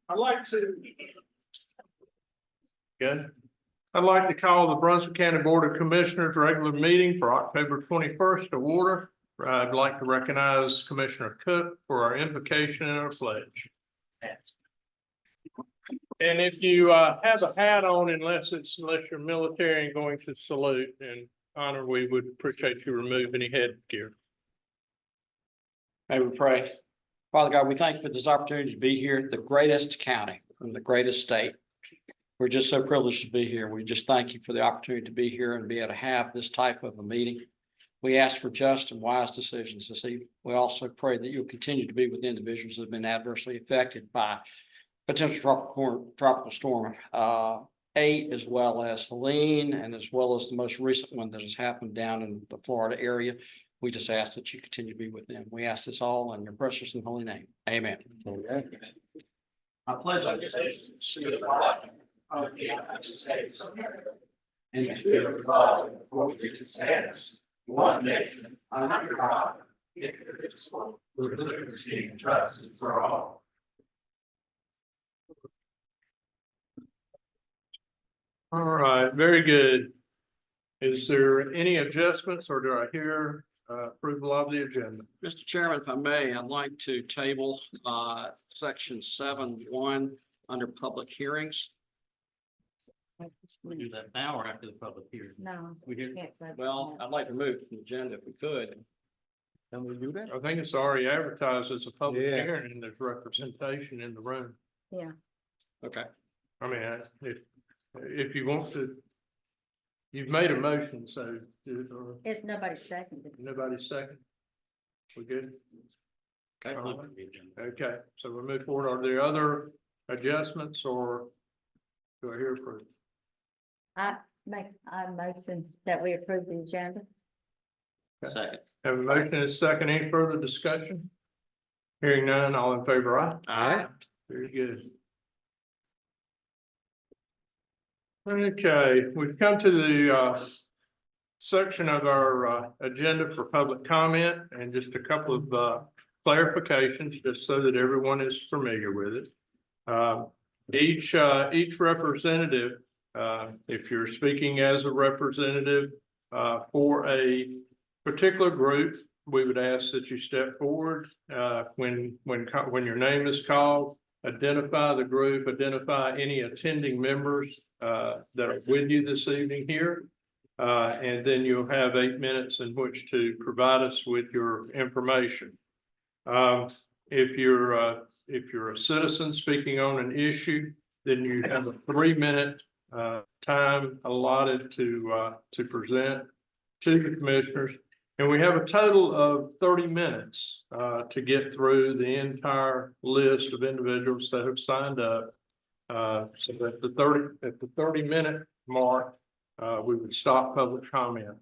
I'd like to. Good. I'd like to call the Brunswick County Board of Commissioners regular meeting for October 21st to order. I'd like to recognize Commissioner Cook for our invocation and our pledge. And if you have a hat on, unless you're military and going to salute and honor, we would appreciate you remove any headgear. May we pray. Father God, we thank you for this opportunity to be here, the greatest county from the greatest state. We're just so privileged to be here. We just thank you for the opportunity to be here and be able to have this type of a meeting. We ask for just and wise decisions this evening. We also pray that you'll continue to be with individuals that have been adversely affected by potential tropical storm 8, as well as Helene, and as well as the most recent one that has happened down in the Florida area. We just ask that you continue to be with them. We ask this all in your precious and holy name. Amen. I pledge allegiance to the flag of the United States of America and to the republic for which it stands, one nation, under God, indivisible, with liberty and justice for all. All right, very good. Is there any adjustments, or do I hear approval of the agenda? Mr. Chairman, if I may, I'd like to table section 7.1 under public hearings. We do that now or after the public hearing? No. We do. Well, I'd like to move it from the agenda if we could. Can we do that? I think it's already advertised as a public Yeah. hearing and there's representation in the room. Yeah, Okay. I mean, if you want to, you've made a motion, so it's nobody's seconded. nobody's second. We good? Okay. Okay, so we'll move forward. Are there other adjustments, or do I hear for? I motion that we approve the agenda. Second. Have a motion and a second. Any further discussion? Hearing none, all in favor, aye? Aye. Very good. Okay, we've come to the section of our agenda for public comment, and just a couple of clarifications, just so that everyone is familiar with it. Each representative, if you're speaking as a representative for a particular group, we would ask that you step forward when your name is called. Identify the group, identify any attending members that are with you this evening here. And then you'll have 8 minutes in which to provide us with your information. If you're a citizen speaking on an issue, then you have a 3-minute time allotted to present to the commissioners. And we have a total of 30 minutes to get through the entire list of individuals that have signed up. So at the 30-minute mark, we would stop public comment.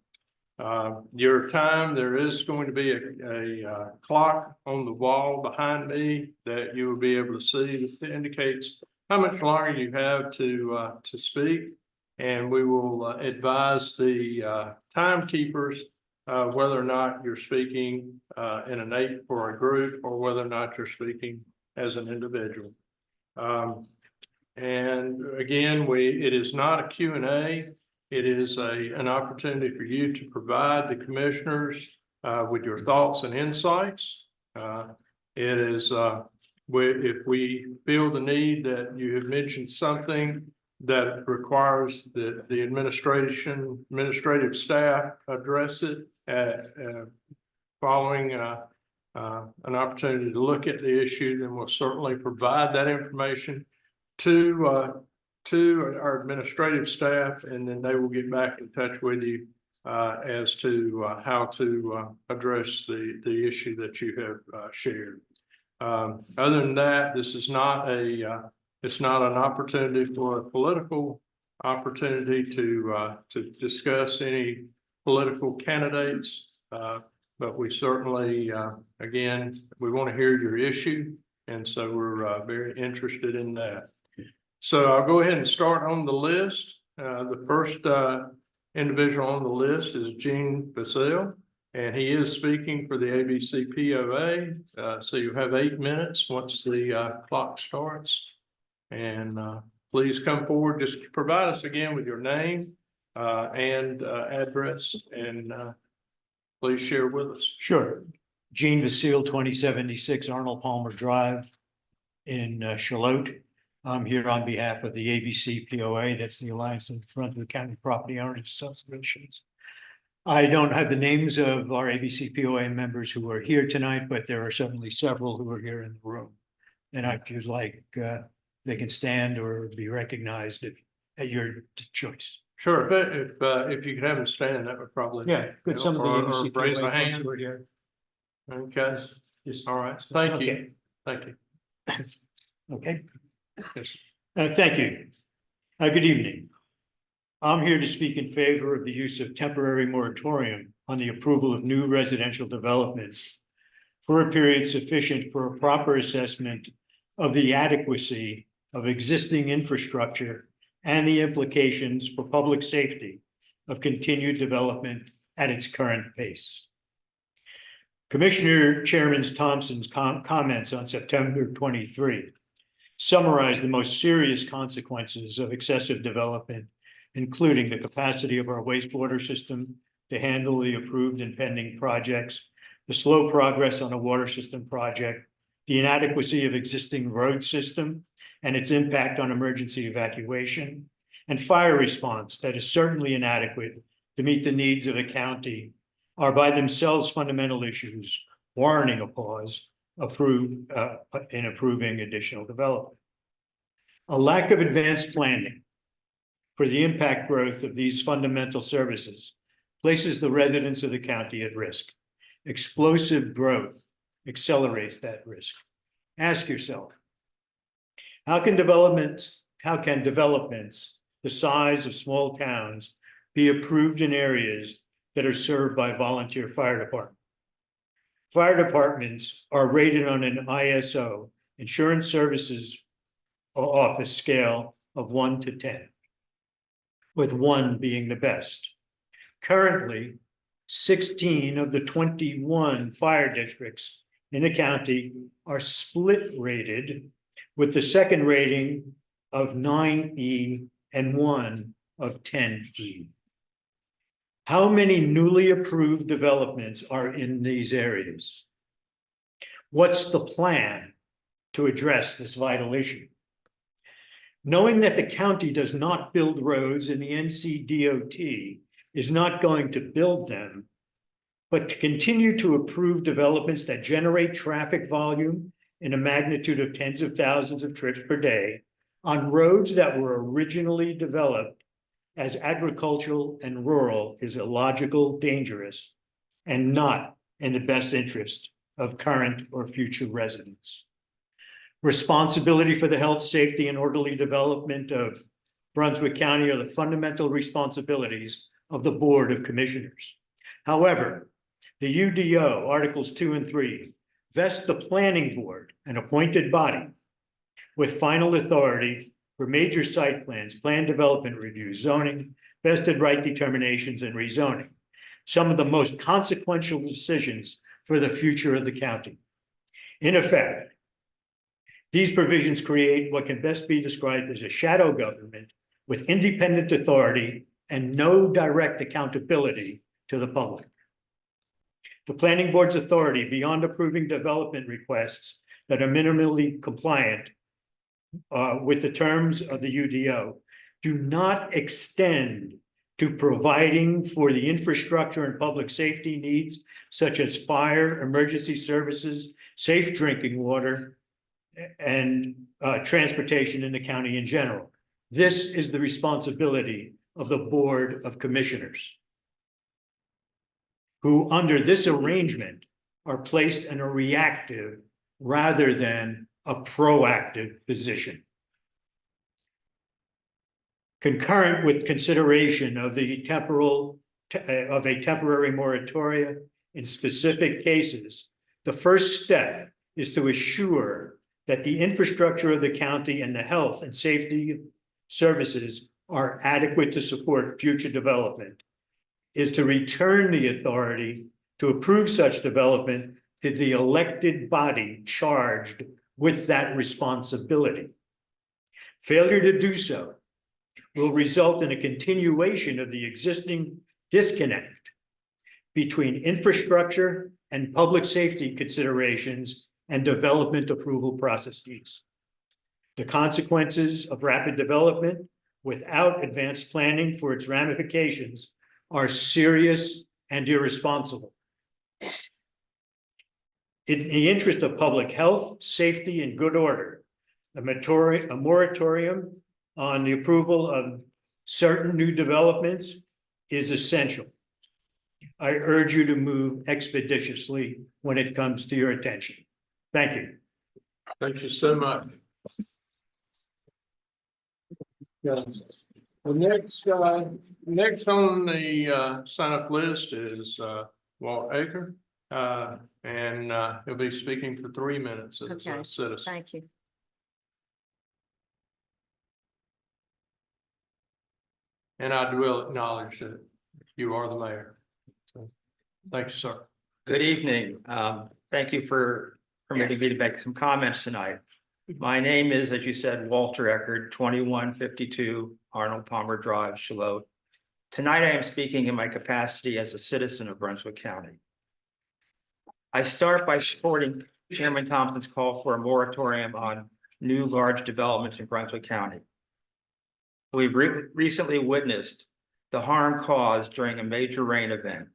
Your time, there is going to be a clock on the wall behind me that you will be able to see that indicates how much longer you have to speak. And we will advise the timekeepers whether or not you're speaking in an 8 for a group, or whether or not you're speaking as an individual. And again, it is not a Q&A. It is an opportunity for you to provide the commissioners with your thoughts and insights. It is, if we feel the need that you have mentioned something that requires that the administrative staff address it following an opportunity to look at the issue, then we'll certainly provide that information to our administrative staff, and then they will get back in touch with you as to how to address the issue that you have shared. Other than that, this is not it's not an opportunity for a political opportunity to discuss any political candidates, but we certainly, again, we want to hear your issue, and so we're very interested in that. So I'll go ahead and start on the list. The first individual on the list is Jean Basile, And he is speaking for the ABC POA. So you have 8 minutes once the clock starts. And please come forward. Just provide us again with your name and address, and please share with us. Sure. Gene Vasile, 2076 Arnold Palmer Drive in Charlotte. I'm here on behalf of the ABC POA, that's the Alliance of Brunswick County Property Owners Associations. I don't have the names of our ABC POA members who are here tonight, but there are certainly several who are here in the room. And if you'd like, they can stand or be recognized at your choice. Sure, if you could have them stand, that would probably. Yeah, good. Some of the Or ABC raise a POA folks hand. who are here. Okay, Just- all right, thank you, Okay. thank you. Okay. Yes. Thank you. Good evening. I'm here to speak in favor of the use of temporary moratorium on the approval of new residential developments for a period sufficient for a proper assessment of the adequacy of existing infrastructure and the implications for public safety of continued development at its current pace. Commissioner Chairman Thompson's comments on September 23 summarized the most serious consequences of excessive development, including the capacity of our wastewater system to handle the approved and pending projects, the slow progress on a water system project, the inadequacy of existing road system and its impact on emergency evacuation, and fire response that is certainly inadequate to meet the needs of the county, are by themselves fundamental issues warranting a pause in approving additional development. A lack of advanced planning for the impact growth of these fundamental services places the residents of the county at risk. Explosive growth accelerates that risk. Ask yourself, how can developments the size of small towns be approved in areas that are served by volunteer fire departments? Fire departments are rated on an ISO, Insurance Services Office scale of 1 to 10, with 1 being the best. Currently, 16 of the 21 fire districts in the county are split rated, with the second rating of 9E and 1 of 10E. How many newly approved developments are in these areas? What's the plan to address this vital issue? Knowing that the county does not build roads and the NCDOT is not going to build them, but to continue to approve developments that generate traffic volume in a magnitude of tens of thousands of trips per day on roads that were originally developed as agricultural and rural is illogical, dangerous, and not in the best interest of current or future residents. Responsibility for the health, safety, and orderly development of Brunswick County are the fundamental responsibilities of the Board of Commissioners. However, the UDO, Articles 2 and 3, vest the Planning Board, an appointed body, with final authority for major site plans, plan development reviews, zoning, vested right determinations, and rezoning, some of the most consequential decisions for the future of the county. In effect, these provisions create what can best be described as a shadow government with independent authority and no direct accountability to the public. The Planning Board's authority beyond approving development requests that are minimally compliant with the terms of the UDO do not extend to providing for the infrastructure and public safety needs such as fire, emergency services, safe drinking water, and transportation in the county in general. This is the responsibility of the Board of Commissioners, who under this arrangement are placed in a reactive rather than a proactive position. Concurrent with consideration of a temporary moratoria in specific cases, the first step is to assure that the infrastructure of the county and the health and safety services are adequate to support future development, is to return the authority to to approve such development to the elected body charged with that responsibility. Failure to do so will result in a continuation of the existing disconnect between infrastructure and public safety considerations and development approval processes. The consequences of rapid development without advanced planning for its ramifications are serious and irresponsible. In the interest of public health, safety, and good order, a moratorium on the approval of certain new developments is essential. I urge you to move expeditiously when it comes to your attention. Thank you. Thank you so much. The next on the sign up list is Walt Aker. And he'll be speaking for 3 minutes as Okay. a citizen. Thank you. And I will acknowledge that you are the mayor. So, thank you, sir. Good evening. Thank you for permitting me to make some comments tonight. My name is, as you said, Walter Eckert, 2152 Arnold Palmer Drive, Shalot. Tonight, I am speaking in my capacity as a citizen of Brunswick County. I start by supporting Chairman Thompson's call for a moratorium on new large developments in Brunswick County. We've recently witnessed the harm caused during a major rain event.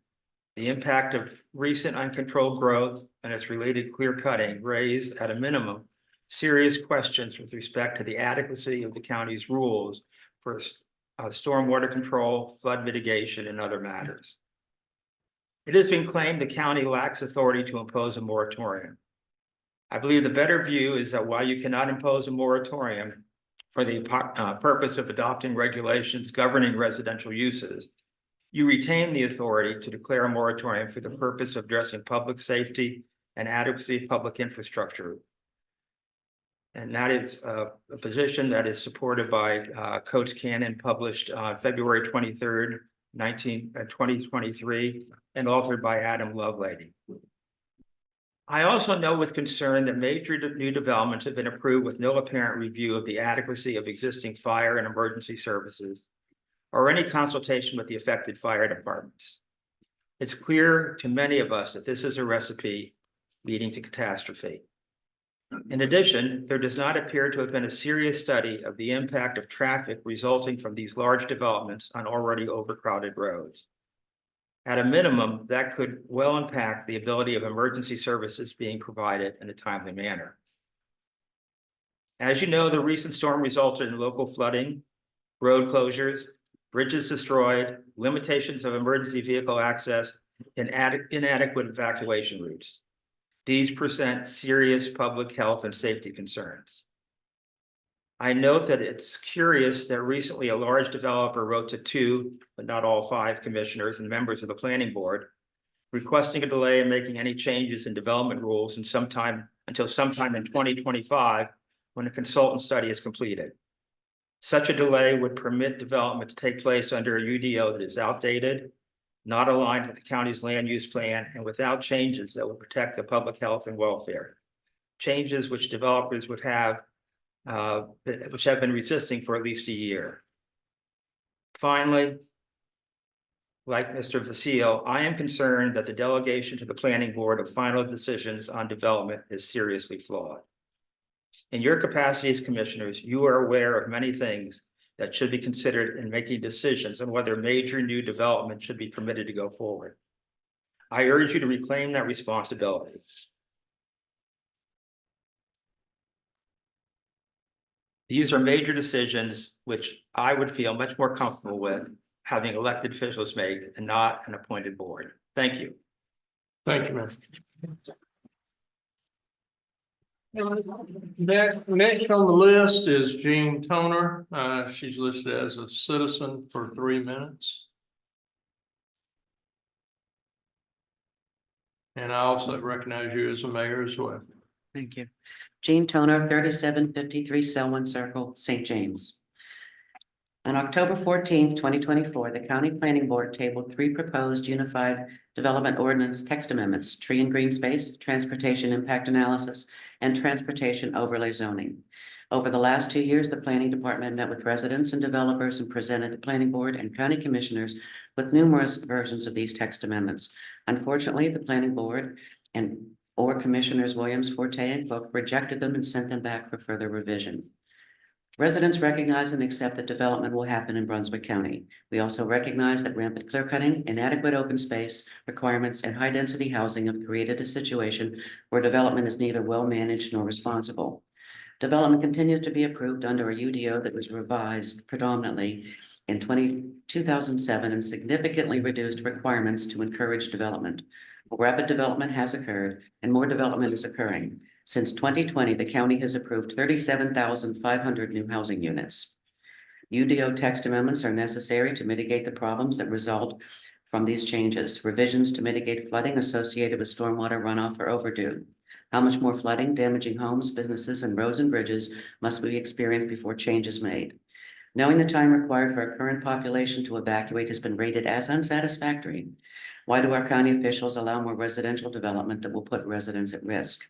The impact of recent uncontrolled growth and its related clear cutting raise, at a minimum, serious questions with respect to the adequacy of the county's rules for stormwater control, flood mitigation, and other matters. It has been claimed the county lacks authority to impose a moratorium. I believe the better view is that while you cannot impose a moratorium for the purpose of adopting regulations governing residential uses, you retain the authority to declare a moratorium for the purpose of addressing public safety and adequacy of public infrastructure. And that is a position that is supported by Coates Cannon, published February 23rd, 2023, and authored by Adam Lovelady. I also know with concern that major new developments have been approved with no apparent review of the adequacy of existing fire and emergency services or any consultation with the affected fire departments. It's clear to many of us that this is a recipe leading to catastrophe. In addition, there does not appear to have been a serious study of the impact of traffic resulting from these large developments on already overcrowded roads. At a minimum, that could well impact the ability of emergency services being provided in a timely manner. As you know, the recent storm resulted in local flooding, road closures, bridges destroyed, limitations of emergency vehicle access, and inadequate evacuation routes. These present serious public health and safety concerns. I note that it's curious that recently a large developer wrote to 2, but not all 5 commissioners and members of the planning board, requesting a delay in making any changes in development rules until sometime in 2025, when a consultant study is completed. Such a delay would permit development to take place under a UDO that is outdated, not aligned with the county's land use plan, and without changes that will protect the public health and welfare. Changes which developers would have which have been resisting for at least a year. Finally, like Mr. Vasile, I am concerned that the delegation to the planning board of final decisions on development is seriously flawed. In your capacity as commissioners, you are aware of many things that should be considered in making decisions on whether major new development should be permitted to go forward. I urge you to reclaim that responsibility. These are major decisions which I would feel much more comfortable with having elected officials make and not an appointed board. Thank you. Thank you, man. Next on the list is Jean Toner. She's listed as a citizen for 3 minutes. And I also recognize you as a mayor as well. Thank you. Jean Toner, 3753 Selwyn Circle, St. James. On October 14th, 2024, the County Planning Board tabled 3 proposed unified development ordinance text amendments, tree and green space, transportation impact analysis, and transportation overlay zoning. Over the last 2 years, the planning department met with residents and developers and presented the planning board and county commissioners with numerous versions of these text amendments. Unfortunately, the planning board or Commissioners Williams, Forte, and Cook rejected them and sent them back for further revision. Residents recognize and accept that development will happen in Brunswick County. We also recognize that rampant clear cutting, inadequate open space requirements, and high density housing have created a situation where development is neither well managed nor responsible. Development continues to be approved under a UDO that was revised predominantly in 2007 and significantly reduced requirements to encourage development. Rapid development has occurred and more development is occurring. Since 2020, the county has approved 37,500 new housing units. UDO text amendments are necessary to mitigate the problems that result from these changes. Revisions to mitigate flooding associated with stormwater runoff are overdue. How much more flooding, damaging homes, businesses, and roads and bridges must we experience before change is made? Knowing the time required for our current population to evacuate has been rated as unsatisfactory, why do our county officials allow more residential development that will put residents at risk?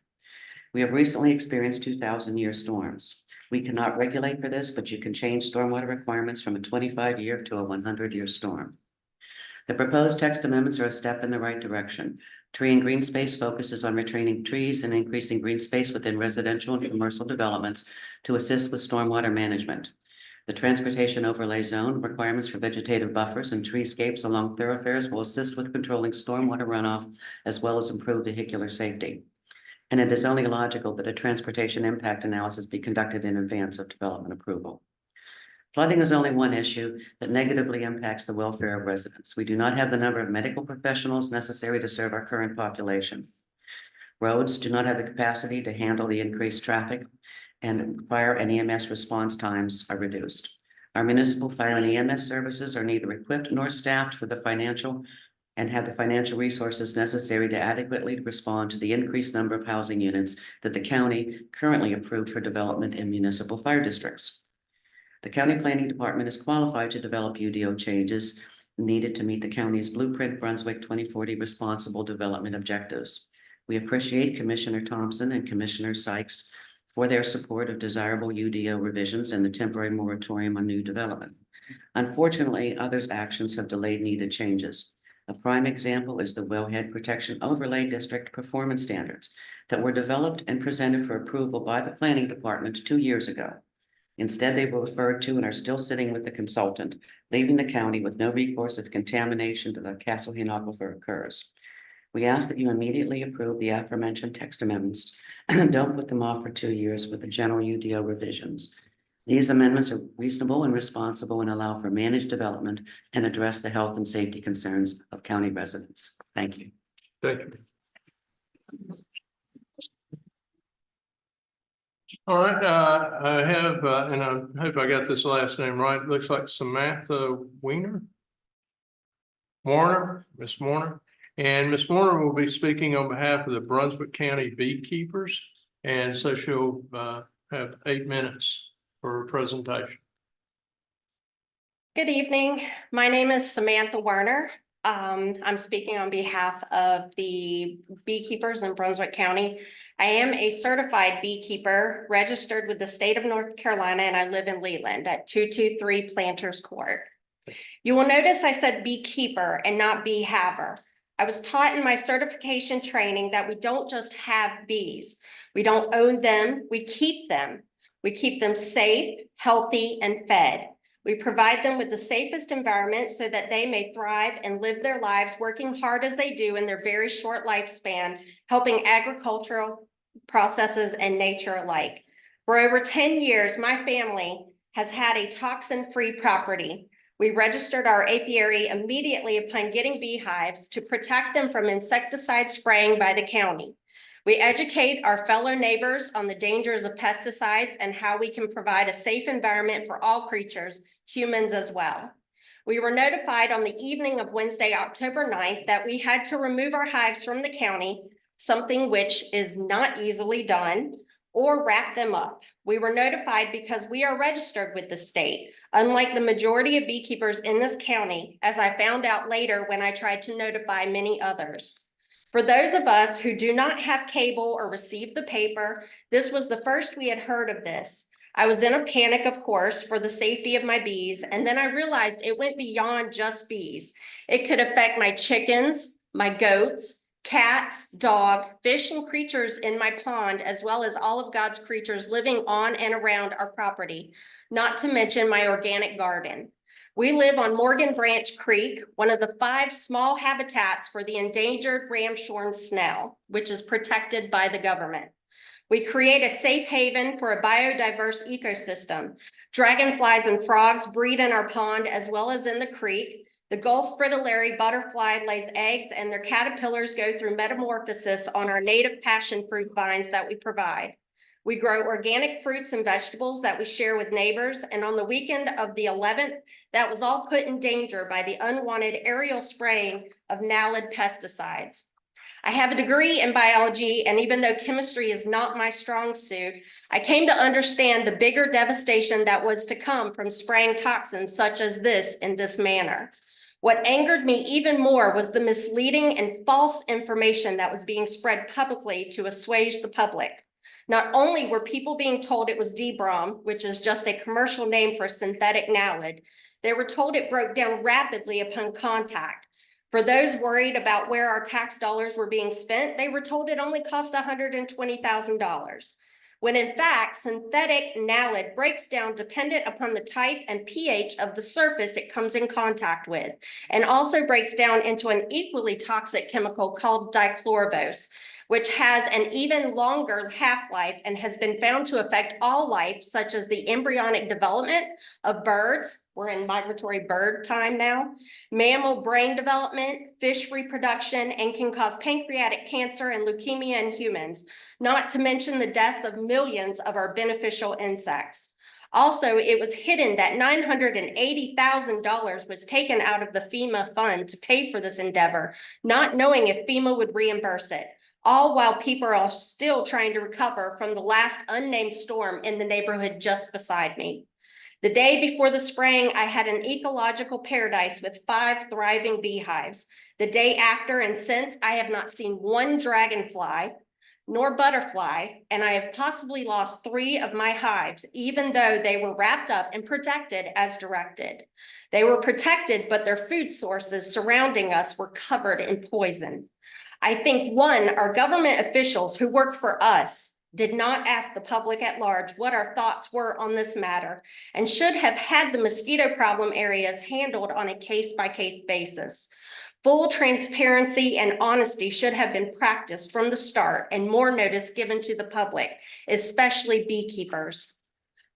We have recently experienced 2,000-year storms. We cannot regulate for this, but you can change stormwater requirements from a 25-year to a 100-year storm. The proposed text amendments are a step in the right direction. Tree and green space focuses on retaining trees and increasing green space within residential and commercial developments to assist with stormwater management. The transportation overlay zone requirements for vegetative buffers and treescapes along thoroughfares will assist with controlling stormwater runoff as well as improve vehicular safety. And it is only logical that a transportation impact analysis be conducted in advance of development approval. Flooding is only one issue that negatively impacts the welfare of residents. We do not have the number of medical professionals necessary to serve our current population. Roads do not have the capacity to handle the increased traffic, and fire and EMS response times are reduced. Our municipal fire and EMS services are neither equipped nor staffed for the financial resources necessary to adequately respond to the increased number of housing units that the county currently approved for development in municipal fire districts. The county planning department is qualified to develop UDO changes needed to meet the county's Blueprint Brunswick 2040 responsible development objectives. We appreciate Commissioner Thompson and Commissioner Sykes for their support of desirable UDO revisions and the temporary moratorium on new development. Unfortunately, others' actions have delayed needed changes. A prime example is the Wellhead Protection Overlay District Performance Standards that were developed and presented for approval by the Planning Department 2 years ago. Instead, they were referred to and are still sitting with the consultant, leaving the county with no recourse if contamination to the Castlehane Aquifer occurs. We ask that you immediately approve the aforementioned text amendments and don't put them off for 2 years with the general UDO revisions. These amendments are reasonable and responsible and allow for managed development and address the health and safety concerns of county residents. Thank you. Thank you. All right, I have, and I hope I got this last name right. It looks like Samantha Warner, Miss Warner. And Miss Warner will be speaking on behalf of the Brunswick County beekeepers. And so she'll have 8 minutes for a presentation. Good evening. My name is Samantha Werner. I'm speaking on behalf of the beekeepers in Brunswick County. I am a certified beekeeper registered with the state of North Carolina, and I live in Leland at 223 Planters Court. You will notice I said beekeeper and not bee-haver. I was taught in my certification training that we don't just have bees. We don't own them, we keep them. We keep them safe, healthy, and fed. We provide them with the safest environment so that they may thrive and live their lives working hard as they do in their very short lifespan, helping agricultural processes and nature alike. For over 10 years, my family has had a toxin-free property. We registered our apiary immediately upon getting beehives to protect them from insecticide spraying by the county. We educate our fellow neighbors on the dangers of pesticides and how we can provide a safe environment for all creatures, humans as well. We were notified on the evening of Wednesday, October 9th, that we had to remove our hives from the county, something which is not easily done, or wrap them up. We were notified because we are registered with the state, unlike the majority of beekeepers in this county, as I found out later when I tried to notify many others. For those of us who do not have cable or receive the paper, this was the first we had heard of this. I was in a panic, of course, for the safety of my bees, and then I realized it went beyond just bees. It could affect my chickens, my goats, cats, dog, fish, and creatures in my pond, as well as all of God's creatures living on and around our property, not to mention my organic garden. We live on Morgan Branch Creek, one of the 5 small habitats for the endangered ramshorn snail, which is protected by the government. We create a safe haven for a biodiverse ecosystem. Dragonflies and frogs breed in our pond as well as in the creek. The Gulf fritillary butterfly lays eggs and their caterpillars go through metamorphosis on our native passion fruit vines that we provide. We grow organic fruits and vegetables that we share with neighbors, and on the weekend of the 11th, that was all put in danger by the unwanted aerial spraying of Naled pesticides. I have a degree in biology, and even though chemistry is not my strong suit, I came to understand the bigger devastation that was to come from spraying toxins such as this in this manner. What angered me even more was the misleading and false information that was being spread publicly to assuage the public. Not only were people being told it was D-brom, which is just a commercial name for synthetic Naled, they were told it broke down rapidly upon contact. For those worried about where our tax dollars were being spent, they were told it only cost $120,000. When in fact, synthetic Naled breaks down dependent upon the type and pH of the surface it comes in contact with, and also breaks down into an equally toxic chemical called dichlorobose, which has an even longer half-life and has been found to affect all life, such as the embryonic development of birds. We're in migratory bird time now, mammal brain development, fish reproduction, and can cause pancreatic cancer and leukemia in humans, not to mention the deaths of millions of our beneficial insects. Also, it was hidden that $980,000 was taken out of the FEMA fund to pay for this endeavor, not knowing if FEMA would reimburse it. All while people are still trying to recover from the last unnamed storm in the neighborhood just beside me. The day before the spraying, I had an ecological paradise with 5 thriving beehives. The day after and since, I have not seen one dragonfly nor butterfly, and I have possibly lost 3 of my hives, even though they were wrapped up and protected as directed. They were protected, but their food sources surrounding us were covered in poison. I think, one, our government officials who work for us did not ask the public at large what our thoughts were on this matter and should have had the mosquito problem areas handled on a case-by-case basis. Full transparency and honesty should have been practiced from the start and more notice given to the public, especially beekeepers.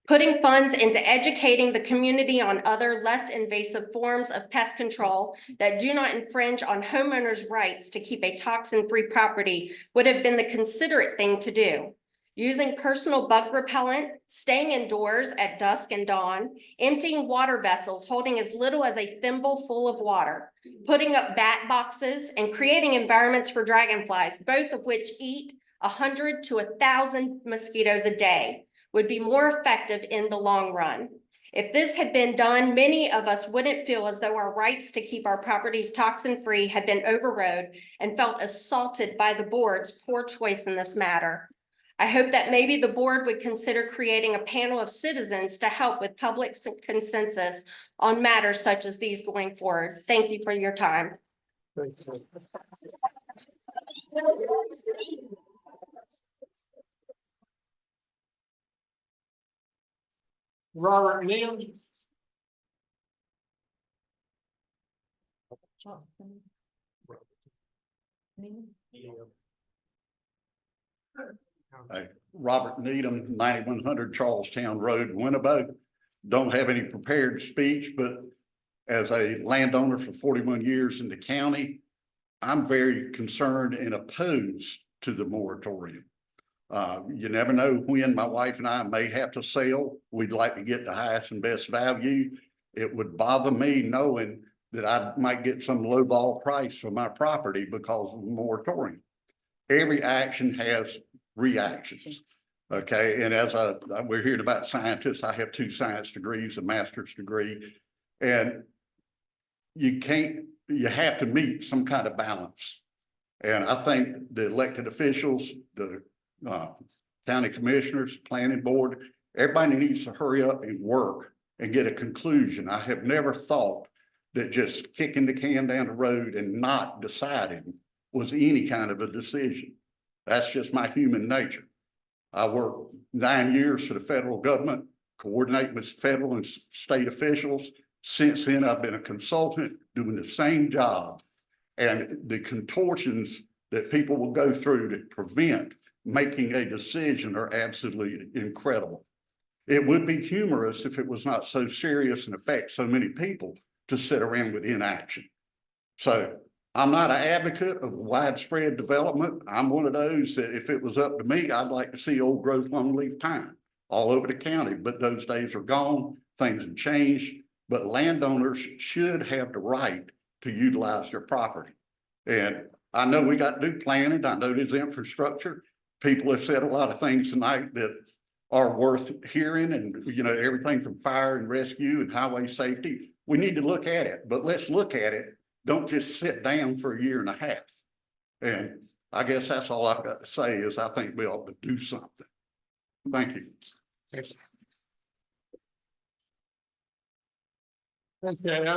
Putting funds into educating the community on other less invasive forms of pest control that do not infringe on homeowners' rights to keep a toxin-free property would have been the considerate thing to do. Using personal bug repellent, staying indoors at dusk and dawn, emptying water vessels holding as little as a thimble full of water, putting up bat boxes, and creating environments for dragonflies, both of which eat 100 to 1,000 mosquitoes a day, would be more effective in the long run. If this had been done, many of us wouldn't feel as though our rights to keep our properties toxin-free had been overrode and felt assaulted by the board's poor choice in this matter. I hope that maybe the board would consider creating a panel of citizens to help with public consensus on matters such as these going forward. Thank you for your time. Robert Neal. Robert Needham, 9100 Charlestown Road, Winnebago. Don't have any prepared speech, but as a landowner for 41 years in the county, I'm very concerned and opposed to the moratorium. You never know when my wife and I may have to sell. We'd like to get the highest and best value. It would bother me knowing that I might get some lowball price for my property because of the moratorium. Every action has reactions. Okay, and as we're hearing about scientists, I have 2 science degrees, a master's degree. And you have to meet some kind of balance. And I think the elected officials, the county commissioners, planning board, everybody needs to hurry up and work and get a conclusion. I have never thought that just kicking the can down the road and not deciding was any kind of a decision. That's just my human nature. I worked 9 years for the federal government, coordinating with federal and state officials. Since then, I've been a consultant doing the same job. And the contortions that people will go through to prevent making a decision are absolutely incredible. It would be humorous if it was not so serious and affect so many people to sit around with inaction. So I'm not an advocate of widespread development. I'm one of those that if it was up to me, I'd like to see old growth longleaf pine all over the county, but those days are gone. Things have changed, but landowners should have the right to utilize their property. And I know we got to do planning. I know there's infrastructure. People have said a lot of things tonight that are worth hearing, and everything from fire and rescue and highway safety. We need to look at it, but let's look at it. Don't just sit down for a year and a half. And I guess that's all I've got to say is I think we ought to do something. Thank you. Okay,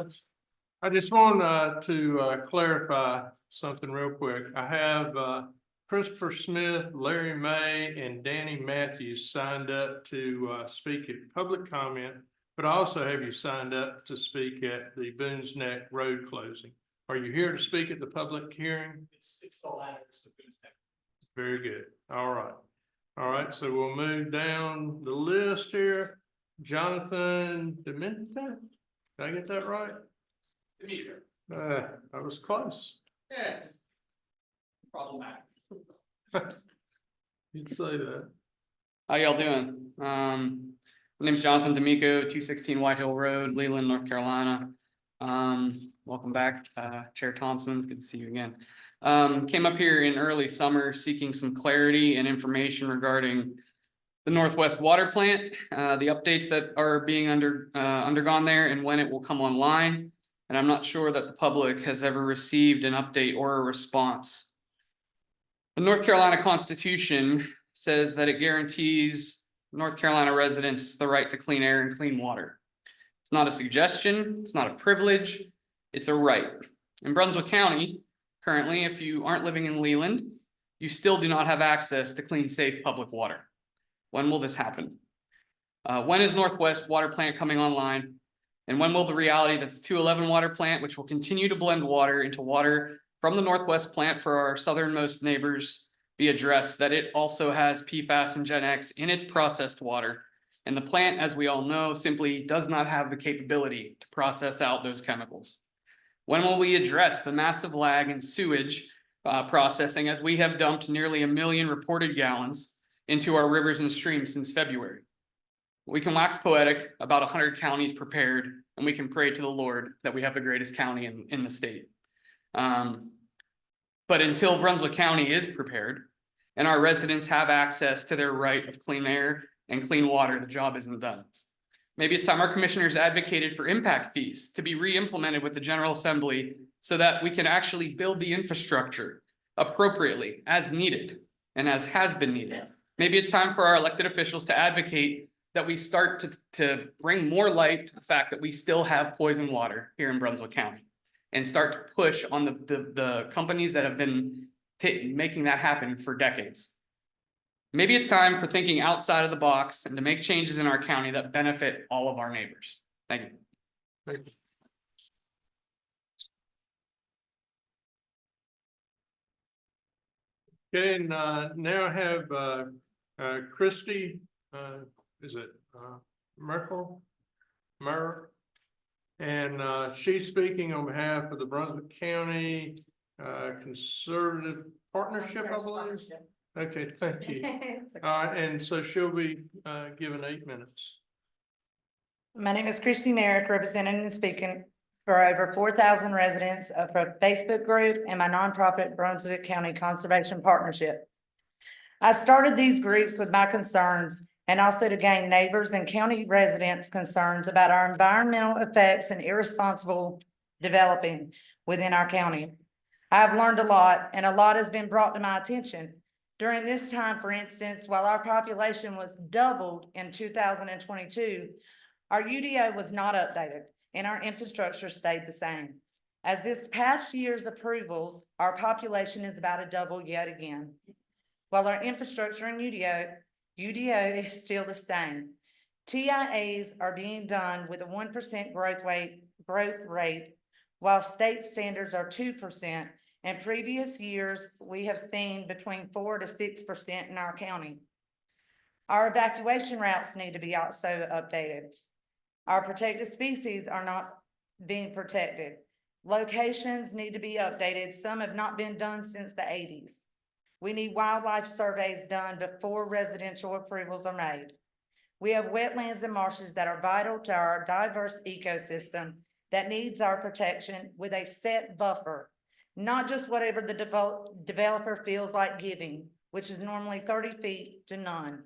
I just want to clarify something real quick. I have Christopher Smith, Larry May, and Danny Matthews signed up to speak at public comment, but I also have you signed up to speak at the Boone's Neck Road closing. Are you here to speak at the public hearing? It's the latter, it's the Boone's Neck. Very good. All right. All right, so we'll move down the list here. Jonathan Dementa, did I get that right? I was close. Yes. Problematic. You'd say that. How y'all doing? My name is Jonathan D'Amico, 216 White Hill Road, Leland, North Carolina. Welcome back, Chair Thompson. It's good to see you again. Came up here in early summer seeking some clarity and information regarding the Northwest Water Plant, the updates that are being undergone there and when it will come online. And I'm not sure that the public has ever received an update or a response. The North Carolina Constitution says that it guarantees North Carolina residents the right to clean air and clean water. It's not a suggestion, it's not a privilege, it's a right. In Brunswick County, currently, if you aren't living in Leland, you still do not have access to clean, safe public water. When will this happen? When is Northwest Water Plant coming online? And when will the reality that the 211 water plant, which will continue to blend water into water from the Northwest plant for our southernmost neighbors, be addressed, that it also has PFAS and Gen X in its processed water? And the plant, as we all know, simply does not have the capability to process out those chemicals. When will we address the massive lag in sewage processing, as we have dumped nearly 1 million reported gallons into our rivers and streams since February? We can wax poetic about 100 counties prepared, and we can pray to the Lord that we have the greatest county in the state. But until Brunswick County is prepared and our residents have access to their right of clean air and clean water, the job isn't done. Maybe it's time our commissioners advocated for impact fees to be re-implemented with the General Assembly so that we can actually build the infrastructure appropriately as needed and as has been needed. Maybe it's time for our elected officials to advocate that we start to bring more light to the fact that we still have poison water here in Brunswick County and start to push on the companies that have been making that happen for decades. Maybe it's time for thinking outside of the box and to make changes in our county that benefit all of our neighbors. Thank you. Thank you. Okay, and now I have Christy, is it Merkel? And she's speaking on behalf of the Brunswick County Conservative Partnership, I believe. Okay, thank you. And so she'll be given 8 minutes. My name is Christy Merrick, representing and speaking for over 4,000 residents of a Facebook group and my nonprofit Brunswick County Conservation Partnership. I started these groups with my concerns and also to gain neighbors and county residents' concerns about our environmental effects and irresponsible developing within our county. I've learned a lot, and a lot has been brought to my attention. During this time, for instance, while our population was doubled in 2022, our UDO was not updated and our infrastructure stayed the same. As this past year's approvals, our population is about to double yet again. While our infrastructure and UDO is still the same. TIAs are being done with a 1% growth rate, while state standards are 2%. In previous years, we have seen between 4 to 6% in our county. Our evacuation routes need to be also updated. Our protected species are not being protected. Locations need to be updated. Some have not been done since the 80s. We need wildlife surveys done before residential approvals are made. We have wetlands and marshes that are vital to our diverse ecosystem that needs our protection with a set buffer, not just whatever the developer feels like giving, which is normally 30 feet to none.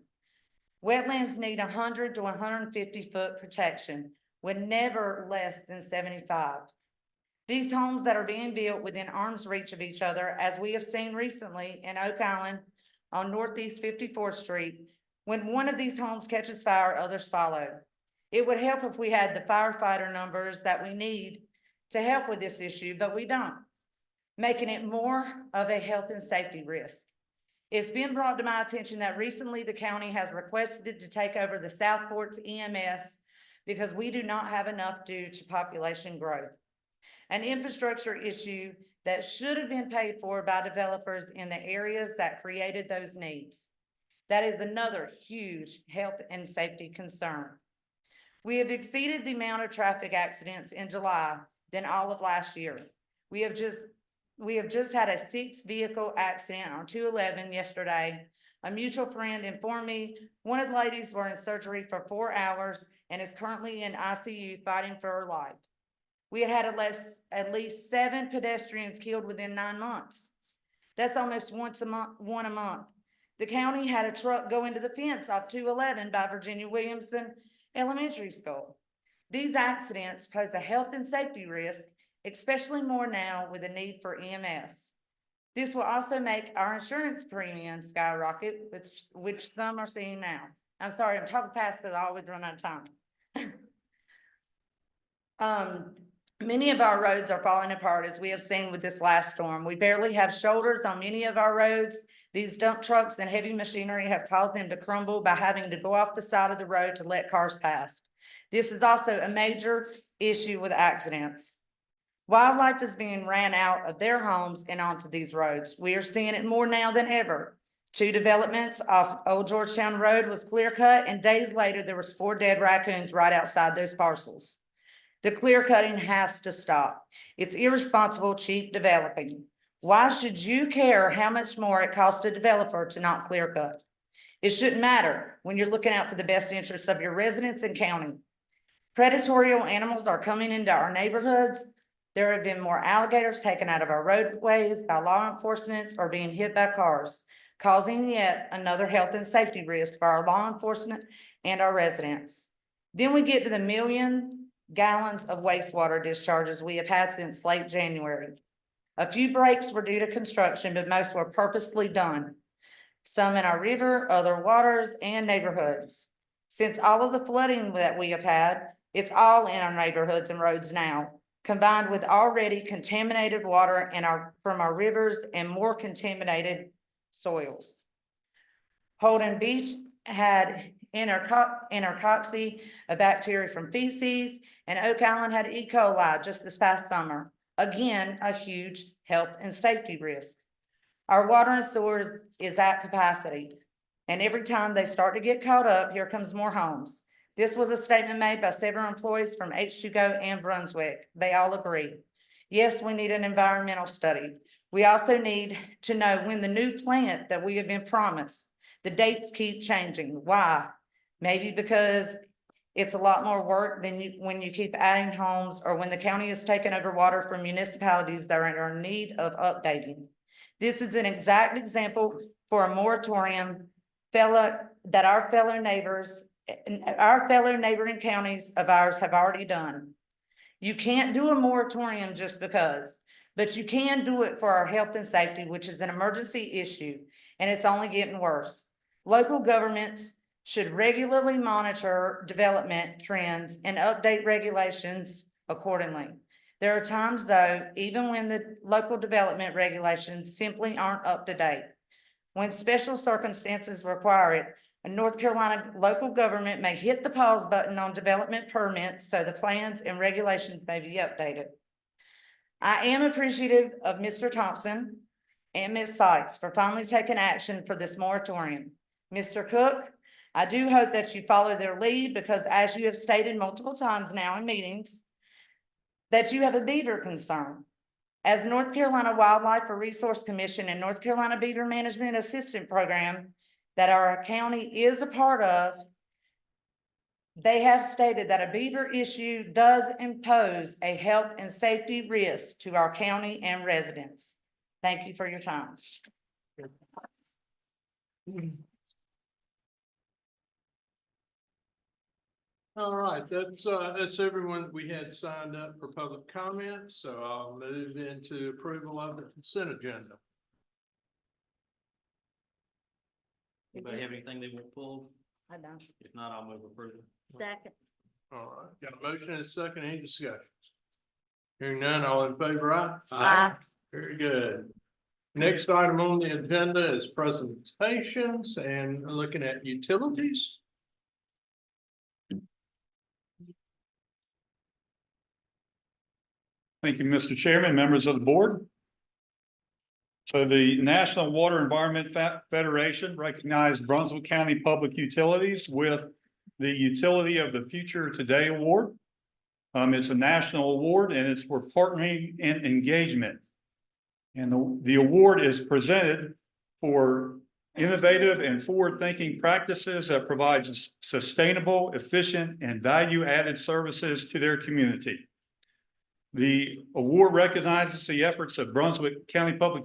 Wetlands need 100 to 150 foot protection with never less than 75. These homes that are being built within arm's reach of each other, as we have seen recently in Oak Island on Northeast 54th Street, when one of these homes catches fire, others follow. It would help if we had the firefighter numbers that we need to help with this issue, but we don't, making it more of a health and safety risk. It's been brought to my attention that recently the county has requested to take over the Southport's EMS because we do not have enough due to population growth. An infrastructure issue that should have been paid for by developers in the areas that created those needs. That is another huge health and safety concern. We have exceeded the amount of traffic accidents in July than all of last year. We have just had a 6-vehicle accident on 211 yesterday. A mutual friend informed me one of the ladies were in surgery for 4 hours and is currently in ICU fighting for her life. We had at least 7 pedestrians killed within 9 months. That's almost one a month. The county had a truck go into the fence off 211 by Virginia Williamson Elementary School. These accidents pose a health and safety risk, especially more now with the need for EMS. This will also make our insurance premiums skyrocket, which some are seeing now. I'm sorry, I'm talking fast because I always run out of time. Many of our roads are falling apart, as we have seen with this last storm. We barely have shoulders on many of our roads. These dump trucks and heavy machinery have caused them to crumble by having to go off the side of the road to let cars pass. This is also a major issue with accidents. Wildlife is being ran out of their homes and onto these roads. We are seeing it more now than ever. 2 developments off Old Georgetown Road was clear cut, and days later there was 4 dead raccoons right outside those parcels. The clear cutting has to stop. It's irresponsible, cheap developing. Why should you care how much more it costs a developer to not clear cut? It shouldn't matter when you're looking out for the best interests of your residents and county. Predatory animals are coming into our neighborhoods. There have been more alligators taken out of our roadways by law enforcement or being hit by cars, causing yet another health and safety risk for our law enforcement and our residents. Then we get to the 1 million gallons of wastewater discharges we have had since late January. A few breaks were due to construction, but most were purposely done. Some in our river, other waters, and neighborhoods. Since all of the flooding that we have had, it's all in our neighborhoods and roads now, combined with already contaminated water from our rivers and more contaminated soils. Holden Beach had intercoxy, a bacteria from feces, and Oak Island had E. coli just this past summer. Again, a huge health and safety risk. Our water and sewers is at capacity, and every time they start to get caught up, here comes more homes. This was a statement made by several employees from H2Go and Brunswick. They all agree. Yes, we need an environmental study. We also need to know when the new plant that we have been promised. The dates keep changing. Why? Maybe because it's a lot more work than when you keep adding homes, or when the county has taken over water from municipalities that are in need of updating. This is an exact example for a moratorium that our fellow neighboring counties of ours have already done. You can't do a moratorium just because, but you can do it for our health and safety, which is an emergency issue, and it's only getting worse. Local governments should regularly monitor development trends and update regulations accordingly. There are times, though, even when the local development regulations simply aren't up to date. When special circumstances require it, a North Carolina local government may hit the pause button on development permits so the plans and regulations may be updated. I am appreciative of Mr. Thompson and Ms. Sykes for finally taking action for this moratorium. Mr. Cook, I do hope that you follow their lead because, as you have stated multiple times now in meetings, that you have a beaver concern. As North Carolina Wildlife Resource Commission and North Carolina Beaver Management Assistant Program that our county is a part of, they have stated that a beaver issue does impose a health and safety risk to our county and residents. Thank you for your time. All right, that's everyone that we had signed up for public comment, so I'll move into approval of the consent agenda. Anybody have anything they want pulled? I don't. If not, I'll move approval. Second. All right, got a motion and a second, any discussion? Hearing none, all in favor, aye? Aye. Very good. Next item on the agenda is presentations and looking at utilities. Thank you, Mr. Chairman, members of the board. So the National Water Environment Federation recognized Brunswick County Public Utilities with the Utility of the Future Today Award. It's a national award and it's for partnering and engagement. And the award is presented for innovative and forward-thinking practices that provides sustainable, efficient, and value-added services to their community. The award recognizes the efforts of Brunswick County Public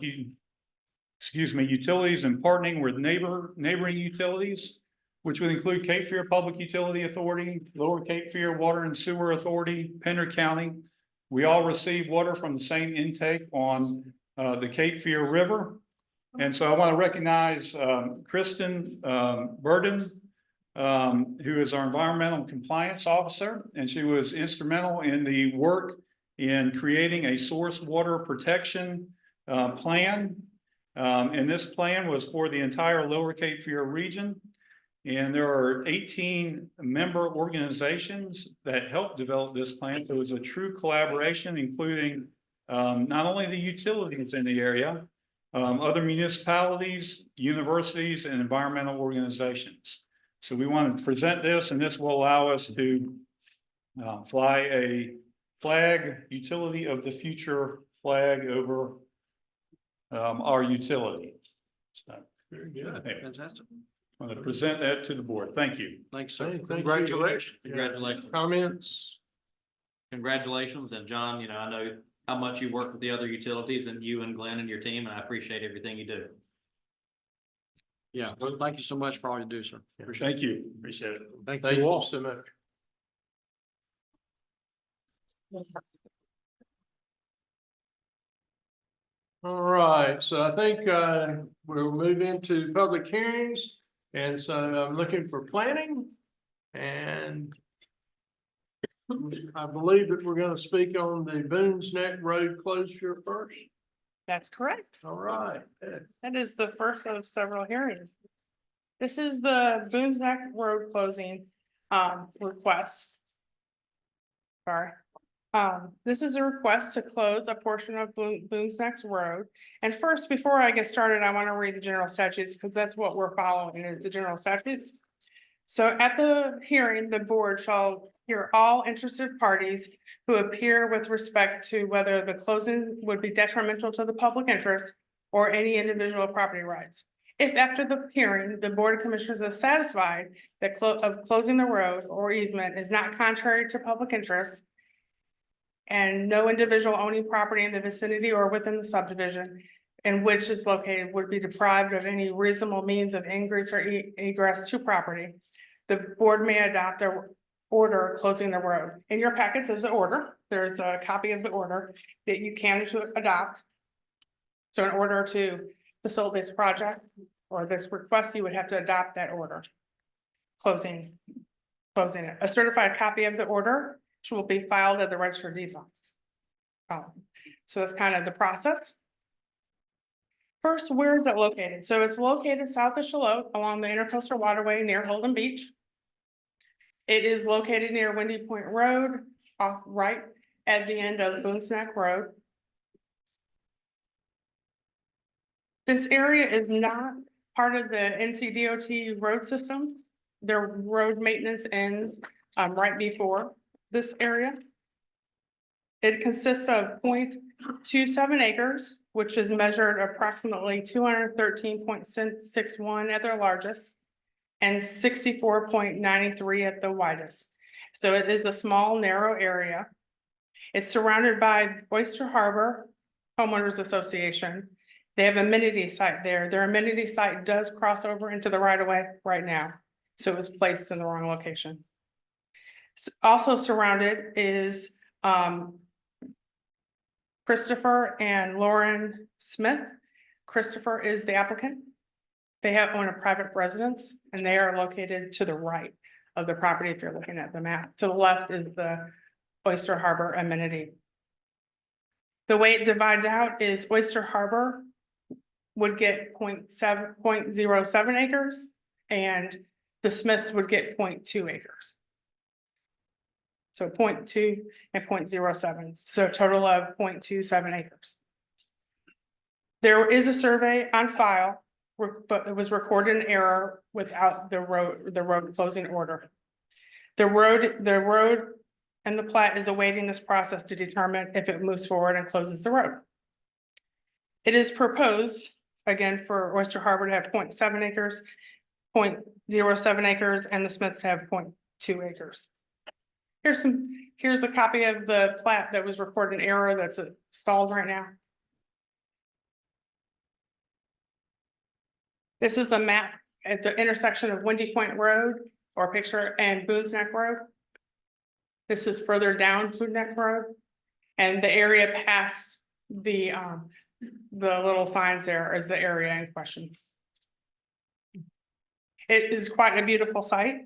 Utilities in partnering with neighboring utilities, which would include Cape Fear Public Utility Authority, Lower Cape Fear Water and Sewer Authority, Pender County. We all receive water from the same intake on the Cape Fear River. And so I want to recognize Kristen Burden, who is our environmental compliance officer, and she was instrumental in the work in creating a source water protection plan. And this plan was for the entire Lower Cape Fear region. And there are 18 member organizations that helped develop this plan. So it was a true collaboration, including not only the utilities in the area, other municipalities, universities, and environmental organizations. So we want to present this, and this will allow us to fly a flag, Utility of the Future flag over our utility. So, Very good. Fantastic. I'm going to present that to the board. Thank you. Thanks, sir. Hey, thank you. Congratulations. Yeah. Congratulations. Comments? Congratulations. And John, you know, I know how much you work with the other utilities and you and Glenn and your team, and I appreciate everything you do. Yeah, well, thank you so much for all you do, sir. Appreciate Thank you. Appreciate it. it. Thank you so much. All right, so I think we'll move into public hearings. And so I'm looking for planning. And I believe that we're going to speak on the Boone's Neck Road closure first. That's correct. All right. That is the first of several hearings. This is the Boone's Neck Road closing request. Sorry. This is a request to close a portion of Boone's Neck Road. And first, before I get started, I want to read the general statutes because that's what we're following is the general statutes. So at the hearing, the board shall hear all interested parties who appear with respect to whether the closing would be detrimental to the public interest or any individual property rights. If after the hearing, the Board of Commissioners is satisfied that closing the road or easement is not contrary to public interest and no individual owning property in the vicinity or within the subdivision in which is located would be deprived of any reasonable means of ingress or egress to property. The board may adopt a order closing the road. In your packets is the order. There's a copy of the order that you can adopt. So in order to facilitate this project or this request, you would have to adopt that order. Closing it. A certified copy of the order will be filed at the Register of Deeds office. So that's kind of the process. First, where is it located? So it's located south of Shallotte along the Intercoastal Waterway near Holden Beach. It is located near Windy Point Road, off right at the end of Boone's Neck Road. This area is not part of the NCDOT road system. Their road maintenance ends right before this area. It consists of 0.27 acres, which is measured approximately 213.61 at their largest and 64.93 at the widest. So it is a small, narrow area. It's surrounded by Oyster Harbor Homeowners Association. They have amenity site there. Their amenity site does cross over into the right of way right now. So it was placed in the wrong location. Also surrounded is Christopher and Lauren Smith. Christopher is the applicant. They own a private residence and they are located to the right of the property if you're looking at the map. To the left is the Oyster Harbor amenity. The way it divides out is Oyster Harbor would get 0.07 acres and the Smiths would get 0.2 acres. So 0.2 and 0.07, so a total of 0.27 acres. There is a survey on file, but it was recorded in error without the road closing order. The road and the plat is awaiting this process to determine if it moves forward and closes the road. It is proposed, again, for Oyster Harbor to have 0.7 acres, 0.07 acres, and the Smiths to have 0.2 acres. Here's a copy of the plat that was recorded in error that's installed right now. This is a map at the intersection of Windy Point Road or picture and Boone's Neck Road. This is further down Boone's Neck Road. And the area past the little signs there is the area in question. It is quite a beautiful site.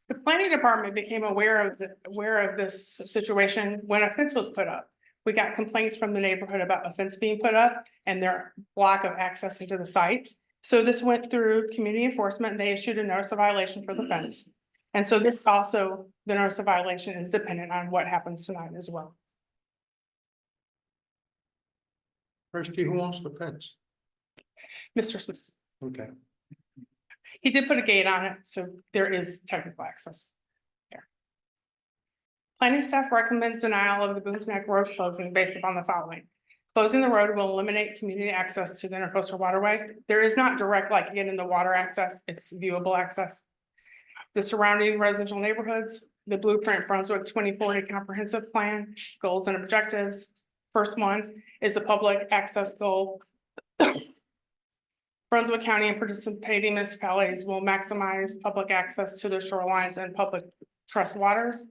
The planning department became aware of this situation when a fence was put up. We got complaints from the neighborhood about a fence being put up and their lack of access into the site. So this went through community enforcement. They issued a notice of violation for the fence. And so this also, the notice of violation is dependent on what happens tonight as well. Christie, who wants the fence? Mr. Smith, Okay. he did put a gate on it, so there is technical access there. Planning staff recommends denial of the Boone's Neck Road closing based upon the following. Closing the road will eliminate community access to the Intercoastal Waterway. There is not direct like getting the water access, it's viewable access. The surrounding residential neighborhoods, the Blueprint Brunswick 2040 Comprehensive Plan, goals and objectives. First one is a public access goal. Brunswick County and participating municipalities will maximize public access to their shorelines and public trust waters.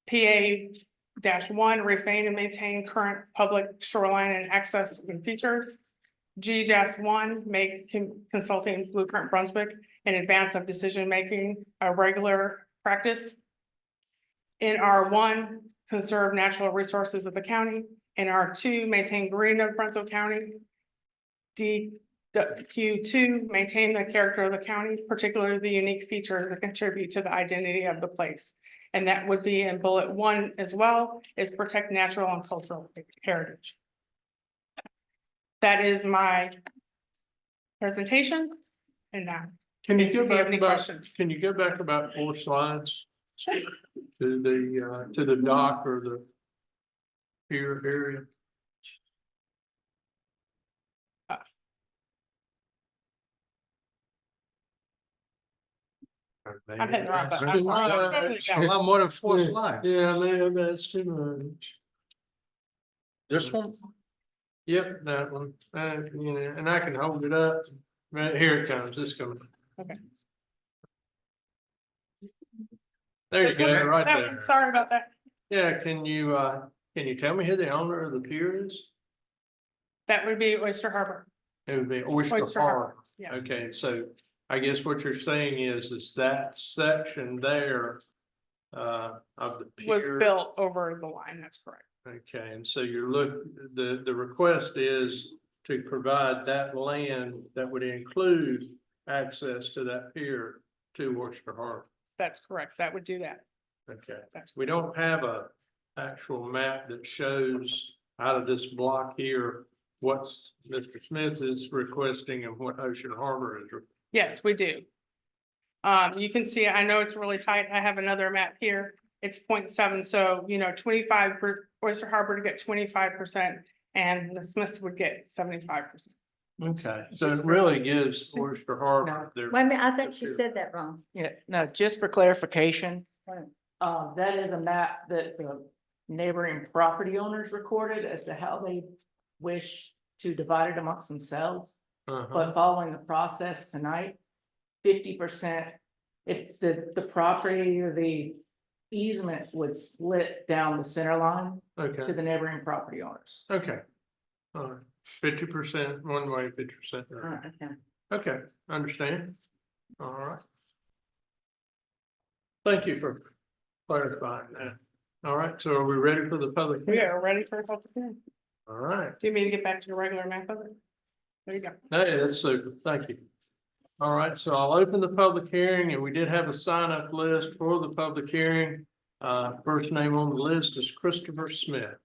PA-1, refine and maintain current public shoreline and access and features. G-1, make consulting Blueprint Brunswick in advance of decision-making a regular practice. In R1, conserve natural resources of the county. In R2, maintain green of Brunswick County. Q2, maintain the character of the county, particularly the unique features that contribute to the identity of the place. And that would be in bullet 1 as well, is protect natural and cultural heritage. That is my presentation. And now, Can you if go you have back any about, questions. can you go back about 4 slides? To the dock or the pier area? I'm hitting the wrong button. I'm That's sorry. too A lot more than 4 slides. Yeah, man, that's too much. This one? Yep, that one, you know, and I can hold it up, right here it comes, this coming. Okay. There you This one? go, right That there. one, sorry about that. Yeah, can you tell me who the owner of the pier is? That would be Oyster Harbor. It would be Oyster Oyster Harbor. Harbor, yes. Okay, so I guess what you're saying is that section there of the Was pier. built over the line, that's correct. Okay, and so the request is to provide that land that would include access to that pier to Oyster Harbor. That's correct. That would do that. Okay, That's we don't have a actual map that shows out of this block here what's Mr. Smith is requesting and what Ocean Harbor is. Yes, we do. You can see, I know it's really tight. I have another map here. It's 0.7, so 25 for Oyster Harbor to get 25% and the Smiths would get 75%. Okay, so it really gives Oyster Harbor their. Wait a minute, I think she said that wrong. Yeah, no, just for clarification, Right. that is a map that the neighboring property owners recorded as to how they wish to divide it amongst themselves. Uh-huh. But following the process tonight, 50%, if the property or the easement would split down the center line to Okay, the neighboring property owners. okay. All right, 50% one way, 50% the other. Okay. Okay, understand. All right. Thank you for clarifying that. All right, so are we ready for the public? We hearing? are ready for a public hearing. All right. Do you mean to get back to the regular map of it? There you go. Hey, that's super. Thank you. All right, so I'll open the public hearing and we did have a sign up list for the public hearing. First name on the list is Christopher Smith.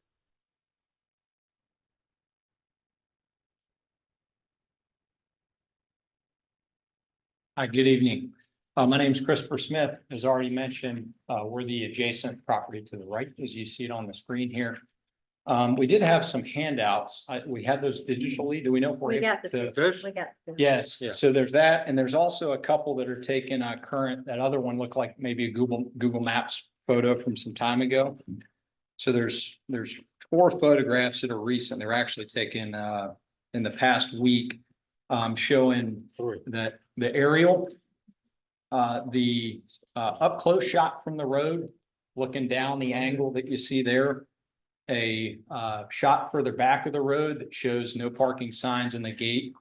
Hi, good evening. My name is Christopher Smith. As already mentioned, we're the adjacent property to the right, as you see it on the screen here. We did have some handouts. We had those digitally. Do we know if we're We able got the, to? picture. We got. the- Yes, so there's that, and there's also a couple that are taken current, that other one looked like maybe a Google Maps photo from some time ago. So there's 4 photographs that are recent. They're actually taken in the past week, showing that the aerial, the up close shot from the road, looking down the angle that you see there. A shot further back of the road that shows no parking signs in the gate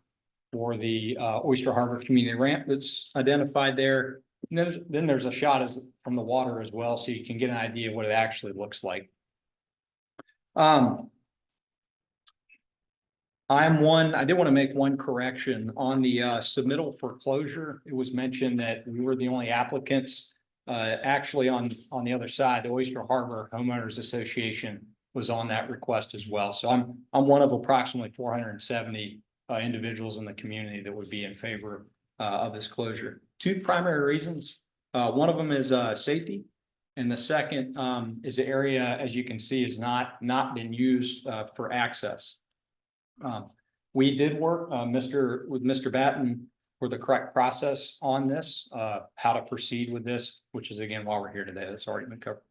for the Oyster Harbor Community Ramp that's identified there. And then there's a shot from the water as well, so you can get an idea of what it actually looks like. I did want to make one correction on the submittal for closure. It was mentioned that we were the only applicants. Actually, on the other side, the Oyster Harbor Homeowners Association was on that request as well. So I'm one of approximately 470 individuals in the community that would be in favor of this closure. 2 primary reasons. One of them is safety. And the second is the area, as you can see, has not been used for access. We did work with Mr. Batten for the correct process on this, how to proceed with this, which is again why we're here today. That's already been covered.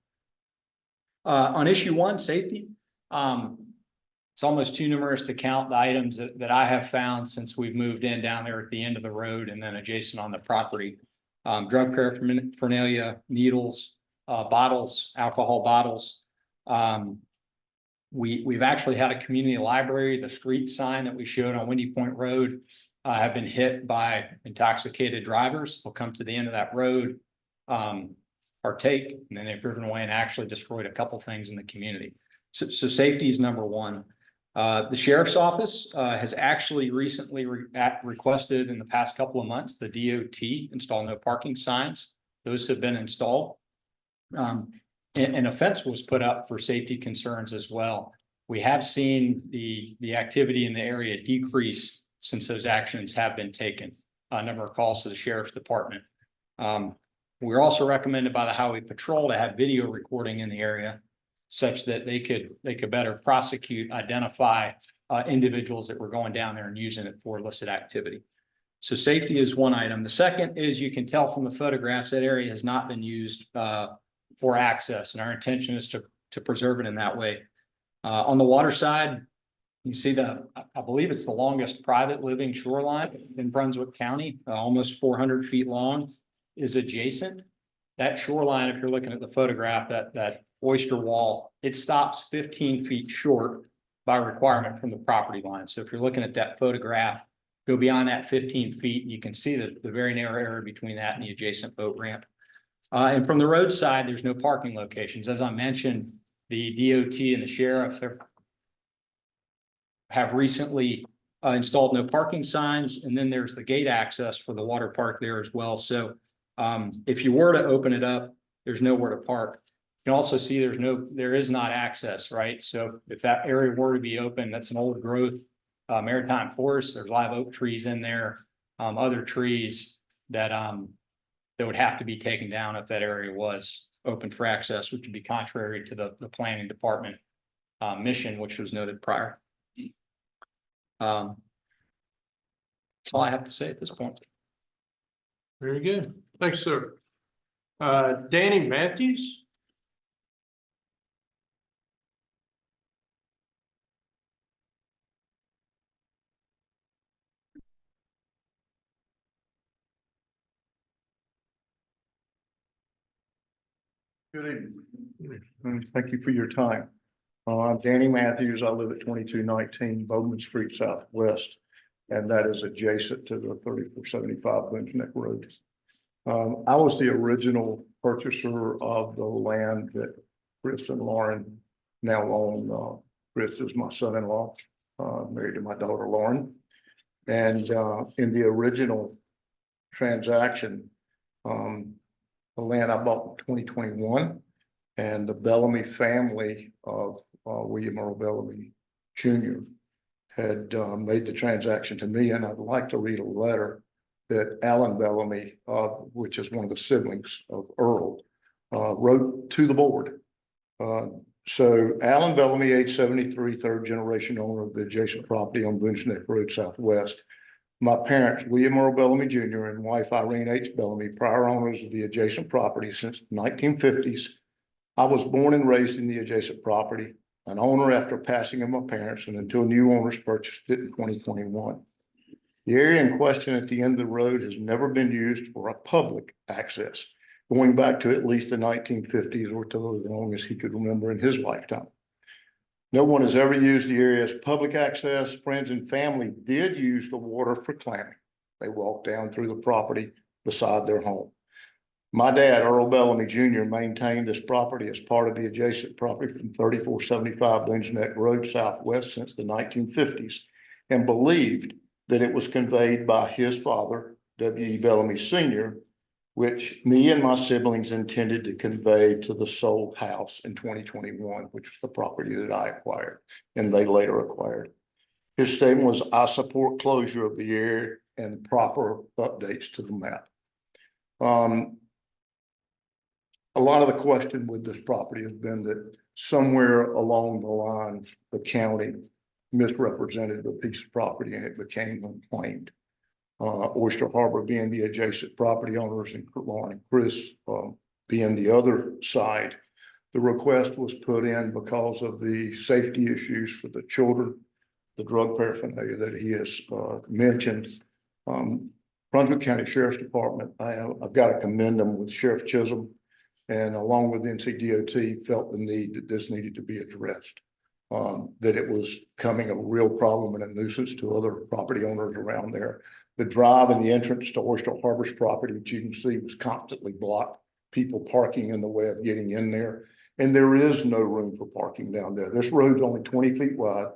On issue 1, safety. It's almost too numerous to count the items that I have found since we've moved in down there at the end of the road and then adjacent on the property. Drug paraphernalia, needles, bottles, alcohol bottles. We've actually had a community library, the street sign that we showed on Windy Point Road have been hit by intoxicated drivers. They'll come to the end of that road, partake, and then they've driven away and actually destroyed a couple things in the community. So safety is number 1. The sheriff's office has actually recently requested in the past couple of months, the DOT install no parking signs. Those have been installed. And a fence was put up for safety concerns as well. We have seen the activity in the area decrease since those actions have been taken. A number of calls to the sheriff's department. We're also recommended by the Highway Patrol to have video recording in the area such that they could better prosecute, identify individuals that were going down there and using it for illicit activity. So safety is one item. The second is, you can tell from the photographs, that area has not been used for access, and our intention is to preserve it in that way. On the water side, You see I believe it's the longest private living shoreline in Brunswick County, almost 400 feet long, is adjacent. That shoreline, if you're looking at the photograph, that oyster wall, it stops 15 feet short by requirement from the property line. So if you're looking at that photograph, go beyond that 15 feet, and you can see the very narrow area between that and the adjacent boat ramp. And from the roadside, there's no parking locations. As I mentioned, the DOT and the sheriff have recently installed no parking signs, and then there's the gate access for the water park there as well. So if you were to open it up, there's nowhere to park. You can also see there is not access, right? So if that area were to be open, that's an old growth maritime forest. There's live oak trees in there, other trees that would have to be taken down if that area was open for access, which would be contrary to the planning department mission, which was noted prior. That's all I have to say at this point. Very good. Thanks, sir. Danny Matthews. Good evening. Thank you for your time. I'm Danny Matthews. I live at 2219 Bowman Street Southwest, and that is adjacent to the 3475 Brunswick Road. I was the original purchaser of the land that Chris and Lauren now own. Chris is my son-in-law, married to my daughter Lauren. And in the original transaction, the land I bought in 2021, and the Bellamy family of William Earl Bellamy Jr. had made the transaction to me, and I'd like to read a letter that Alan Bellamy, which is one of the siblings of Earl, wrote to the board. So Alan Bellamy, age 73, third generation owner of the adjacent property on Brunswick Road Southwest. My parents, William Earl Bellamy Jr. and wife Irene H. Bellamy, prior owners of the adjacent property since the 1950s. I was born and raised in the adjacent property, an owner after passing of my parents, and until new owners purchased it in 2021. The area in question at the end of the road has never been used for a public access, going back to at least the 1950s or to as long as he could remember in his lifetime. No one has ever used the area as public access. Friends and family did use the water for clamming. They walked down through the property beside their home. My dad, Earl Bellamy Jr., maintained this property as part of the adjacent property from 3475 Brunswick Road Southwest since the 1950s, and believed that it was conveyed by his father, W.E. Bellamy Sr., which me and my siblings intended to convey to the sold house in 2021, which was the property that I acquired and they later acquired. His statement was, I support closure of the area and proper updates to the map. A lot of the question with this property has been that somewhere along the line, the county misrepresented a piece of property and it became unclaimed. Oyster Harbor being the adjacent property owners and Lauren and Chris being the other side. The request was put in because of the safety issues for the children, the drug paraphernalia that he has mentioned. Brunswick County Sheriff's Department, I've got to commend them with Sheriff Chisholm, and along with NCDOT felt the need that this needed to be addressed. That it was becoming a real problem and a nuisance to other property owners around there. The drive and the entrance to Oyster Harbor's property, which you can see, was constantly blocked. People parking in the way of getting in there. And there is no room for parking down there. This road's only 20 feet wide.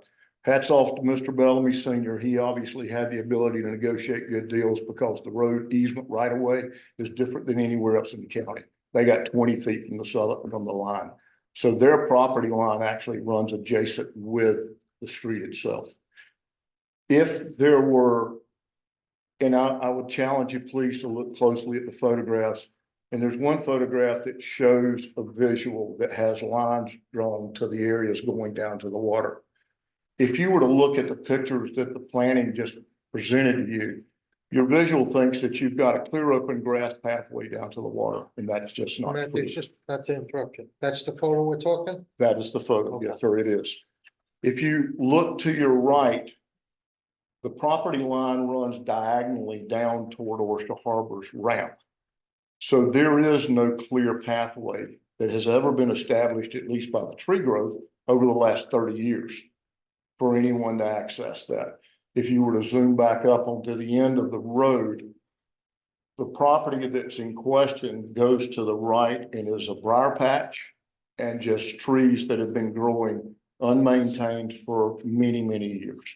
Hats off to Mr. Bellamy Sr. He obviously had the ability to negotiate good deals because the road easement right away is different than anywhere else in the county. They got 20 feet from the line. So their property line actually runs adjacent with the street itself. If there were, and I would challenge you please to look closely at the photographs. And there's one photograph that shows a visual that has lines drawn to the areas going down to the water. If you were to look at the pictures that the planning just presented to you, your visual thinks that you've got a clear open grass pathway down to the water, and that's just not true. It's just not to interrupt you. That's the photo we're talking? That is the photo. Yes, sir, it is. If you look to your right, the property line runs diagonally down toward Oyster Harbor's ramp. So there is no clear pathway that has ever been established, at least by the tree growth, over the last 30 years for anyone to access that. If you were to zoom back up onto the end of the road, the property that's in question goes to the right and is a briar patch and just trees that have been growing unmaintained for many, many years.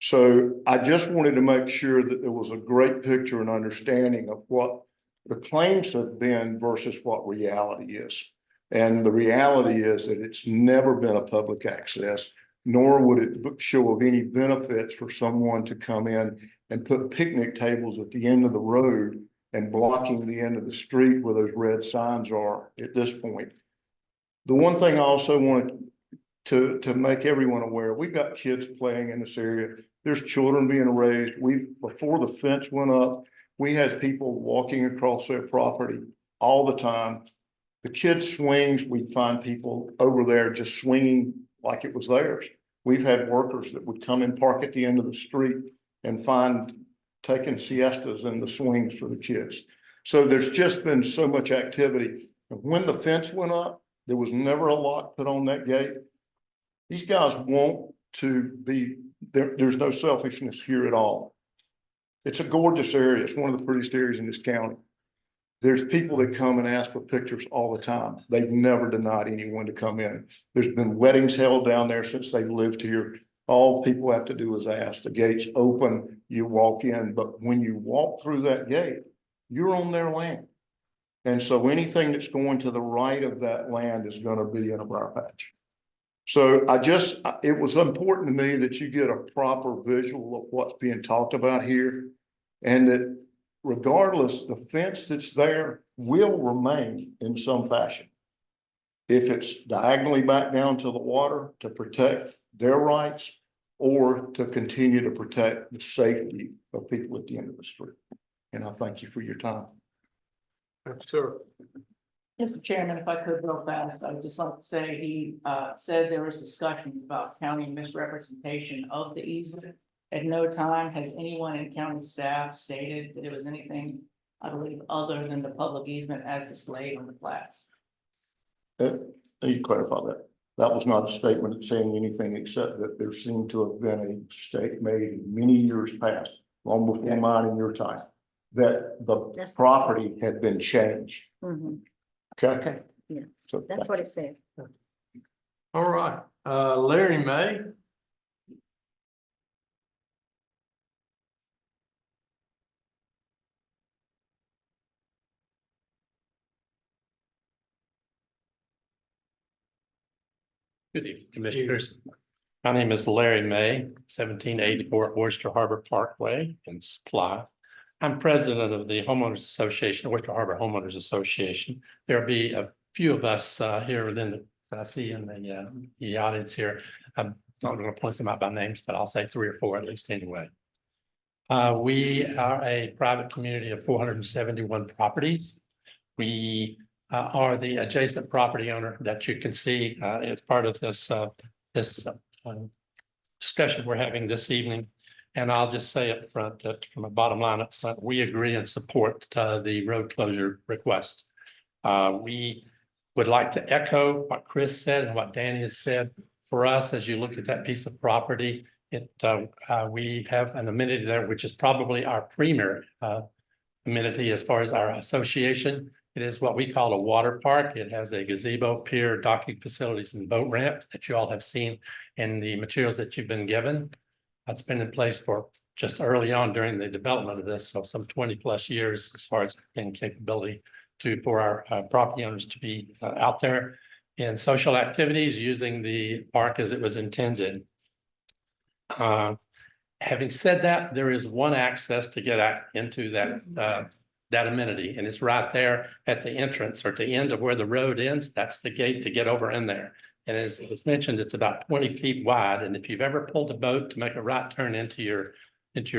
So I just wanted to make sure that there was a great picture and understanding of what the claims have been versus what reality is. And the reality is that it's never been a public access, nor would it show of any benefits for someone to come in and put picnic tables at the end of the road and blocking the end of the street where those red signs are at this point. The one thing I also wanted to make everyone aware, we've got kids playing in this area. There's children being raised. Before the fence went up, we had people walking across their property all the time. The kids' swings, we'd find people over there just swinging like it was theirs. We've had workers that would come and park at the end of the street and find taking siestas in the swings for the kids. So there's just been so much activity. And when the fence went up, there was never a lock put on that gate. These guys want to be there. There's no selfishness here at all. It's a gorgeous area. It's one of the prettiest areas in this county. There's people that come and ask for pictures all the time. They've never denied anyone to come in. There's been weddings held down there since they've lived here. All people have to do is ask. The gate's open, you walk in, but when you walk through that gate, you're on their land. And so anything that's going to the right of that land is going to be in a briar patch. So it was important to me that you get a proper visual of what's being talked about here, and that regardless, the fence that's there will remain in some fashion. If it's diagonally back down to the water to protect their rights, or to continue to protect the safety of people at the end of the street. And I thank you for your time. Sure. Mr. Chairman, if I could real fast, I'd just like to say he said there was discussions about county misrepresentation of the easement. At no time has anyone in county staff stated that it was anything, I believe, other than the public easement as displayed on the plats. Let me clarify that. That was not a statement saying anything except that there seemed to have been a mistake made many years past, long before mine and your time, that the property had been changed. Mhm. Okay. Yeah, So that's what it said. All right, Larry May. Good evening, Commissioners. My name is Larry May, 1784 Oyster Harbor Parkway in Supply. I'm president of the Homeowners Association, Oyster Harbor Homeowners Association. There'll be a few of us here within that I see in the audience here. I'm not going to point them out by names, but I'll say 3 or 4 at least anyway. We are a private community of 471 properties. We are the adjacent property owner that you can see as part of this discussion we're having this evening. And I'll just say up front that from a bottom line up front, we agree and support the road closure request. We would like to echo what Chris said and what Danny has said. For us, as you look at that piece of property, we have an amenity there, which is probably our premier amenity as far as our association. It is what we call a water park. It has a gazebo, pier, docking facilities, and boat ramp that you all have seen in the materials that you've been given. It's been in place for just early on during the development of this, so some 20+ years as far as being capability for our property owners to be out there in social activities using the park as it was intended. Having said that, there is one access to get into that amenity, and it's right there at the entrance or at the end of where the road ends. That's the gate to get over in there. And as it's mentioned, it's about 20 feet wide. And if you've ever pulled a boat to make a right turn into your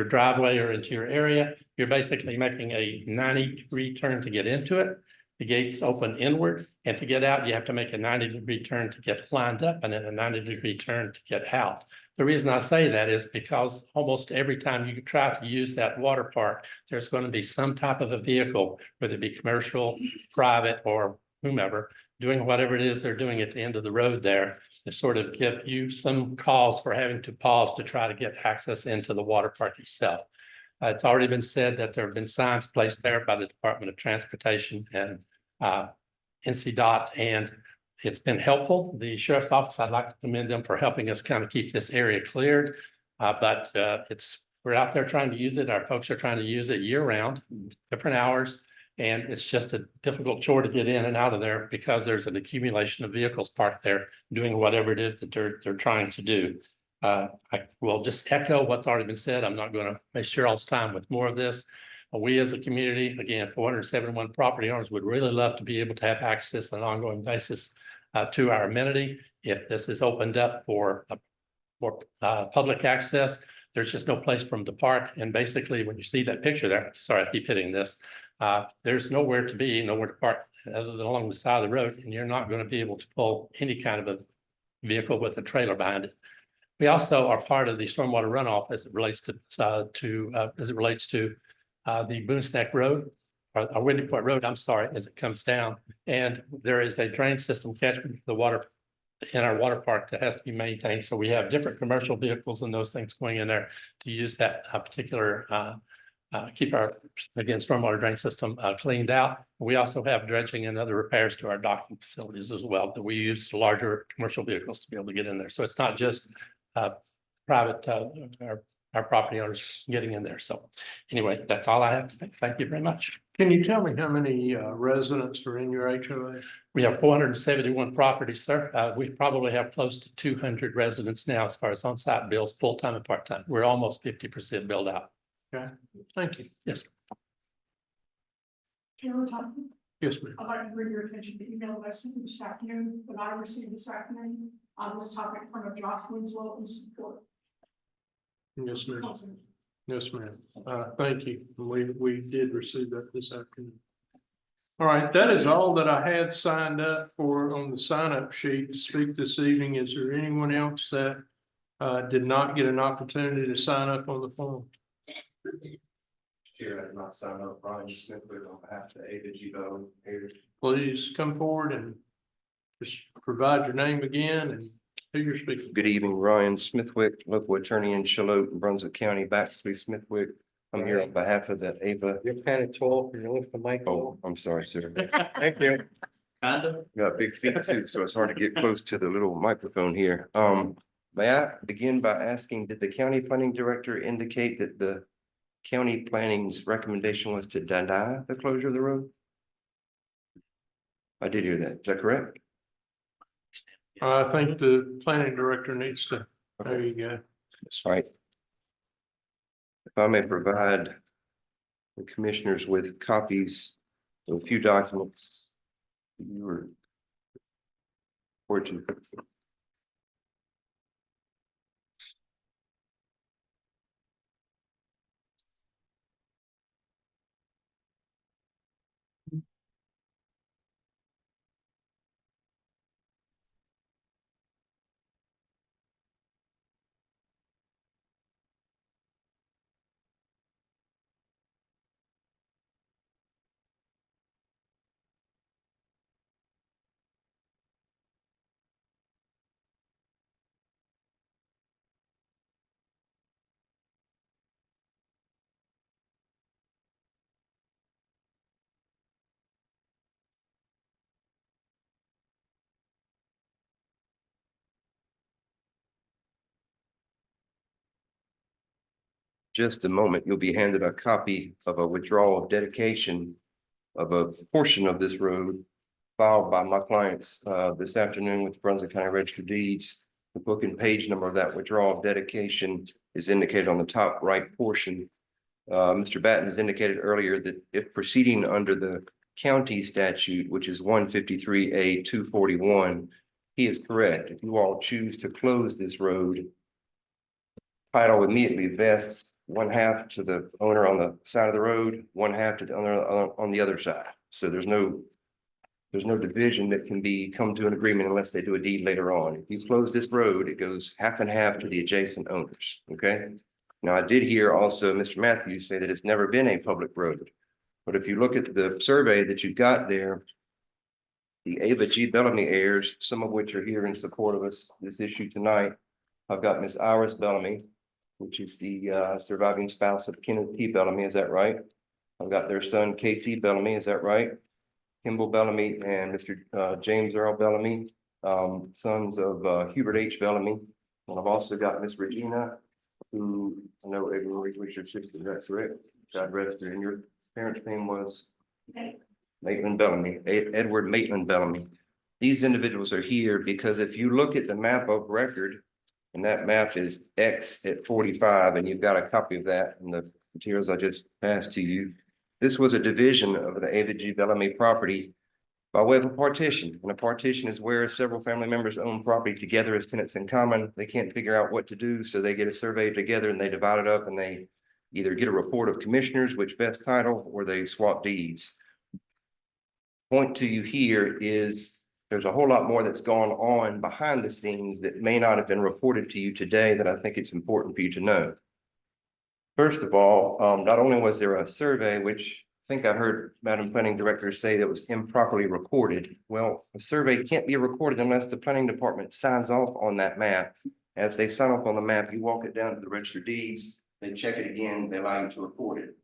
driveway or into your area, you're basically making a 90-degree turn to get into it. The gates open inward, and to get out, you have to make a 90-degree turn to get lined up and then a 90-degree turn to get out. The reason I say that is because almost every time you try to use that water park, there's going to be some type of a vehicle, whether it be commercial, private, or whomever, doing whatever it is they're doing at the end of the road there to sort of give you some cause for having to pause to try to get access into the water park itself. It's already been said that there have been signs placed there by the Department of Transportation and NCDOT, and it's been helpful. The Sheriff's Office, I'd like to commend them for helping us kind of keep this area cleared. But we're out there trying to use it. Our folks are trying to use it year round, different hours. And it's just a difficult chore to get in and out of there because there's an accumulation of vehicles parked there doing whatever it is that they're trying to do. I will just echo what's already been said. I'm not going to waste Cheryl's time with more of this. We as a community, again, 471 property owners would really love to be able to have access on an ongoing basis to our amenity. If this is opened up for public access, there's just no place for them to park. And basically, when you see that picture there, sorry, I keep hitting this, there's nowhere to park other than along the side of the road, and you're not going to be able to pull any kind of a vehicle with a trailer behind it. We also are part of the stormwater runoff as it relates to the Boone's Neck Road, or Windy Point Road, I'm sorry, as it comes down. And there is a drain system catchment the water in our water park that has to be maintained. So we have different commercial vehicles and those things going in there to use that particular keep our, again, stormwater drain system cleaned out. We also have dredging and other repairs to our docking facilities as well that we use larger commercial vehicles to be able to get in there. So it's not just private, our property owners getting in there. So anyway, that's all I have to say. Thank you very much. Can you tell me how many residents are in your HOA? We have 471 properties, sir. We probably have close to 200 residents now as far as on-site bills, full-time and part-time. We're almost 50% built out. Okay, thank you. Yes. Chairman Thompson, Yes, ma'am. I'd like to bring your attention to the email that I sent you this afternoon, that I received this afternoon on this topic from a Josh Winslow in support. Yes, ma'am. Yes, ma'am. Thank you. We did receive that this afternoon. All right, that is all that I had signed up for on the sign-up sheet to speak this evening. Is there anyone else that did not get an opportunity to sign up on the form? Here, I did not sign up, Brian Smith, on behalf of Ava Gibo here. Please come forward and just provide your name again and who you're speaking. Good evening, Ryan Smithwick, local attorney in Charlotte and Brunswick County, Baxley Smithwick. I'm here on behalf of the Ava. You're kind of tall. Can you lift the mic? Oh, I'm sorry, sir. Thank you. Got big feet too, so it's hard to get close to the little microphone here. May I begin by asking, did the county planning director indicate that the county planning's recommendation was to deny the closure of the road? I did hear that. Is that correct? I think the planning director needs to, there you go. All right. If I may provide the commissioners with copies of a few documents you were fortunate. Just a moment, you'll be handed a copy of a withdrawal of dedication of a portion of this road filed by my clients this afternoon with the Brunswick County Register of Deeds. The book and page number of that withdrawal of dedication is indicated on the top right portion. Mr. Batten has indicated earlier that if proceeding under the county statute, which is 153A 241, he is correct. If you all choose to close this road, title immediately vests one half to the owner on the side of the road, one half to the owner on the other side. So there's no There's no division that can come to an agreement unless they do a deed later on. If you close this road, it goes half and half to the adjacent owners, okay? Now, I did hear also Mr. Matthews say that it's never been a public road. But if you look at the survey that you've got there, the Ava G. Bellamy heirs, some of which are here in support of this issue tonight. I've got Miss Iris Bellamy, which is the surviving spouse of Kenneth P. Bellamy, is that right? I've got their son, KT Bellamy, is that right? Kimball Bellamy and Mr. James Earl Bellamy, sons of Hubert H. Bellamy. And I've also got Miss Regina, who I know everyone was your sister, that's correct? God rest her. And your parents' name was Maitland Bellamy, Edward Maitland Bellamy. These individuals are here because if you look at the map of record, and that map is X at 45, and you've got a copy of that in the materials I just passed to you. This was a division of the Ava G. Bellamy property by way of a partition. And a partition is where several family members own property together as tenants in common. They can't figure out what to do, so they get a survey together and they divide it up and they either get a report of commissioners, which vest title, or they swap deeds. Point to you here is there's a whole lot more that's gone on behind the scenes that may not have been reported to you today that I think it's important for you to know. First of all, not only was there a survey, which I think I heard Madam Planning Director say that was improperly recorded. Well, a survey can't be recorded unless the planning department signs off on that map. As they sign off on the map, you walk it down to the register of deeds, they check it again, they allow you to record it.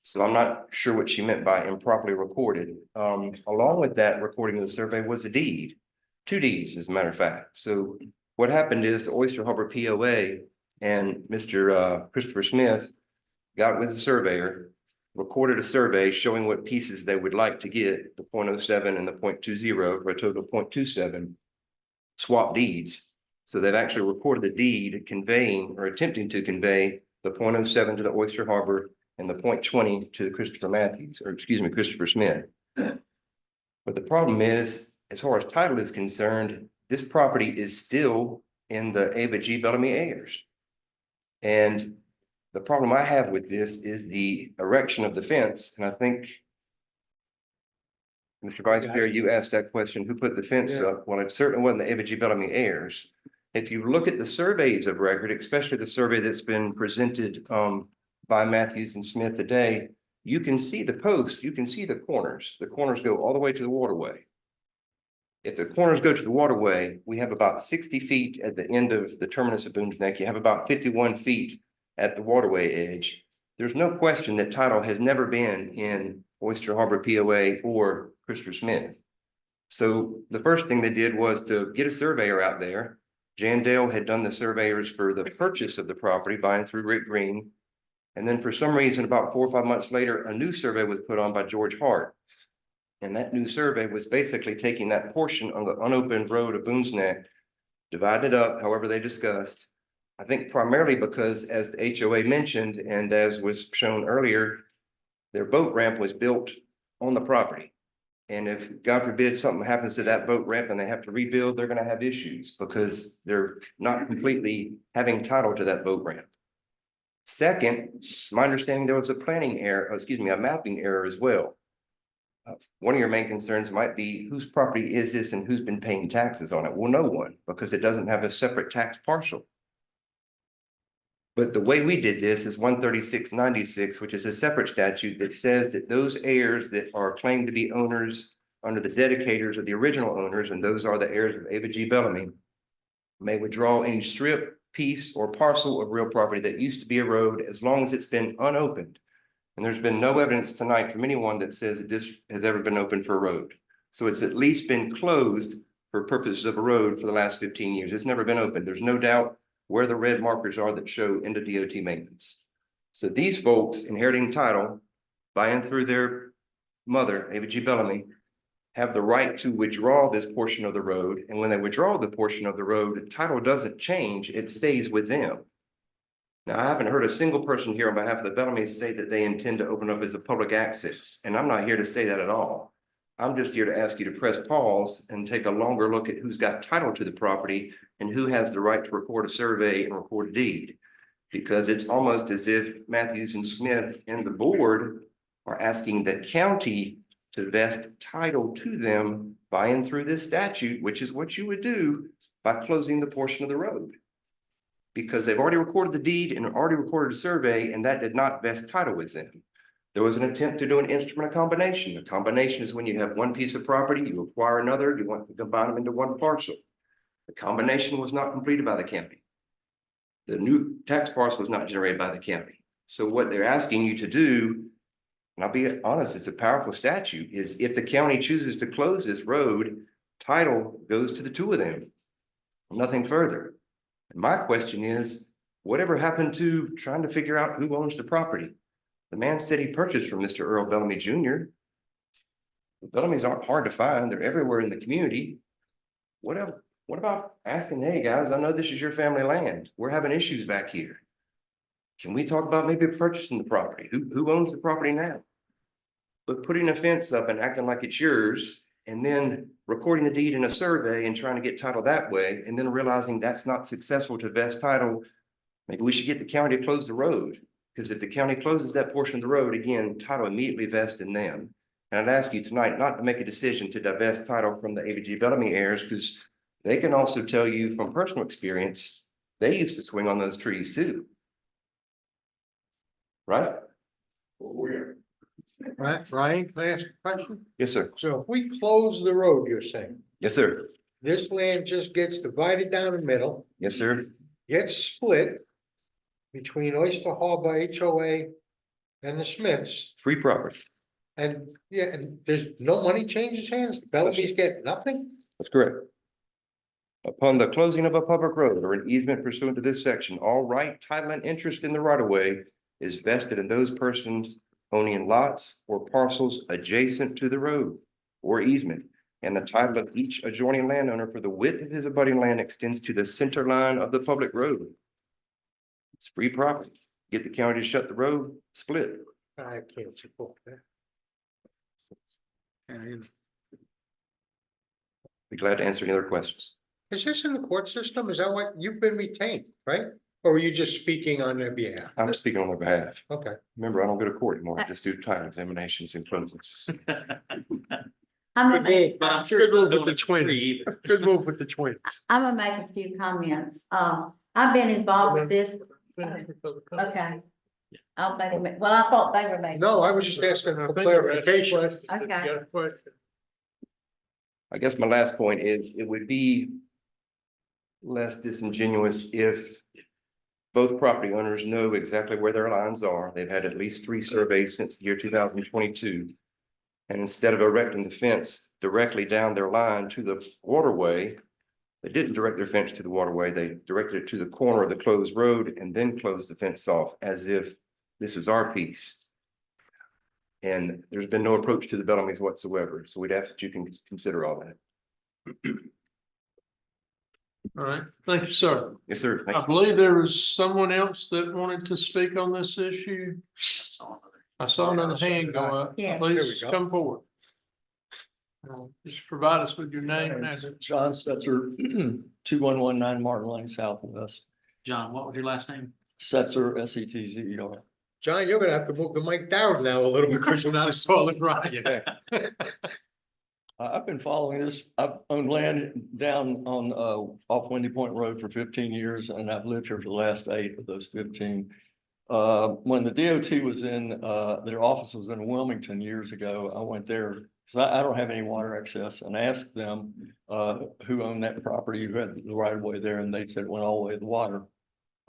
So I'm not sure what she meant by improperly recorded. Along with that recording of the survey was a deed, 2 deeds, as a matter of fact. So what happened is the Oyster Harbor POA and Mr. Christopher Smith got with the surveyor, recorded a survey showing what pieces they would like to get, the 0.07 and the 0.20 for a total of 0.27, swap deeds. So they've actually recorded the deed conveying or attempting to convey the 0.07 to the Oyster Harbor and the 0.20 to the Christopher Smith. But the problem is, as far as title is concerned, this property is still in the Ava G. Bellamy heirs. And the problem I have with this is the erection of the fence. And I think, Mr. Vice Chair, you asked that question, who put the fence up? Well, it certainly wasn't the Ava G. Bellamy heirs. If you look at the surveys of record, especially the survey that's been presented by Matthews and Smith today, you can see the post, you can see the corners. The corners go all the way to the waterway. If the corners go to the waterway, we have about 60 feet at the end of the terminus of Boone's Neck. You have about 51 feet at the waterway edge. There's no question that title has never been in Oyster Harbor POA or Christopher Smith. So the first thing they did was to get a surveyor out there. Jan Dale had done the surveyors for the purchase of the property, buying through Rick Green. And then for some reason, about 4 or 5 months later, a new survey was put on by George Hart. And that new survey was basically taking that portion of the unopened road of Boone's Neck, dividing it up however they discussed. I think primarily because, as the HOA mentioned, and as was shown earlier, their boat ramp was built on the property. And if, God forbid, something happens to that boat ramp and they have to rebuild, they're going to have issues because they're not completely having title to that boat ramp. Second, it's my understanding there was a planning error, a mapping error as well. One of your main concerns might be whose property is this and who's been paying taxes on it? Well, no one, because it doesn't have a separate tax parcel. But the way we did this is 13696, which is a separate statute that says that those heirs that are claimed to be owners under the dedicators of the original owners, and those are the heirs of Ava G. Bellamy, may withdraw any strip, piece, or parcel of real property that used to be a road as long as it's been unopened. And there's been no evidence tonight from anyone that says that this has ever been open for a road. So it's at least been closed for purposes of a road for the last 15 years. It's never been open. There's no doubt where the red markers are that show into DOT maintenance. So these folks inheriting title, buying through their mother, Ava G. Bellamy, have the right to withdraw this portion of the road. And when they withdraw the portion of the road, the title doesn't change, it stays with them. Now, I haven't heard a single person here on behalf of the Bellamys say that they intend to open up as a public access. And I'm not here to say that at all. I'm just here to ask you to press pause and take a longer look at who's got title to the property and who has the right to record a survey and record a deed. Because it's almost as if Matthews and Smith and the board are asking the county to vest title to them by and through this statute, which is what you would do by closing the portion of the road. Because they've already recorded the deed and already recorded a survey, and that did not vest title with them. There was an attempt to do an instrument of combination. A combination is when you have one piece of property, you acquire another, you want to combine them into one parcel. The combination was not completed by the county. The new tax parcel was not generated by the county. So what they're asking you to do, and I'll be honest, it's a powerful statute, is if the county chooses to close this road, title goes to the two of them, nothing further. And my question is, whatever happened to trying to figure out who owns the property? The man said he purchased from Mr. Earl Bellamy Jr. The Bellamy's aren't hard to find. They're everywhere in the community. What about asking, hey, guys, I know this is your family land. We're having issues back here. Can we talk about maybe purchasing the property? Who owns the property now? But putting a fence up and acting like it's yours, and then recording the deed in a survey and trying to get title that way, and then realizing that's not successful to vest title, maybe we should get the county to close the road. Because if the county closes that portion of the road, again, title immediately vests in them. And I'd ask you tonight not to make a decision to divest title from the ABG Bellamy heirs, because they can also tell you from personal experience, they used to swing on those trees too. Right? Right, Ryan, can I ask a question? Yes, sir. So if we close the road, you're saying, Yes, sir. this land just gets divided down the middle, Yes, sir. gets split between Oyster Harbor HOA and the Smiths, Free property. and yeah, and there's no money changes hands, Bellamy's get nothing? That's correct. Upon the closing of a public road or an easement pursuant to this section, all right, title, and interest in the right of way is vested in those persons owning lots or parcels adjacent to the road or easement. And the title of each adjoining landowner for the width of his abutting land extends to the center line of the public road. It's free property. Get the county to shut the road, split. I can't support that. Be glad to answer any other questions. Is this in the court system? Is that what, you've been retained, right? Or are you just speaking on their behalf? I'm speaking on their behalf. Okay. Remember, I don't go to court anymore. I just do title examinations and closings. I'm gonna make, But I'm sure. Good move with the twins. Good move with the twins. I'm gonna make a few comments. I've been involved with this. Okay. I'll make a, well, I thought they were making. No, I was just asking for clarification. Okay. I guess my last point is it would be less disingenuous if both property owners know exactly where their lines are. They've had at least 3 surveys since the year 2022. And instead of erecting the fence directly down their line to the waterway, they didn't direct their fence to the waterway. They directed it to the corner of the closed road and then closed the fence off as if this is our piece. And there's been no approach to the Bellamy's whatsoever. So we'd ask that you can consider all that. All right, thank you, sir. Yes, sir. Thank I you. believe there was someone else that wanted to speak on this issue. I saw another hand go up. Yeah. Please There we go. come forward. Just provide us with your name and address. John Setzer, 2119 Martin Lane Southwest. John, what was your last name? Setzer, Setzer. John, you're gonna have to move the mic down now a little bit because you're not as tall as Ryan. I've been following this. I've owned land down on off Windy Point Road for 15 years, and I've lived here for the last 8 of those 15. When the DOT was in, their office was in Wilmington years ago, I went there because I don't have any water access, and asked them who owned that property, who had the right of way there, and they said it went all the way to the water.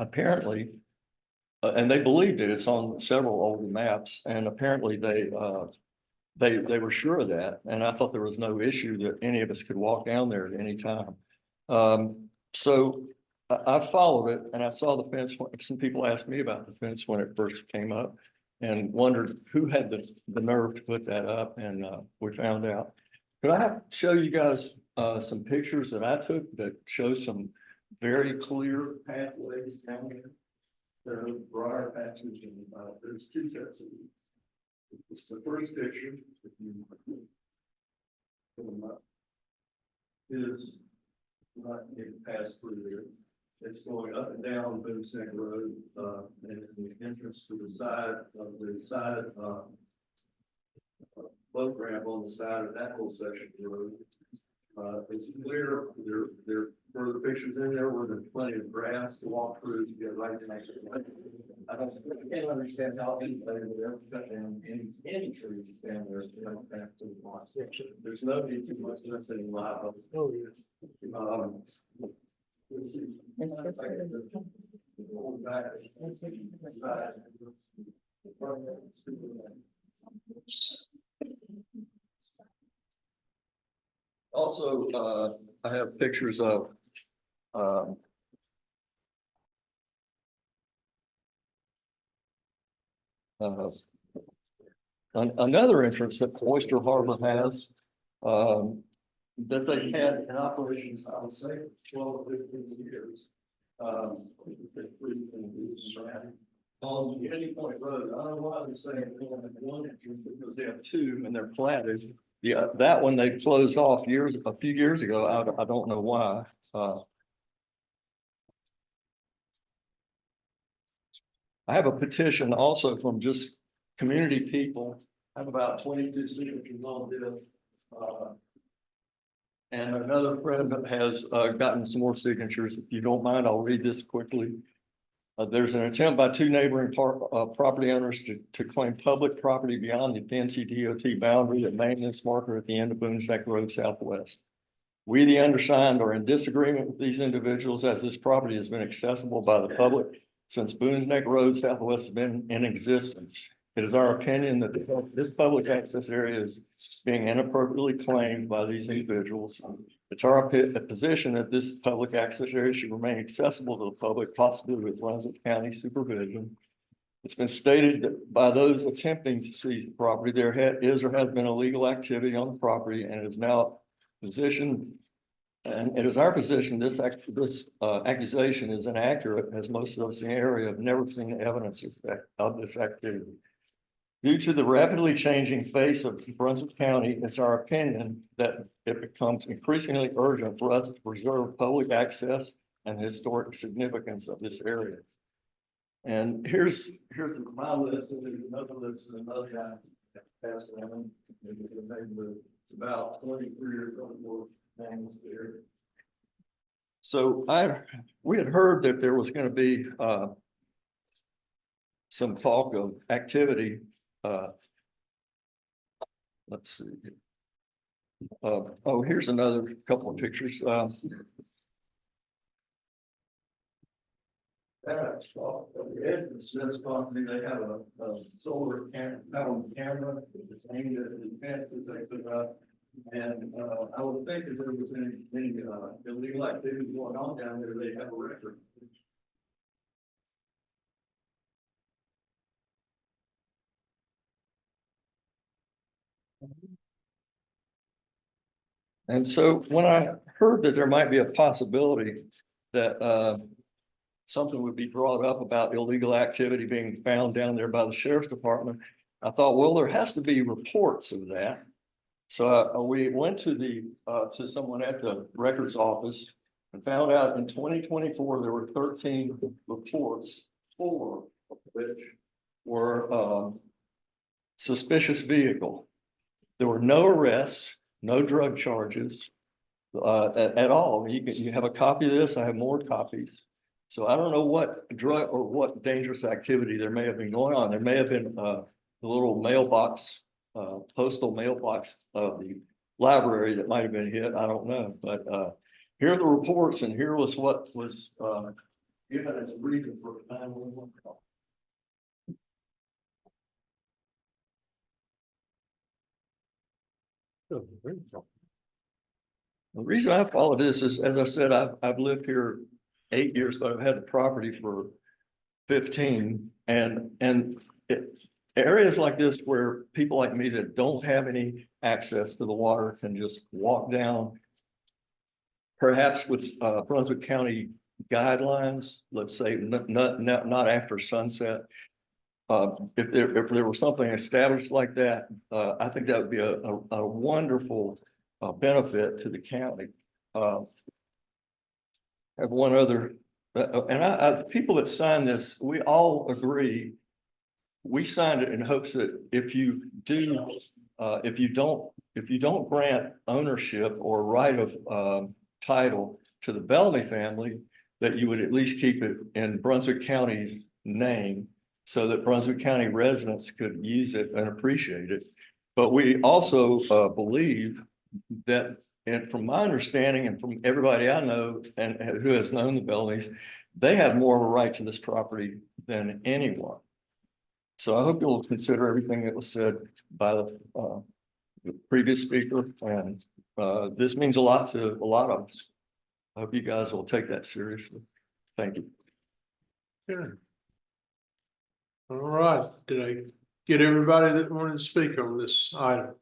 Apparently, and they believed it. It's on several older maps, and apparently they were sure of that, and I thought there was no issue that any of us could walk down there at any time. So I followed it, and I saw the fence. Some people asked me about the fence when it first came up, and wondered who had the nerve to put that up, and we found out. Could I show you guys some pictures that I took that show some very clear pathways down here? There are broader patches, and there's 2 sets of these. It's the first picture. If you put them up, is not getting passed through there. It's going up and down Brunswick Road, and the entrance to the side of the lower boat ramp on the side of that whole section of the road. It's clear, there further pictures in there where there's plenty of grass to walk through to get right next to it. I can't understand how anybody would ever cut down any trees to stand there. If they don't have to watch. There's no need to much less than live. Let's see. Also, I have pictures of, another entrance that Oyster Harbor has, that they've had in operations, I would say, 12 or 15 years. On Unity Point Road, I don't know why they're saying they only have one entrance, because they have two and they're platted. Yeah, that one they closed off a few years ago. I don't know why. I have a petition also from just community people. I have about 22 signatures on this. And another friend has gotten some more signatures. If you don't mind, I'll read this quickly. There's an attempt by two neighboring property owners to claim public property beyond the NCDOT boundary at maintenance marker at the end of Brunswick Road Southwest. We, the undersigned, are in disagreement with these individuals, as this property has been accessible by the public since Brunswick Road Southwest has been in existence. It is our opinion that this public access area is being inappropriately claimed by these individuals. It's our position that this public access area should remain accessible to the public, possibly with Brunswick County supervision. It's been stated that by those attempting to seize the property, there is or has been illegal activity on the property, and it is now positioned. And it is our position this accusation is inaccurate, as most of us in the area have never seen evidence of this activity. Due to the rapidly changing face of Brunswick County, it's our opinion that it becomes increasingly urgent for us to preserve public access and the historic significance of this area. And here's my list, and there's another list, and another guy that passed on. It's about 23 or 24 names there. So we had heard that there was going to be some talk of activity. Let's see. Oh, here's another couple of pictures. That's the edge of the Smith's property. They have a solar camera. It's aimed at the fences they put up. And I would think if there was any illegal activity going on down there, they have a record. And so when I heard that there might be a possibility that something would be brought up about illegal activity being found down there by the sheriff's department, I thought, well, there has to be reports of that. So we went to someone at the records office and found out in 2024 there were 13 reports, 4 of which were suspicious vehicle. There were no arrests, no drug charges at all. You have a copy of this. I have more copies. So I don't know what drug or what dangerous activity there may have been going on. There may have been the little mailbox, postal mailbox of the library that might have been hit. I don't know. But here are the reports, and here was what was given as a reason for the 911 call. The reason I follow this is, as I said, I've lived here 8 years, but I've had the property for 15. And areas like this where people like me that don't have any access to the water can just walk down, perhaps with Brunswick County guidelines, let's say not after sunset. If there was something established like that, I think that would be a wonderful benefit to the county. I have one other, and people that signed this, we all agree. We signed it in hopes that if you do if you don't grant ownership or right of title to the Bellamy family, that you would at least keep it in Brunswick County's name so that Brunswick County residents could use it and appreciate it. But we also believe that, and from my understanding and from everybody I know and who has known the Bellamys, they have more of a right to this property than anyone. So I hope you'll consider everything that was said by the previous speaker, and this means a lot to a lot of us. I hope you guys will take that seriously. Thank you. Good. All right, did I get everybody that wanted to speak on this item?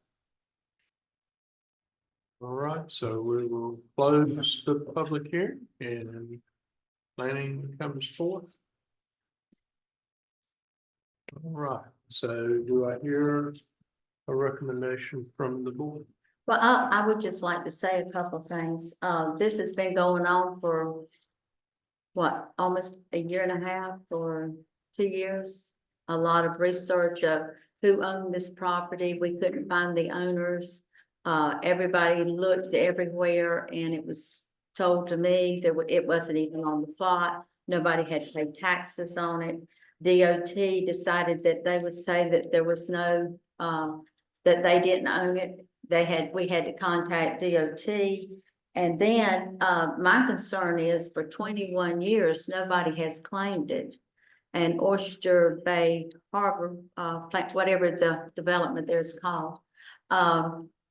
All right, so we will close the public hearing and planning comes forth. All right, so do I hear a recommendation from the board? Well, I would just like to say a couple things. This has been going on for what, almost a year and a half or 2 years. A lot of research of who owned this property. We couldn't find the owners. Everybody looked everywhere and it was told to me that it wasn't even on the plot. Nobody had to pay taxes on it. DOT decided that they would say that there was no, that they didn't own it. We had to contact DOT. And then, my concern is for 21 years, nobody has claimed it. And Oyster Bay Harbor, whatever the development there's called.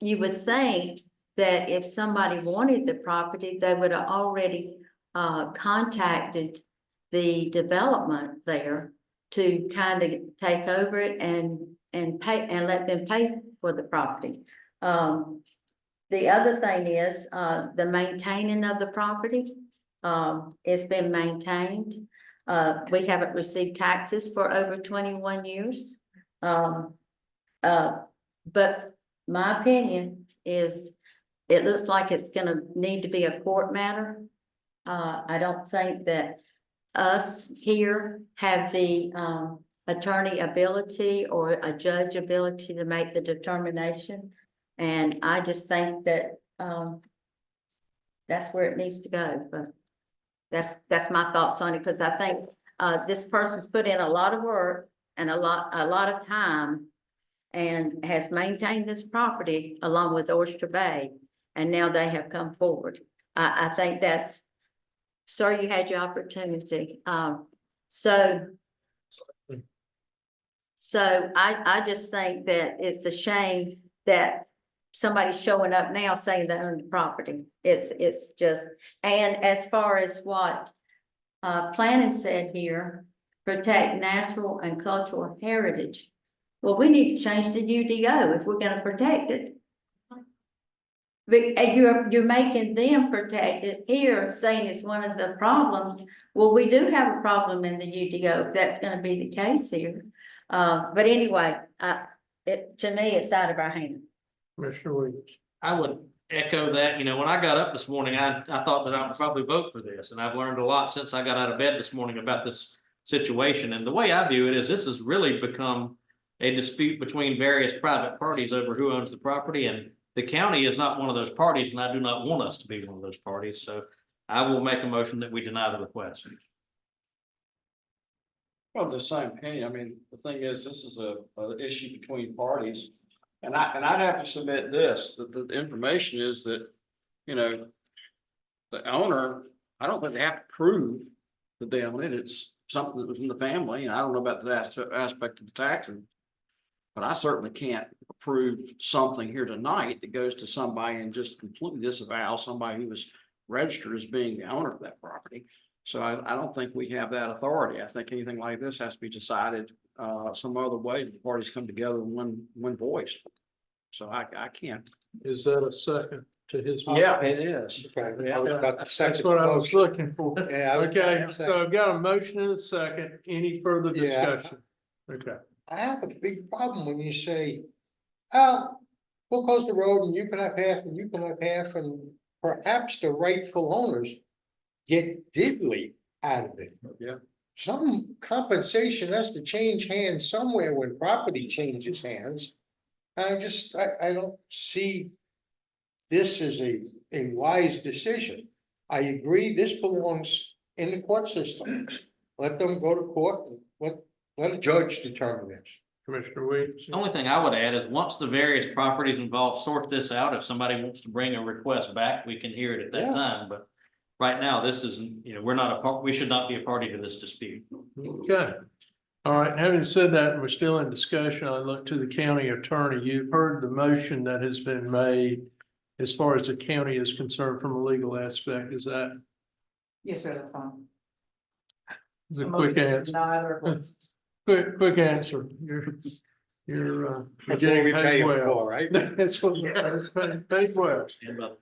You would think that if somebody wanted the property, they would have already, contacted the development there to kind of take over it and pay and let them pay for the property. The other thing is, the maintaining of the property, it's been maintained. We haven't received taxes for over 21 years. But my opinion is, it looks like it's gonna need to be a court matter. I don't think that us here have the, attorney ability or a judge ability to make the determination. And I just think that, that's where it needs to go, but that's my thoughts on it, because I think, this person's put in a lot of work and a lot of time and has maintained this property along with Oyster Bay, and now they have come forward. I think that's, sir, you had your opportunity. So I just think that it's a shame that somebody's showing up now saying they own the property. It's just, and as far as what planning said here, protect natural and cultural heritage. Well, we need to change the UDO if we're gonna protect it. But you're making them protect it here, saying it's one of the problems. Well, we do have a problem in the UDO if that's gonna be the case here. But anyway, to me, it's out of our hands. Commissioner Williams. I would echo that. You know, when I got up this morning, I thought that I would probably vote for this, and I've learned a lot since I got out of bed this morning about this situation. And the way I view it is, this has really become a dispute between various private parties over who owns the property, and the county is not one of those parties, and I do not want us to be one of those parties. So I will make a motion that we deny the request. Well, the same opinion. I mean, the thing is, this is a issue between parties. And I'd have to submit this, that the information is that, you know, the owner, I don't think they have to prove that they own it. It's something that was in the family. And I don't know about the aspect of the taxing. But I certainly can't approve something here tonight that goes to somebody and just completely disavow somebody who was registered as being the owner of that property. So I don't think we have that authority. I think anything like this has to be decided some other way. The parties come together in one voice. So I can't. Is that a second to his? Yeah, it is. Okay, Yeah. That's what I was looking for. Yeah. Okay, so I've got a motion and a second. Any further Yeah. discussion? Okay. I have a big problem when you say, oh, we'll close the road and you can have half and you can have half, and perhaps the rightful owners get diddly out of it. Yeah. Some compensation has to change hands somewhere when property changes hands. I don't see this as a wise decision. I agree, this belongs in the court system. Let them go to court and let a judge determine this. Commissioner Williams? The only thing I would add is once the various properties involved sort this out, if somebody wants to bring a request back, we can hear it at that Yeah. time, but right now, this isn't, we're not a part, we should not be a party to this dispute. Okay. All right, having said that, and we're still in discussion, I look to the county attorney. You've heard the motion that has been made as far as the county is concerned from a legal aspect. Is that Yes, sir, that's fine. is a quick answer? Quick answer. You're That's getting what we paid pay 'em well. for, right? That's what we're paid well.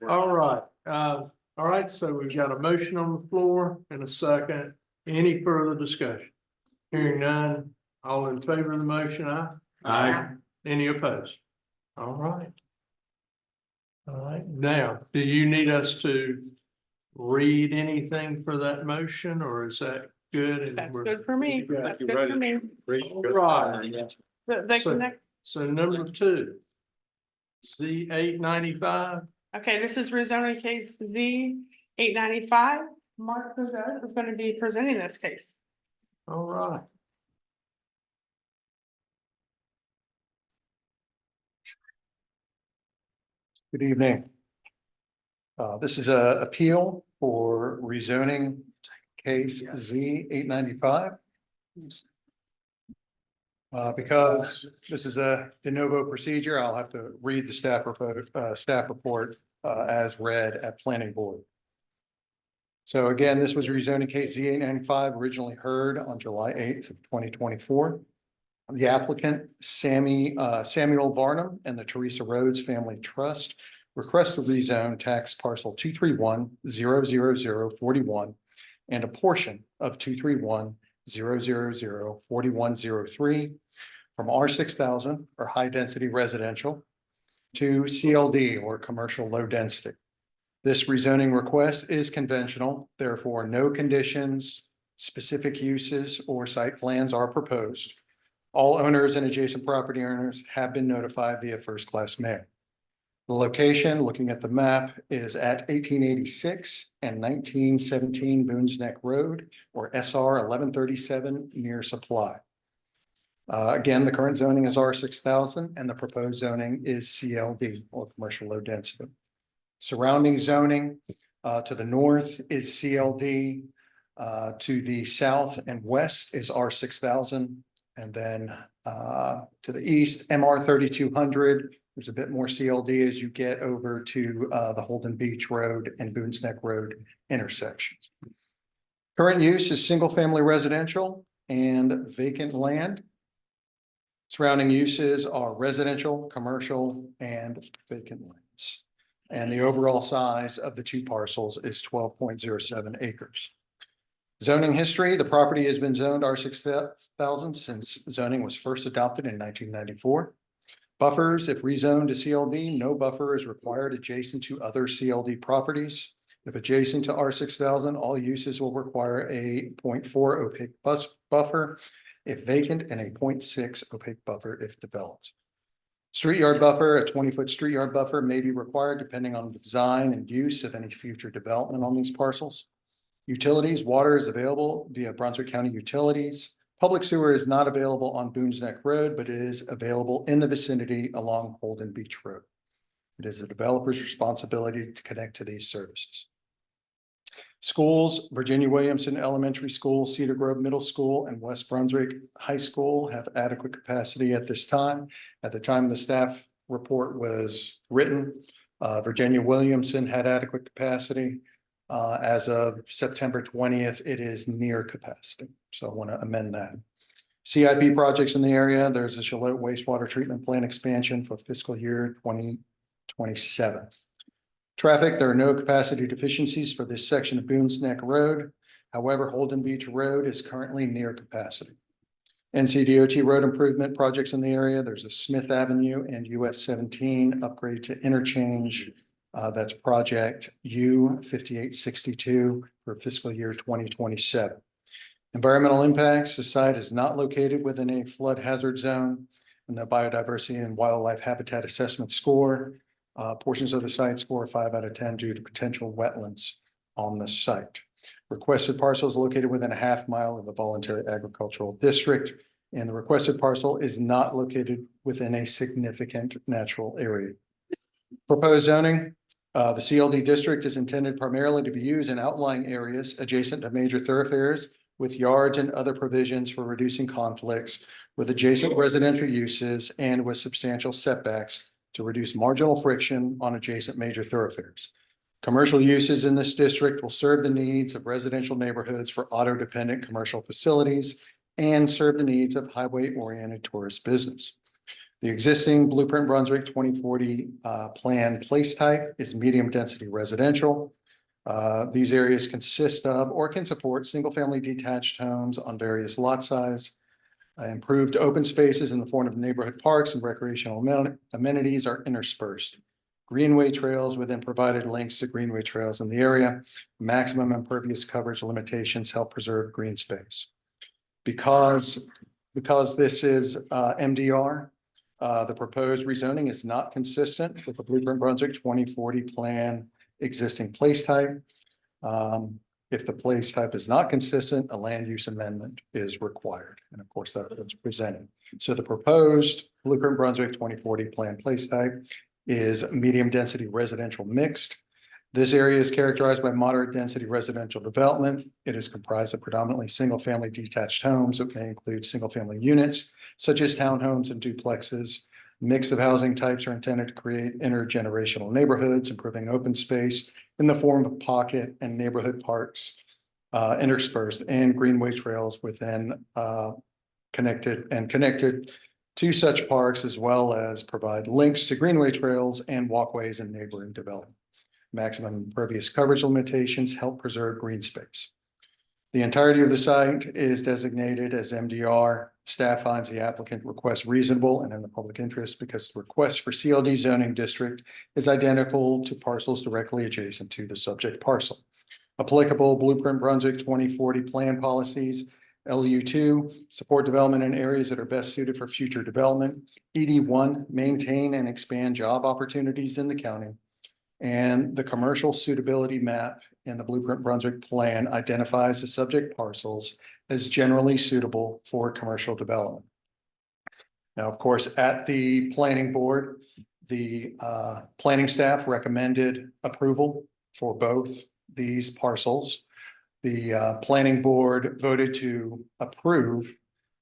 All right, all right, so we've got a motion on the floor and a second. Any further discussion? Hearing none, all in favor of the motion, aye? Aye. Any opposed? All right. All right, now, do you need us to read anything for that motion, or is that good? And That's we're- good for me. Yeah, That's you're good ready. for me. All right, The So- next- so number 2. Z 895. Okay, this is rezoning case Z 895. Mark Peugeot is going to be presenting this case. All right. Good evening. This is a appeal for rezoning case Z 895. Because this is a de novo procedure, I'll have to read the staff report as read at planning board. So again, this was a rezoning case Z 895, originally heard on July 8th of 2024. The applicant, Samuel Varnum and the Teresa Rhodes Family Trust request to rezone tax parcel 231-00041 and a portion of 231-0004103 from R6000 or high density residential to CLD or commercial low density. This rezoning request is conventional, therefore no conditions, specific uses, or site plans are proposed. All owners and adjacent property owners have been notified via first-class mail. The location, looking at the map, is at 1886 and 1917 Boones Neck Road, or SR 1137, near Supply. Again, the current zoning is R6000 and the proposed zoning is CLD, or commercial low density. Surrounding zoning to the north is CLD, to the south and west is R6000. And then to the east, MR 3200. There's a bit more CLD as you get over to the Holden Beach Road and Boones Neck Road intersections. Current use is single family residential and vacant land. Surrounding uses are residential, commercial, and vacant lands. And the overall size of the two parcels is 12.07 acres. Zoning history, the property has been zoned R6000 since zoning was first adopted in 1994. Buffers, if rezoned to CLD, no buffer is required adjacent to other CLD properties. If adjacent to R6000, all uses will require a 0.4 opaque buffer if vacant and a 0.6 opaque buffer if developed. Street yard buffer, a 20-foot street yard buffer may be required depending on the design and use of any future development on these parcels. Utilities, water is available via Brunswick County Utilities. Public sewer is not available on Boones Neck Road, but it is available in the vicinity along Holden Beach Road. It is the developer's responsibility to connect to these services. Schools, Virginia Williamson Elementary School, Cedar Grove Middle School, and West Brunswick High School have adequate capacity at this time. At the time the staff report was written, Virginia Williamson had adequate capacity. As of September 20th, it is near capacity. So I want to amend that. CIP projects in the area, there's a Charlotte wastewater treatment plant expansion for fiscal year 2027. Traffic, there are no capacity deficiencies for this section of Boones Neck Road. However, Holden Beach Road is currently near capacity. NCDOT road improvement projects in the area, there's a Smith Avenue and US 17 upgrade to interchange. That's project U 5862 for fiscal year 2027. Environmental impacts, the site is not located within a flood hazard zone. and the biodiversity and wildlife habitat assessment score. Portions of the site score 5 out of 10 due to potential wetlands on the site. Requested parcel is located within a half mile of the voluntary agricultural district, and the requested parcel is not located within a significant natural area. Proposed zoning, the CLD district is intended primarily to be used in outlying areas adjacent to major thoroughfares with yards and other provisions for reducing conflicts with adjacent residential uses and with substantial setbacks to reduce marginal friction on adjacent major thoroughfares. Commercial uses in this district will serve the needs of residential neighborhoods for auto-dependent commercial facilities and serve the needs of highway-oriented tourist business. The existing Blueprint Brunswick 2040 plan place type is medium-density residential. These areas consist of or can support single-family detached homes on various lot size. Improved open spaces in the form of neighborhood parks and recreational amenities are interspersed. Greenway trails within provided links to greenway trails in the area. Maximum impervious coverage limitations help preserve green space. Because this is MDR, the proposed rezoning is not consistent with the Blueprint Brunswick 2040 plan existing place type. If the place type is not consistent, a land use amendment is required. And of course, that's presented. So the proposed Blueprint Brunswick 2040 plan place type is medium density residential mixed. This area is characterized by moderate density residential development. It is comprised of predominantly single family detached homes. It may include single family units such as townhomes and duplexes. Mix of housing types are intended to create intergenerational neighborhoods, improving open space in the form of pocket and neighborhood parks interspersed and greenway trails within connected to such parks, as well as provide links to greenway trails and walkways and neighboring development. Maximum impervious coverage limitations help preserve green space. The entirety of the site is designated as MDR. Staff finds the applicant request reasonable and in the public interest because the request for CLD zoning district is identical to parcels directly adjacent to the subject parcel. Applicable Blueprint Brunswick 2040 plan policies. LU2, support development in areas that are best suited for future development. ED1, maintain and expand job opportunities in the county. And the commercial suitability map in the Blueprint Brunswick plan identifies the subject parcels as generally suitable for commercial development. Now, of course, at the planning board, the planning staff recommended approval for both these parcels. The planning board voted to approve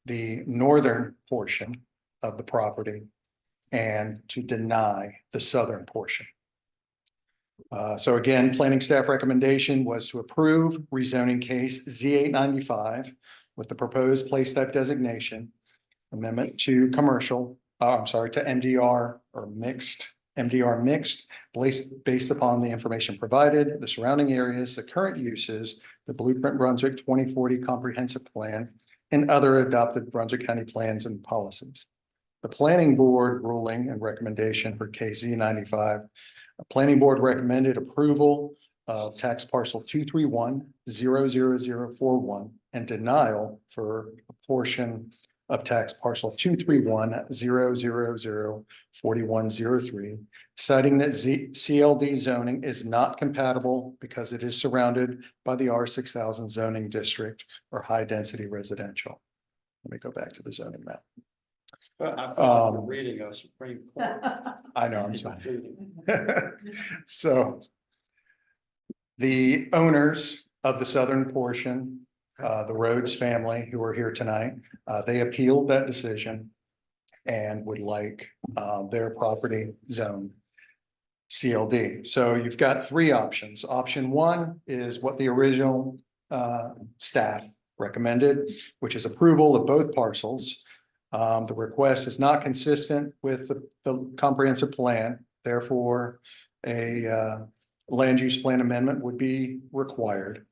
the northern portion of the property and to deny the southern portion. So again, planning staff recommendation was to approve rezoning case Z895 with the proposed place type designation amendment to commercial, to MDR or MDR mixed, based upon the information provided, the surrounding areas, the current uses, the Blueprint Brunswick 2040 comprehensive plan, and other adopted Brunswick County plans and policies. The planning board ruling and recommendation for KZ95. Planning board recommended approval of tax parcel 231-00041 and denial for a portion of tax parcel 231-0004103, citing that CLD zoning is not compatible because it is surrounded by the R6000 zoning district or high density residential. Let me go back to the zoning map. I feel like we're reading a Supreme Court. I know, I'm sorry. So the owners of the southern portion, the Rhodes family who are here tonight, they appealed that decision and would like their property zoned CLD. So you've got three options. Option one is what the original staff recommended, which is approval of both parcels. The request is not consistent with the comprehensive plan. Therefore, a land use plan amendment would be required.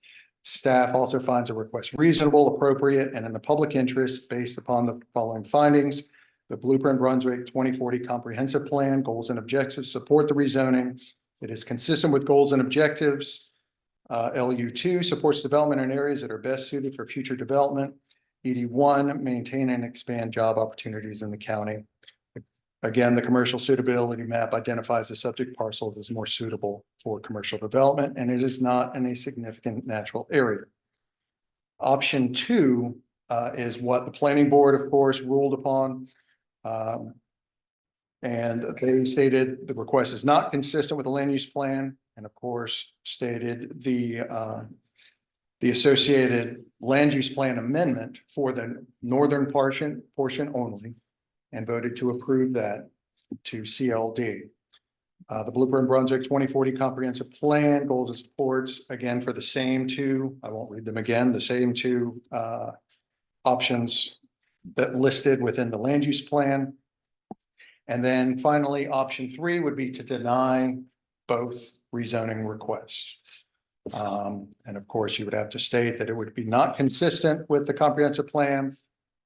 Staff also finds a request reasonable, appropriate, and in the public interest based upon the following findings. The Blueprint Brunswick 2040 comprehensive plan, goals and objectives support the rezoning. It is consistent with goals and objectives. LU2 supports development in areas that are best suited for future development. ED1, maintain and expand job opportunities in the county. Again, the commercial suitability map identifies the subject parcels as more suitable for commercial development, and it is not in a significant natural area. Option 2 is what the planning board, of course, ruled upon. And they stated the request is not consistent with the land use plan, and of course, stated the associated land use plan amendment for the northern portion only, and voted to approve that to CLD. The Blueprint Brunswick 2040 comprehensive plan goals and supports, again, for the same two, I won't read them again, the same two options that listed within the land use plan. And then finally, option 3 would be to deny both rezoning requests. And of course, you would have to state that it would be not consistent with the comprehensive plan.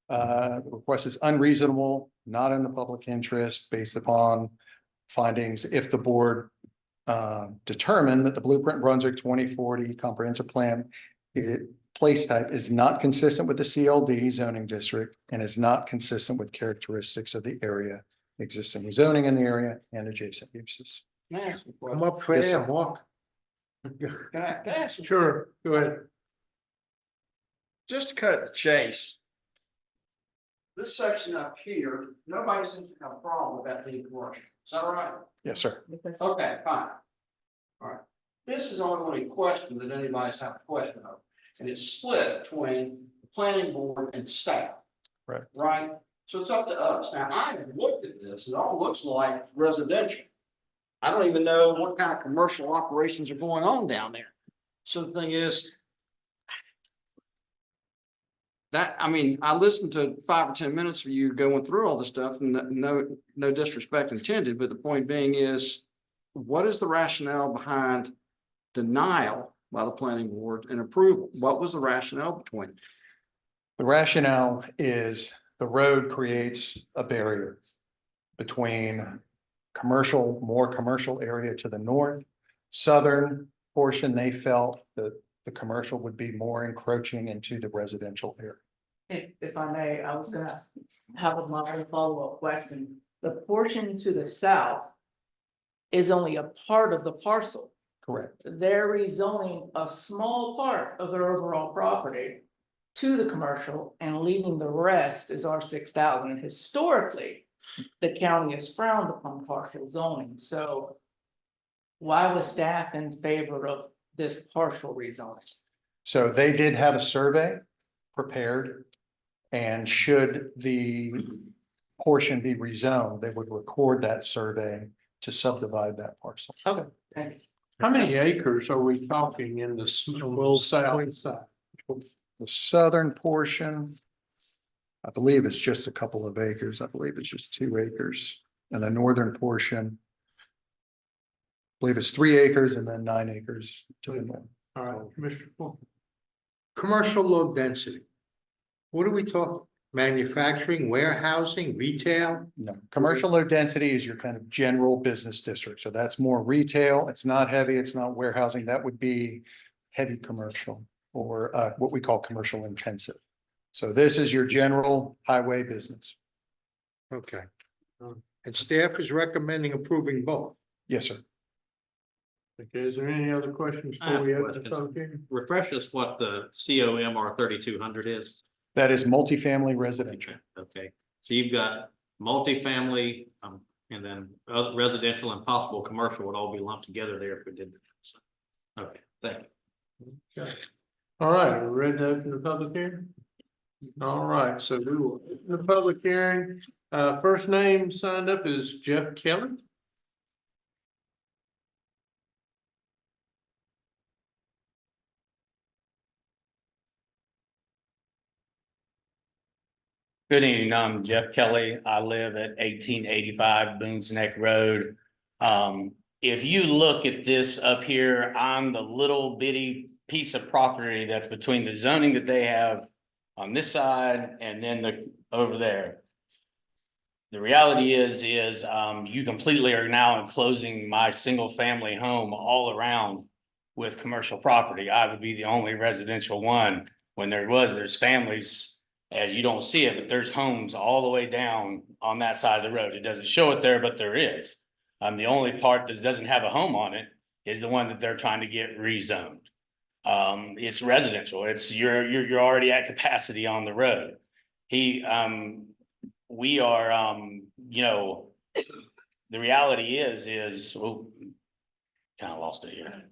The request is unreasonable, not in the public interest, based upon findings if the board determined that the Blueprint Brunswick 2040 comprehensive plan place type is not consistent with the CLD zoning district and is not consistent with characteristics of the area, existing zoning in the area, and adjacent uses. Can I ask a question? I'm up for Yes, air, sir. Mark. Can I ask, Sure, go ahead. Just to cut the chase. This section up here, nobody seems to have a problem with that being commercial. Is that all right? Yes, sir. Because Okay, fine. All right. This is the only one in question that anybody's have a question of. And it's split between the planning board and staff. Right. Right? So it's up to us. Now, I have looked at this, it all looks like residential. I don't even know what kind of commercial operations are going on down there. So the thing is, I mean, I listened to 5 or 10 minutes of you going through all this stuff, and no disrespect intended, but the point being is, what is the rationale behind denial by the planning board and approval? What was the rationale between? The rationale is the road creates a barrier between more commercial area to the north. Southern portion, they felt that the commercial would be more encroaching into the residential area. If I may, I was gonna have a minor follow-up question. The portion to the south is only a part of the parcel. Correct. They're rezoning a small part of their overall property to the commercial and leaving the rest as R6000. And historically, the county has frowned upon partial zoning, so why was staff in favor of this partial rezoning? So they did have a survey prepared, and should the portion be rezoned, they would record that survey to subdivide that parcel. Okay, thank you. How many acres are we talking in the south side? The southern portion, I believe it's just a couple of acres. I believe it's just 2 acres. And the northern portion, I believe it's 3 acres and then 9 acres to the north. All right, Commissioner Paul. Commercial low density. What are we talking? Manufacturing, warehousing, retail? No, commercial low density is your kind of general business district. So that's more retail. It's not heavy. It's not warehousing. That would be heavy commercial, or what we call commercial intensive. So this is your general highway business. Okay. And staff is recommending approving both. Yes, sir. Okay, is there any other questions I have before we a open the question. public hearing? Refresh us what the COMR 3200 is. That is multifamily residential. Okay, so you've got multifamily, and then other residential and possible commercial would all be lumped together there if we did that. So, okay, thank you. Okay. All right, we're ready to open the public hearing? All right, so we will open the public hearing. First name signed up is Jeff Kelly. Good evening, I'm Jeff Kelly. I live at 1885 Boones Neck Road. If you look at this up here, I'm the little bitty piece of property that's between the zoning that they have on this side and then over there. The reality is you completely are now enclosing my single family home all around with commercial property. I would be the only residential one when there's families And you don't see it, but there's homes all the way down on that side of the road. It doesn't show it there, but there is. The only part that doesn't have a home on it is the one that they're trying to get rezoned. It's residential. It's you're already at capacity on the road. We are, you know, the reality is, well, kind of lost it here.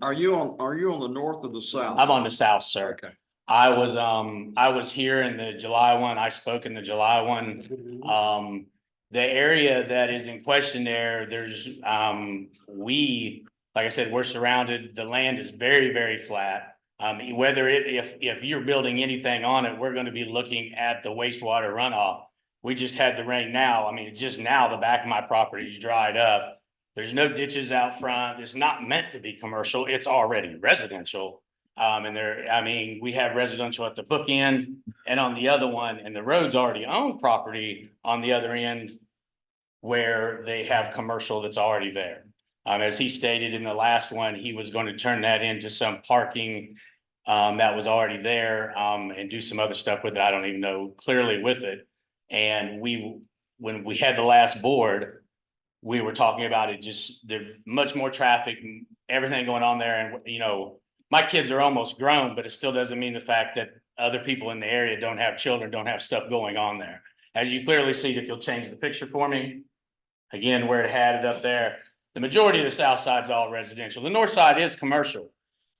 Are you on the north or the south? I'm on the south, sir. Okay. I was here in the July one. I spoke in the July one. The area that is in question there, there's, like I said, we're surrounded. The land is very, very flat. If you're building anything on it, we're going to be looking at the wastewater runoff. We just had the rain now. I mean, just now the back of my property is dried up. There's no ditches out front. It's not meant to be commercial. It's already residential. We have residential at the bookend and on the other one, and the road's already owned property on the other end where they have commercial that's already there. As he stated in the last one, he was going to turn that into some parking that was already there and do some other stuff with it. I don't even know clearly with it. And when we had the last board, we were talking about it, just there's much more traffic and everything going on there. And, you know, my kids are almost grown, but it still doesn't mean the fact that other people in the area don't have children, don't have stuff going on there. As you clearly see, if you'll change the picture for me, again, where it had it up there, the majority of the south side is all residential. The north side is commercial,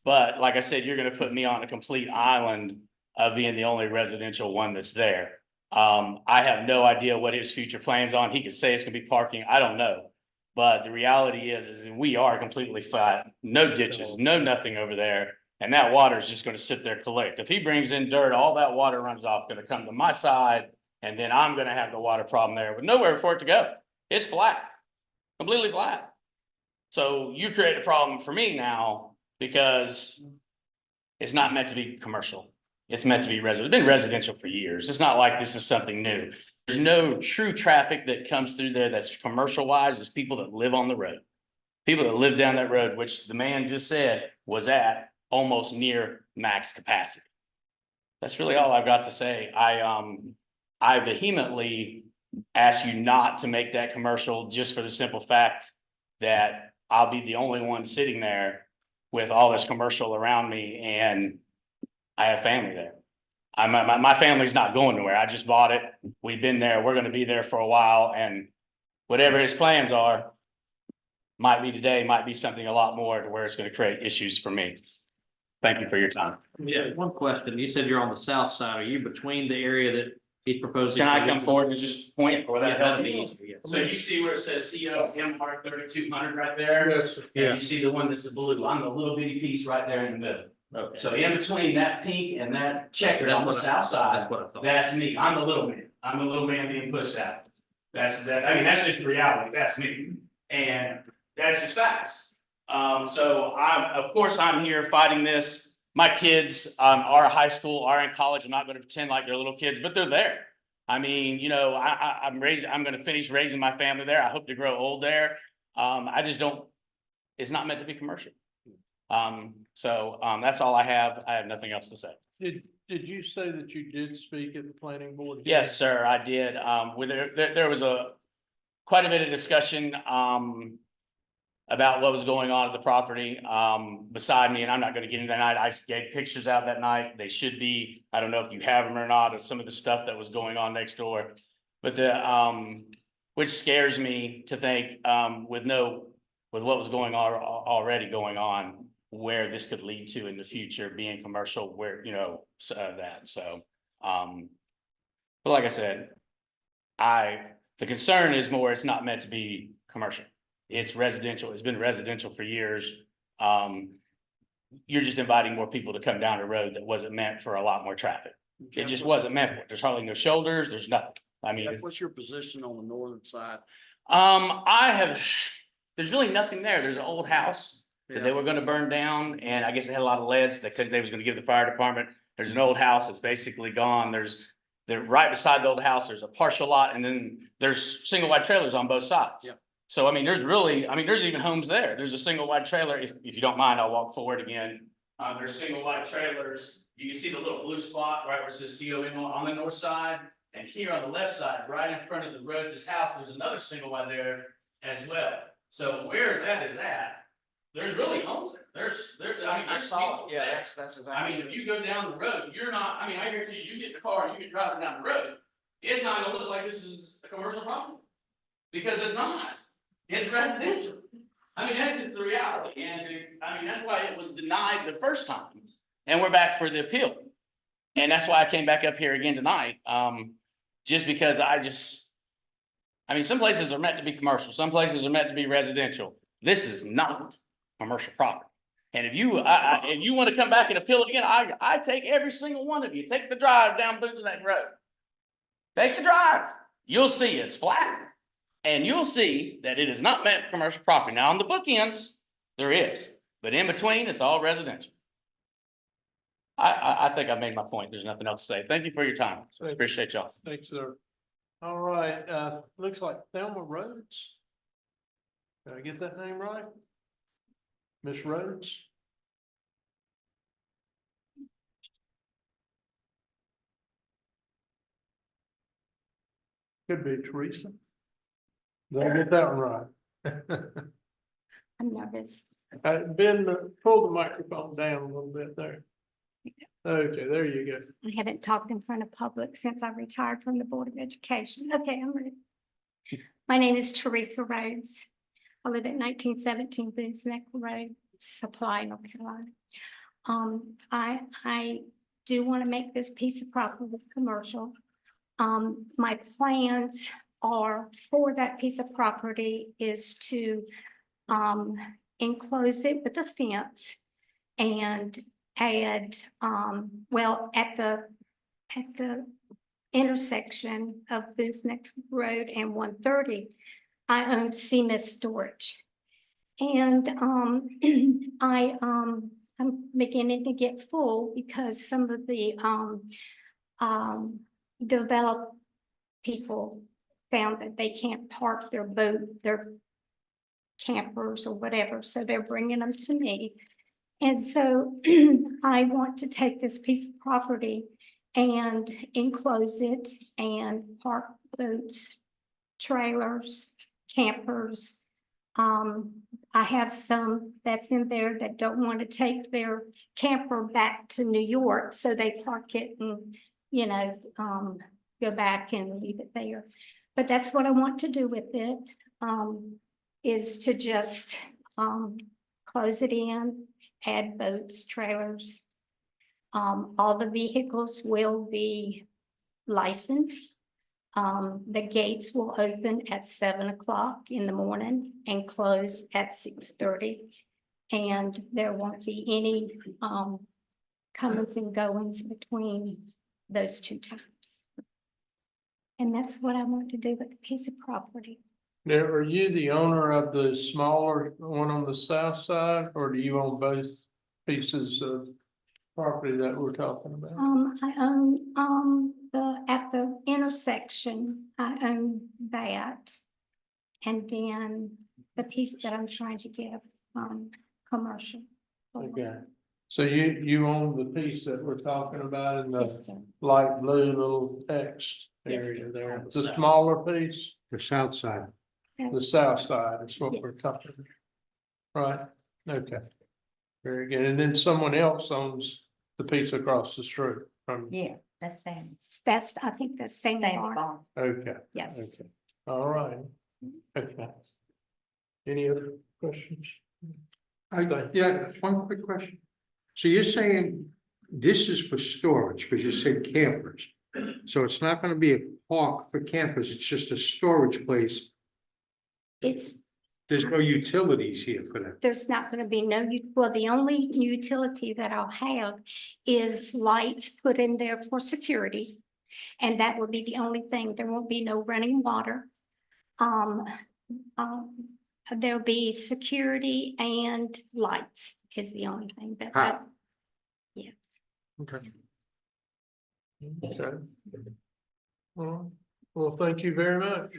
but like I said, you're going to put me on a complete island of being the only residential one that's there. I have no idea what his future plans on. He could say it's going to be parking. I don't know. But the reality is we are completely flat, no ditches, no nothing over there. And that water is just going to sit there, collect. If he brings in dirt, all that water runs off, going to come to my side. And then I'm going to have the water problem there with nowhere for it to go. It's flat, completely flat. So you create a problem for me now because it's not meant to be commercial. It's meant to be residential. It's been residential for years. It's not like this is something new. There's no true traffic that comes through there that's commercial wise. It's people that live on the road. People that live down that road, which the man just said was at almost near max capacity. That's really all I've got to say. I vehemently ask you not to make that commercial just for the simple fact that I'll be the only one sitting there with all this commercial around me and I have family there. My family's not going nowhere. I just bought it. We've been there. We're going to be there for a while. And whatever his plans are, might be today, might be something a lot more to where it's going to create issues for me. Thank you for your time. Yeah, one question. You said you're on the south side. Are you between the area that he's proposing? Can I come forward and just point for that? That'd be easier, yeah. So you see where it says CO Empire 3200 right there? Yes, sir. And you see the one that's the blue. I'm the little bitty piece right there in the middle. Okay. So in between that pink and that checker on the south side, That's what I thought. that's me. I'm the little man. I'm the little man being pushed out. That's just reality. That's me. And that's just facts. So of course I'm here fighting this. My kids are in high school, are in college. I'm not going to pretend like they're little kids, but they're there. I mean, you know, I'm going to finish raising my family there. I hope to grow old there. It's not meant to be commercial. That's all I have. I have nothing else to say. Did you say that you did speak at the planning board? Yes, sir, I did. There was quite a bit of discussion, about what was going on at the property, beside me, and I'm not gonna get into that night. I gave pictures out that night. They should be, I don't know if you have them or not, of some of the stuff that was going on next door. But which scares me to think, with what was going on, already going on, where this could lead to in the future, being commercial, where, you know, but like I said, the concern is more, it's not meant to be commercial. It's residential. It's been residential for years. You're just inviting more people to come down the road that wasn't meant for a lot more traffic. It just wasn't meant for it. There's hardly no shoulders. There's nothing. I mean, What's your position on the northern side? there's really nothing there. There's an old house that they were gonna burn down, and I guess they had a lot of leads they was gonna give the fire department. There's an old house that's basically gone. They're right beside the old house, there's a partial lot, and then there's single wide trailers on both sides. Yep. So I mean, there's even homes there. There's a single wide trailer. If you don't mind, I'll walk forward again. There's single wide trailers. You can see the little blue spot right where it says COM on the north side. And here on the left side, right in front of the road to this house, there's another single wide there as well. So where that is at, there's really homes there. I mean, there's people there. that's exactly. I mean, if you go down the road, you're not, I mean, I guarantee you get in the car and you get driving down the road, it's not gonna look like this is a commercial property. Because it's not, it's residential. I mean, that's just the reality, and I mean, that's why it was denied the first time, and we're back for the appeal. And that's why I came back up here again tonight, just because I mean, some places are meant to be commercial, some places are meant to be residential. This is not commercial property. And if you, if you wanna come back and appeal it again, I take every single one of you, take the drive down Brunswick Road. Take the drive, you'll see it's flat. And you'll see that it is not meant for commercial property. Now, on the bookends, there is, but in between, it's all residential. I think I've made my point. There's nothing else to say. Thank you for your time. Appreciate y'all. Thanks, sir. All right, looks like Thelma Rhodes. Did I get that name right? Miss Rhodes? Could be Teresa. Did I get that one right? I'm nervous. Ben, pull the microphone down a little bit there. Okay, there you go. I haven't talked in front of public since I retired from the Board of Education. Okay, I'm ready. My name is Teresa Rhodes. I live at 1917 Brunswick Road, Supply, North Carolina. I do want to make this piece of property commercial. My plans are for that piece of property is to enclose it with a fence and add, well, at the intersection of Brunswick Road and 130, I own CMS storage. And I'm beginning to get full because some of the developed people found that they can't park their boat, their campers or whatever, so they're bringing them to me. And so I want to take this piece of property and enclose it and park boats, trailers, campers. I have some that's in there that don't want to take their camper back to New York, so they park it and, you know, go back and leave it there. But that's what I want to do with it, is to just close it in, add boats, trailers. All the vehicles will be licensed. The gates will open at 7 o'clock in the morning and close at 6:30. And there won't be any comings and goings between those two times. And that's what I want to do with the piece of property. Now, are you the owner of the smaller one on the south side, or do you own both pieces of property that we're talking about? I own at the intersection, I own that. And then the piece that I'm trying to get, commercial. Okay, so you own the piece that we're talking about in Yes, the sir. light blue little X area there, the smaller piece, The south side. the south side is what Yeah. we're talking about. Right, okay. Very good, and then someone else owns the piece across the street from, Yeah, that's Sam. That's, I think that's same Same barn. barn. okay. Yes. Okay, all right. Okay. Any other questions? Yeah, one quick question. So you're saying this is for storage, because you said campers. So it's not gonna be a park for campers, it's just a storage place. There's no utilities here for that. There's not gonna be no, well, the only utility that I'll have is lights put in there for security. And that will be the only thing. There won't be no running water. There'll be security and lights is the only thing that. Yeah. Okay. Okay. Well, thank you very much.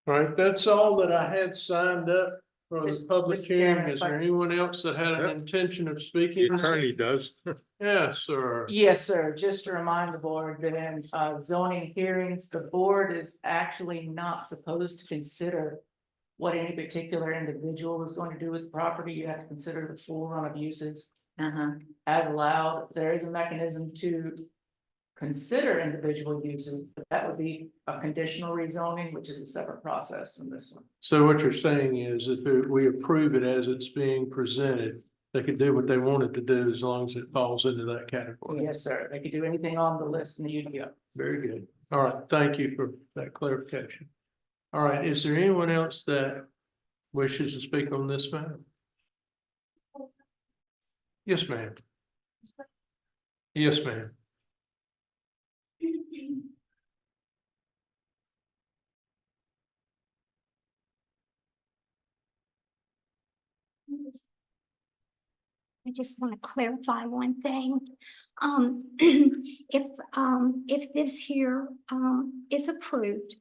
All right, that's all that I had signed up for the public Mr. hearing. Chairman, Is if I there could- anyone else that had an intention of speaking? does. Yes, sir. Yes, sir. Just to remind the board that in zoning hearings, the board is actually not supposed to consider what any particular individual is going to do with the property. You have to consider the full run of uses as allowed. There is a mechanism to consider individual uses, but that would be a conditional rezoning, which is a separate process from this one. So what you're saying is if we approve it as it's being presented, they can do what they wanted to do as long as it falls into that category. Yes, sir. They could do anything on the list in the UDO. Very good. All right, thank you for that clarification. All right, is there anyone else that wishes to speak on this matter? Yes, ma'am. Yes, ma'am. I just want to clarify one thing. If this here, is approved,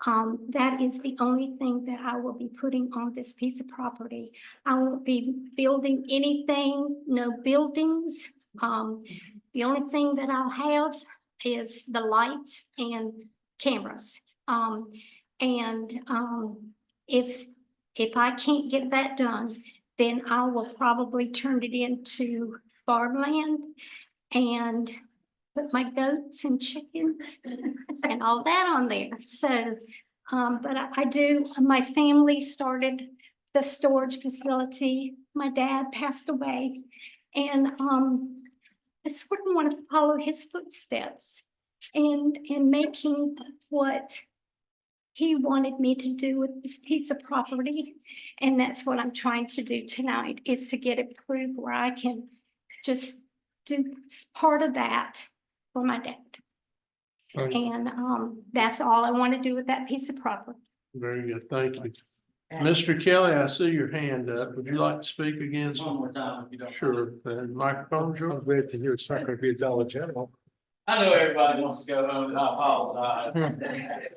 that is the only thing that I will be putting on this piece of property. I won't be building anything, no buildings. The only thing that I'll have is the lights and cameras. If I can't get that done, then I will probably turn it into farmland and put my goats and chickens and all that on there. So, but I do, my family started the storage facility. My dad passed away, and I sort of want to follow his footsteps and making what he wanted me to do with this piece of property. And that's what I'm trying to do tonight, is to get it approved where I can just do part of that for my dad. Right. And that's all I want to do with that piece of property. Very good, thank you. Mr. Kelly, I see your hand up. Would you like to speak again? One more time, if you don't mind. Sure, the microphone's yours. I'm glad to hear it's not gonna be a Dollar General. I know everybody wants to go home, and I apologize.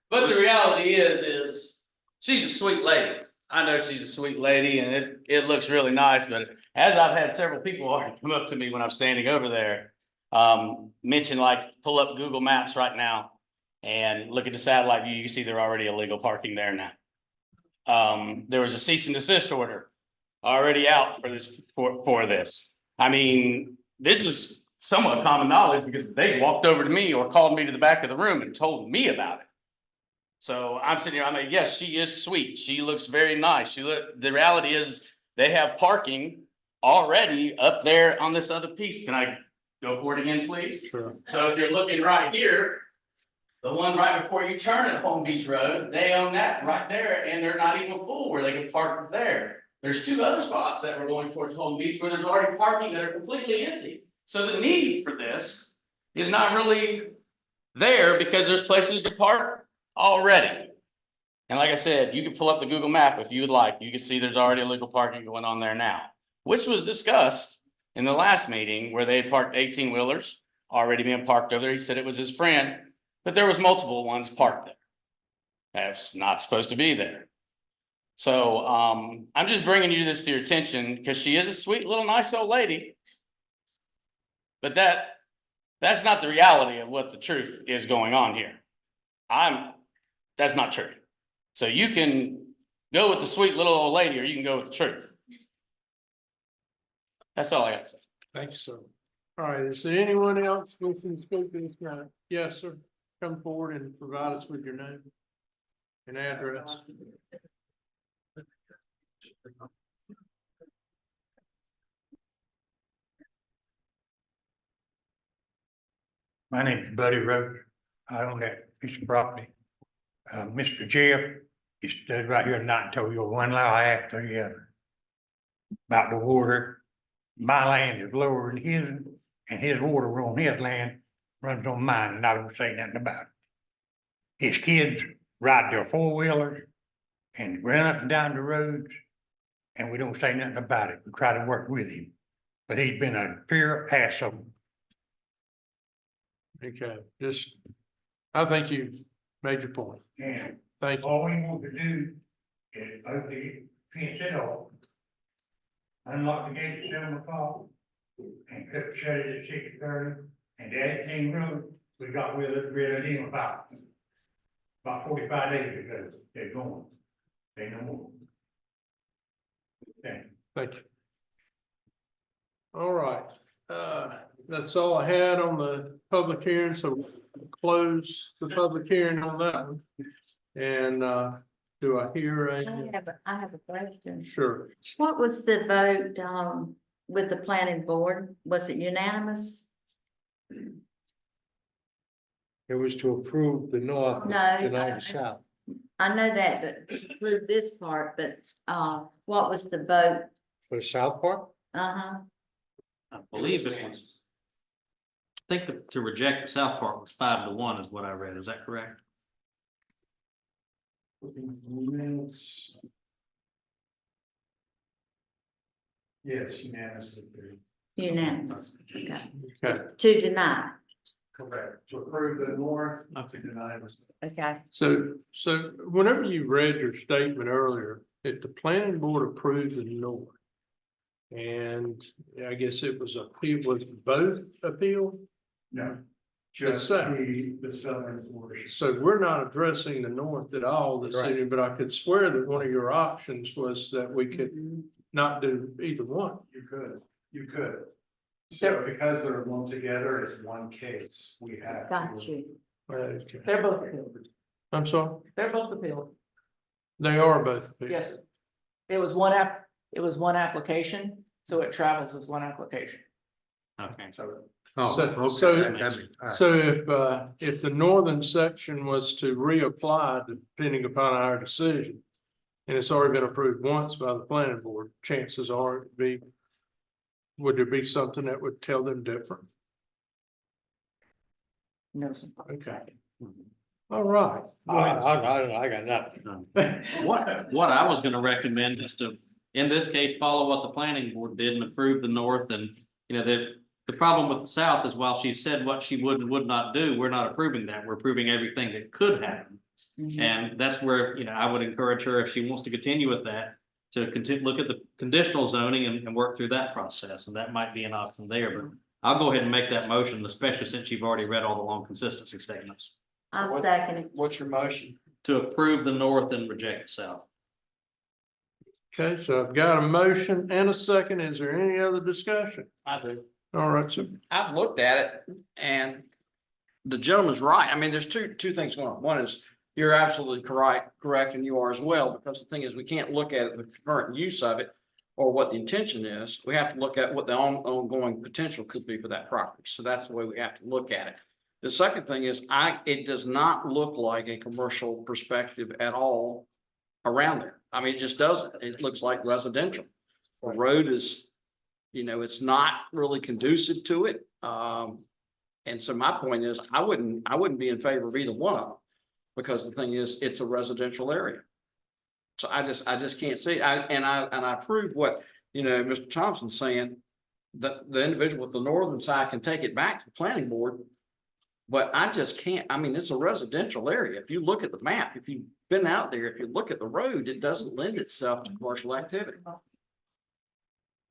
But the reality is she's a sweet lady. I know she's a sweet lady and it looks really nice, but as I've had several people already come up to me when I'm standing over there, mention like, pull up Google Maps right now and look at the satellite view, you can see they're already illegal parking there now. There was a cease and desist order already out for this. I mean, this is somewhat common knowledge because they walked over to me or called me to the back of the room and told me about it. So I'm sitting here, I mean, yes, she is sweet. She looks very nice. The reality is they have parking already up there on this other piece. Can I go for it again, please? Sure. So if you're looking right here, the one right before you turn at Home Beach Road, they own that right there and they're not even full where they can park there. There's two other spots that were going towards Home Beach where there's already parking that are completely empty. So the need for this is not really there because there's places to park already. And like I said, you can pull up the Google map if you would like. You can see there's already illegal parking going on there now, which was discussed in the last meeting where they parked 18-wheelers already being parked over there. He said it was his friend, but there was multiple ones parked there. That's not supposed to be there. So I'm just bringing you this to your attention because she is a sweet little nice old lady. But that's not the reality of what the truth is going on here. That's not true. So you can go with the sweet little old lady or you can go with the truth. That's all I got to say. Thank you, sir. All right, is there anyone else wishing to speak to this matter? Yes, sir. Come forward and provide us with your name and address. My name is Buddy Roach. I own that piece of property. Mr. Jeff, he stood right here tonight and told you one lie after the other about the water. My land is lower than his, and his water on his land runs on mine, and I don't say nothing about it. His kids ride their four-wheelers and run up and down the roads, and we don't say nothing about it. We try to work with him, but he's been a pure asshole. Okay, I think you made your point. And Thank you. all we want to do is fence it off. Unlock the gate at 7 o'clock. And shut it at 6:30, and that came road, we got rid of them about 45 days ago, they're gone. They no more. Thank you. Thank you. All right, that's all I had on the public hearing, so we'll close the public hearing on that one. And, do I hear I have a question. Sure. What was the vote, with the planning board? Was it unanimous? It was to approve the north, No. deny the south. I know that, but include this part, but, what was the vote? For the south part? Uh-huh. I believe it was. I think to reject the south part was 5-1 is what I read. Is that correct? Yes, unanimously. Unanimous, okay. Okay, To deny, Correct. To approve the north, to deny was. okay. so whenever you read your statement earlier, if the planning board approved the north. And I guess it was both appeal? No. Just the southern portion. So we're not addressing the north at all this Right. evening, but I could swear that one of your options was that we could not do either one. You could. So because they're lumped together as one case, we have. Got you. Okay. They're both appealed. I'm sorry, They're both appealed. they are both appeal. Yes. It was one application, so it travels as one application. Okay. Oh, So- okay. so- that makes- all right. So if the northern section was to reapply, depending upon our decision. And it's already been approved once by the planning board, chances are would there be something that would tell them different? No, sir. Okay. All right. I got nothing. What I was gonna recommend is to, in this case, follow what the planning board did and approve the north and, you know, the problem with the south is while she said what she would and would not do, we're not approving that. We're approving everything that could happen. And that's where, you know, I would encourage her if she wants to continue with that, to continue, look at the conditional zoning and work through that process. And that might be an option there, but I'll go ahead and make that motion, especially since you've already read all the long consistency statements. I'm seconding. What's your motion? To approve the north and reject the south. Okay, so I've got a motion and a second. Is there any other discussion? I do. All right, so I've looked at it and the gentleman's right. I mean, there's two things going on. One is you're absolutely correct, and you are as well, because the thing is, we can't look at it, the current use of it or what the intention is. We have to look at what the ongoing potential could be for that property. So that's the way we have to look at it. The second thing is it does not look like a commercial perspective at all around there. I mean, it just doesn't. It looks like residential. The road is, you know, it's not really conducive to it. And so my point is, I wouldn't be in favor of either one of them. Because the thing is, it's a residential area. So I just can't see, and I approve what, you know, Mr. Thompson's saying. That the individual with the northern side can take it back to the planning board. But I just can't, I mean, it's a residential area. If you look at the map, if you've been out there, if you look at the road, it doesn't lend itself to commercial activity.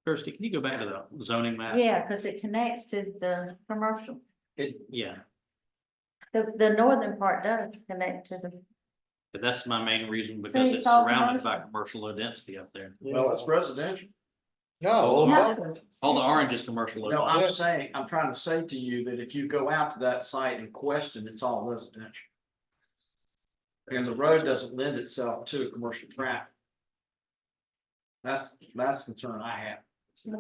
Kirsty, can you go back to the zoning map? Yeah, because it connects to the commercial. Yeah, The northern part does connect to the, but that's my main reason because See, it's it's all surrounded by commercial. commercial low density up there. Well, it's residential. No. All the orange is commercial. low No, density. I'm trying to say to you that if you go out to that site in question, it's all residential. And the road doesn't lend itself to commercial traffic. That's the concern I have.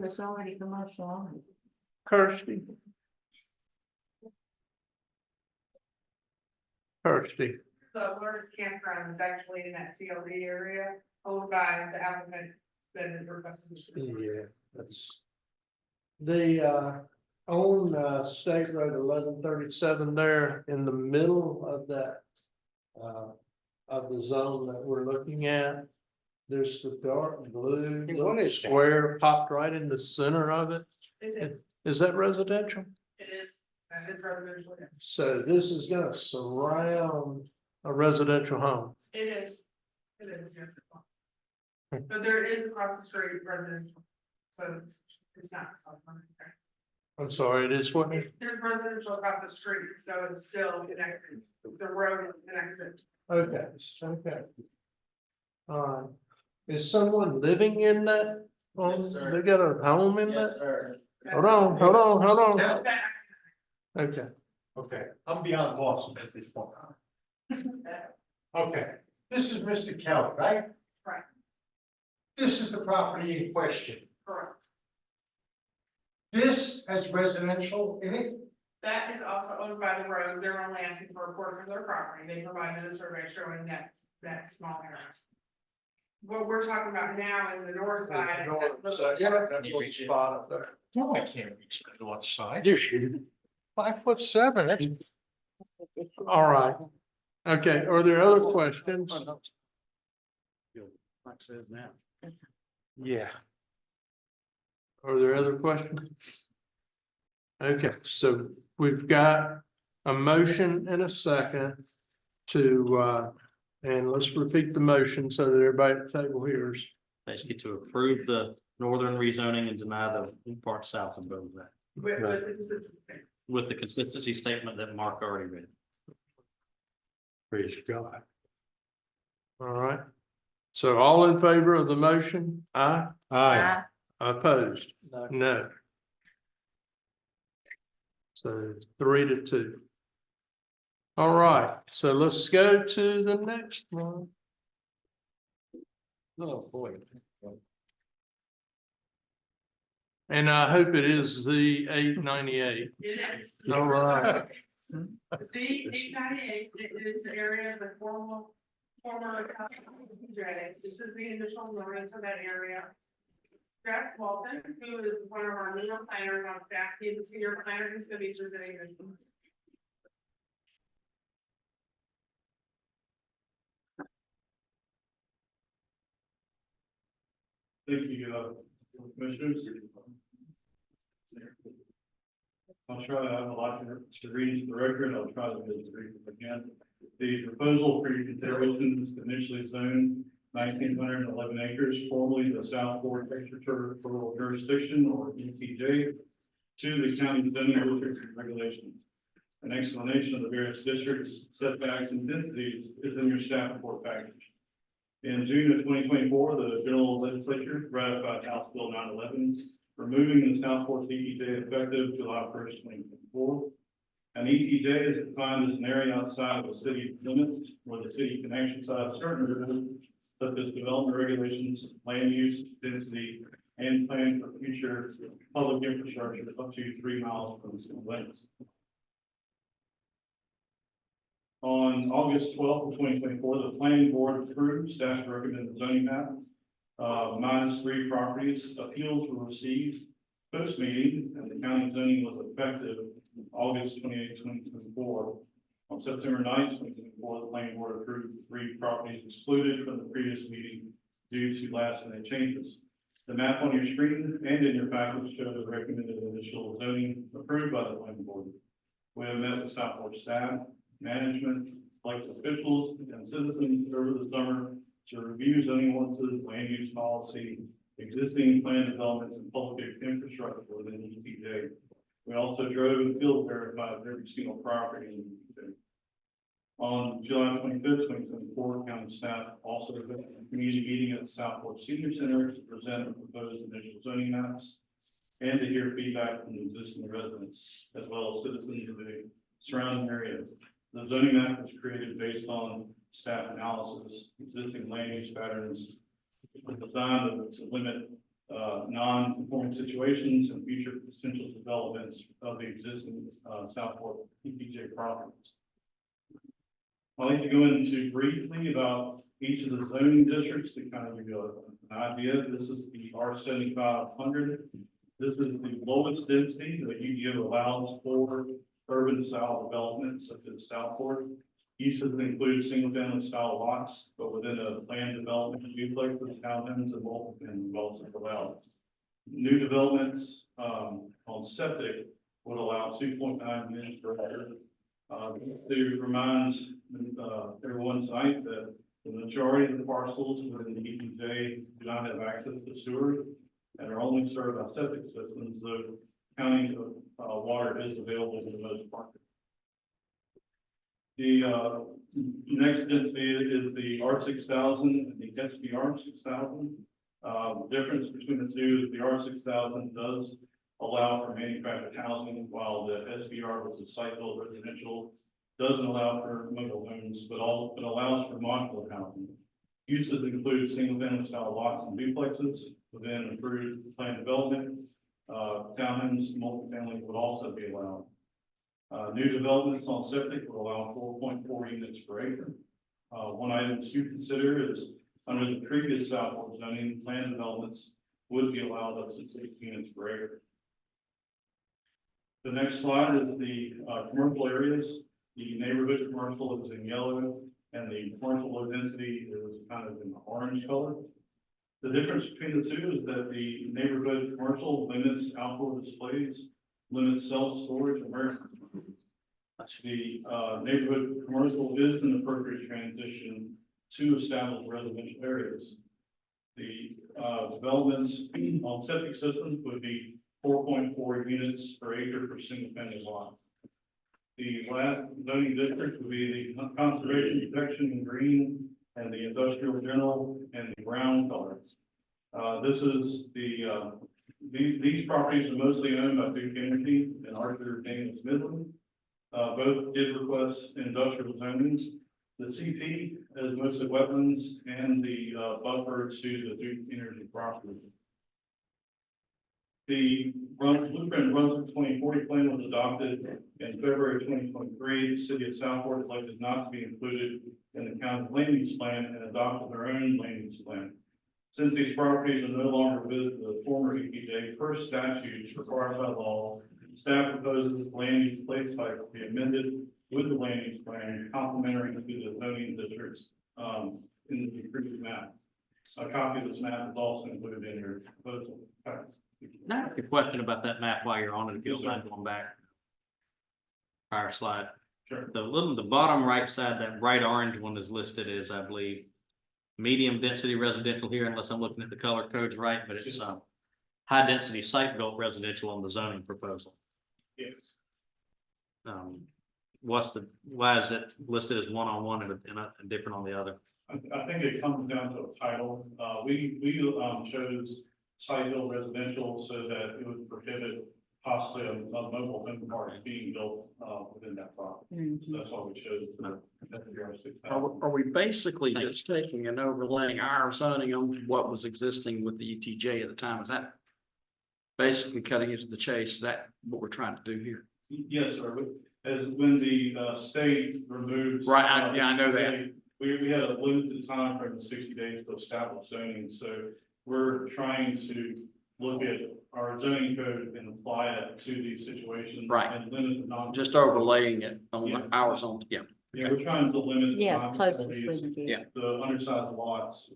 there's already commercial on it. Kirsty. The Alert campground is actually in that CLD area, owned by the applicant that is requesting. Yeah, that's. The on State Road 1137 there in the middle of that. Of the zone that we're looking at. There's the dark blue Hey, what little is that? square popped right in the center of it. It is, Is that residential? that is residential, yes. So this is gonna surround a residential home. It is, yes. But there is across the street residential, so it's not. I'm sorry, it is what? There's residential across the street, so it's still connected, the road connects it. Okay, okay. All right. Is someone living in that? Yes, sir. They got a home in that? sir. Hold on. Now, Okay, okay, I'm beyond Boston at this point. Okay, this is Mr. Kelly, right? Right. This is the property in question. Correct. This has residential in it. That is also owned by the roads. They're only asking for a portion of their property. They provided a survey showing that small area. What we're talking about now is the north side. spot up there. No, I can't reach the north side. 5'7", that's. All right. Okay, are there other questions? Yeah. Are there other questions? Okay, so we've got a motion and a second to, and let's repeat the motion so that everybody at the table hears. Basically to approve the northern rezoning and deny the part south of Brunswick. With the consistency statement that Mark already read. Praise God. All right. So all in favor of the motion? Aye. Aye. Opposed? No. So 3-2. All right, so let's go to the next one. Oh, boy. And I hope it is the 898. It is. All right. The 898, it is the area of the former drag. This is the initial line to that area. Jack Walton, who is one of our newer planners on staff, he's a senior planner who's gonna be presenting this. Thank you, commissioners. I'll try to have a lot to read into the record. I'll try to be as brief as I can. The proposal for your consideration is initially zoned 1,911 acres, formerly the South Florida Extraterritorial Jurisdiction, or ETJ, to the county zoning districts and regulations. An explanation of the various districts, setbacks, and densities is in your staff report package. In June of 2024, the General Legislature ratified House Bill 911, removing the South Fork ETJ effective July 1st, 2024. An ETJ is defined as an area outside of the city limits where the city can exercise certain rules such as development regulations, land use, density, and plan for future public infrastructure up to 3 miles from the city limits. On August 12th of 2024, the planning board approved staff recommended zoning map. Minus 3 properties, appeals were received post-meeting, and the county zoning was effective August 28, 2024. On September 9th, 2024, the planning board approved 3 properties excluded from the previous meeting due to last minute changes. The map on your screen and in your package show the recommended initial zoning approved by the planning board. We have met with Southport staff, management, elected officials, and citizens over the summer to review zoning ordinances, land use policy, existing plan developments, and public infrastructure within ETJ. We also drove and field verified every single property in ETJ. On July 25th, 2024, county staff also held a community meeting at the Southport Senior Center to present the proposed initial zoning maps and to hear feedback from the existing residents as well as citizens of the surrounding areas. The zoning map was created based on staff analysis, existing land use patterns, designed to limit non-conforming situations and future potential developments of the existing Southport ETJ properties. I'd like to go into briefly about each of the zoning districts to kind of give you an idea. This is the R7500. This is the lowest density that UGO allows for urban style developments such as Southport. Uses include single family style lots, but within a planned development, duplexes, townhomes, and multiple and also allowed. New developments on septic would allow 2.9 units per acre. To remind everyone tonight that The majority of the parcels within the ETJ do not have access to sewer and are only served by septic systems, though county water is available for the most part. The next density is the R6000 and the SBR 6000. The difference between the two is the R6000 does allow for manufactured housing, while the SBR, which is site-built residential, doesn't allow for mobile homes, but allows for modular housing. Uses include single-family style lots and duplexes within approved plan development. Townhomes, multifamily would also be allowed. New developments on septic will allow 4.4 units per acre. One item to consider is under the previous Southport zoning, plan developments would be allowed up to 6 units per acre. The next slide is the commercial areas. The neighborhood commercial is in yellow, and the commercial low density is kind of in the orange color. The difference between the two is that the neighborhood commercial limits outdoor displays, limits self-storage and warehouse. The neighborhood commercial is an appropriate transition to established residential areas. The developments on septic systems would be 4.4 units per acre per single family lot. The last zoning district would be the conservation protection in green and the industrial general and the brown colors. This is the these properties are mostly owned by Duke Energy and Arthur Daniels Midland. Both did request industrial zonings. The CP is mostly wetlands and the buffer to the Duke Energy property. The Blueprint Brunswick 2040 plan was adopted in February 2023. The city of Southport elected not to be included in the county land use plan and adopted their own land use plan. Since these properties are no longer within the former EPJ per statutes required by law, staff proposes land use place type to be amended with the land use plan complementary to the zoning districts in the previous map. A copy of this map is also included in your proposal. Now, I have a question about that map while you're on it, if you don't mind going back. Prior slide. Sure. The bottom right side, that bright orange one is listed as, I believe, medium density residential here, unless I'm looking at the color codes right, but it's high density site built residential on the zoning proposal. Yes. Why is it listed as one-on-one and different on the other? I think it comes down to a title. We chose site-built residential so that it would prohibit possibly a mobile home park being built within that property. So that's why we chose Are we basically just taking and overlaying our zoning on what was existing with the ETJ at the time? Is that basically cutting into the chase? Is that what we're trying to do here? Yes, sir. As when the state removes. Right, I know that. We had a limited time for the 60 days to establish zoning, so we're trying to look at our zoning code and apply it to these situations. Right. And limit the non. Just overlaying it on our zone, yeah. Yeah, we're trying to limit. the Yeah, it's closest we non-facilities, can get. Yeah. The undersized lots,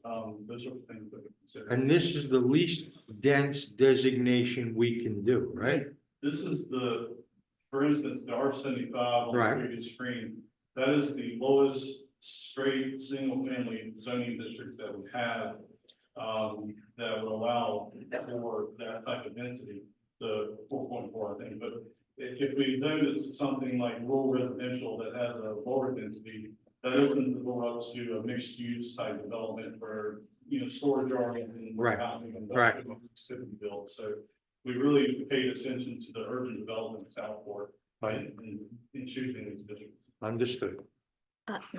those sort of things that we consider. And this is the least dense designation we can do, right? This is for instance, the R75 on the Right. previous screen, that is the lowest straight single family zoning district that we have. That would allow for that type of density, the 4.4, I think, but if we do this to something like rural residential that has a lower density, that opens the door up to a mixed use type development where, storage area and Right. housing and Right. city built, so we really paid attention to the urban development of Southport in choosing these districts. Understood.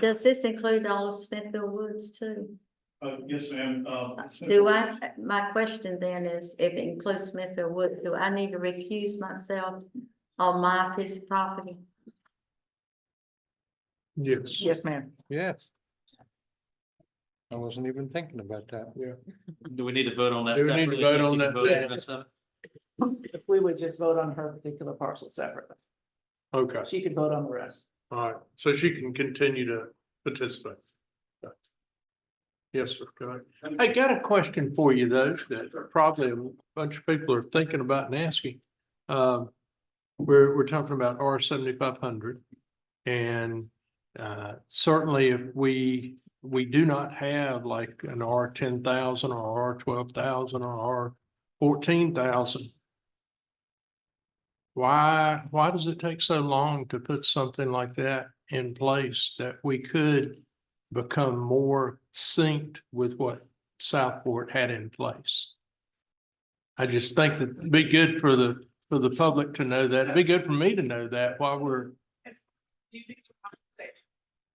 Does this include all of Smithfield Woods too? Yes, ma'am. My question then is, if it includes Smithfield Woods, do I need to recuse myself on my piece of property? Yes. Yes, ma'am. Yes. I wasn't even thinking about that. Yeah. Do we need to vote on that? Do we need to vote on that? Yes. If we would just vote on her particular parcel separately, Okay, she could vote on the rest. all right, so she can continue to participate. Yes, sir, go ahead. Hey, got a question for you though, that probably a bunch of people are thinking about and asking. We're talking about R 7500. And certainly if we we do not have like an R 10,000 or R 12,000 or R 14,000. Why does it take so long to put something like that in place that we could become more synced with what Southport had in place? I just think that it'd be good for the public to know that. It'd be good for me to know that while we're,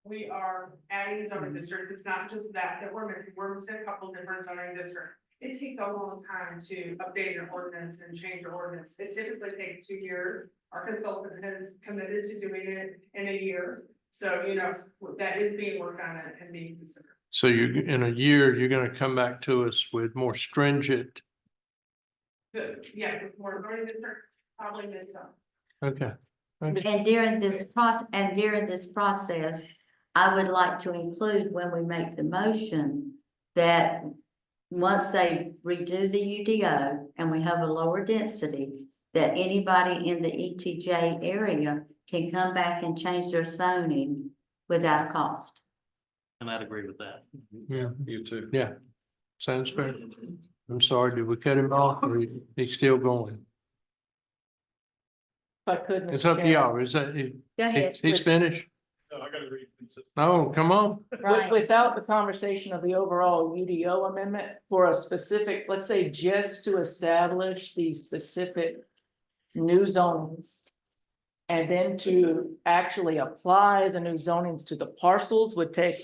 We are adding zoning districts. It's not just that we're missing. We're missing a couple different zoning districts. It takes a long time to update an ordinance and change an ordinance. It typically takes 2 years. Our consultant has committed to doing it in a year. So, that is being worked on and being considered. so in a year, you're gonna come back to us with more stringent. Yeah, with more zoning districts, probably mid-summer. Okay. And during this process, I would like to include when we make the motion that once they redo the UDO and we have a lower density, that anybody in the ETJ area can come back and change their zoning without cost. And I'd agree with that. Yeah, You too. yeah. Sounds fair. I'm sorry, did we cut him off or he's still going? If I could, Mr. It's up to Chairman. y'all. Is that, Go ahead. he's finished? No, I gotta read. Oh, come on. Right. Without the conversation of the overall UDO amendment for a specific, let's say, just to establish the specific new zonings. And then to actually apply the new zonings to the parcels would take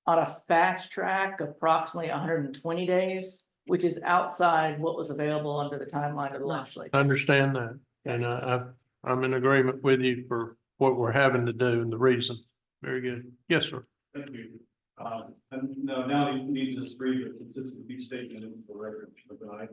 on a fast track approximately 120 days, which is outside what was available under the timeline of the legislature. Understand that. And I'm in agreement with you for what we're having to do and the reason. Very good. Yes, sir. Thank you. And now he needs to read the consistency statement into the record tonight.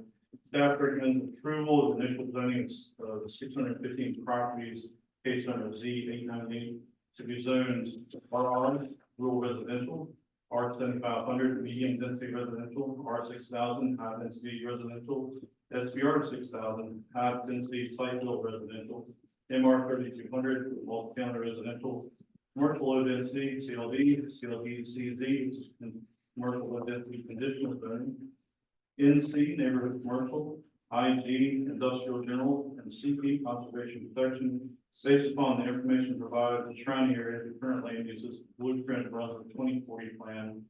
Staff recommends approval of initial zoning of the 615 properties, case number Z898, to be zoned RR, rural residential, R7500, medium density residential, R6000, high density residential, SBR 6000, high density site built residential, MR 3200, multi-family residential, commercial low density, CLD, CZ, which is commercial low density conditional zoning, NC, neighborhood commercial, IG, industrial general, and CP, conservation protection, based upon the information provided in the surrounding area, the current land uses, blueprint, Brunswick 2040 plan,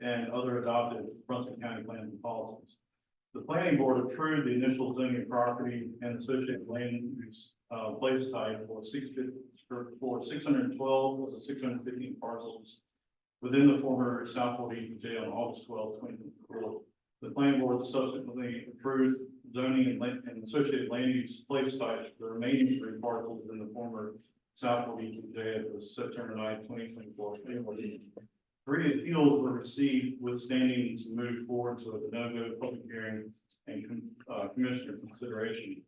and other adopted Brunswick County plans and policies. The planning board approved the initial zoning property and associated land use place type for 612 of the 615 parcels within the former Southport ETJ on August 12, 2024. The planning board subsequently approved zoning and associated land use place types for the remaining 3 parcels within the former Southport ETJ at the September 9, 2024. 3 appeals were received withstanding to move forward to a no-go public hearing and commissioner consideration.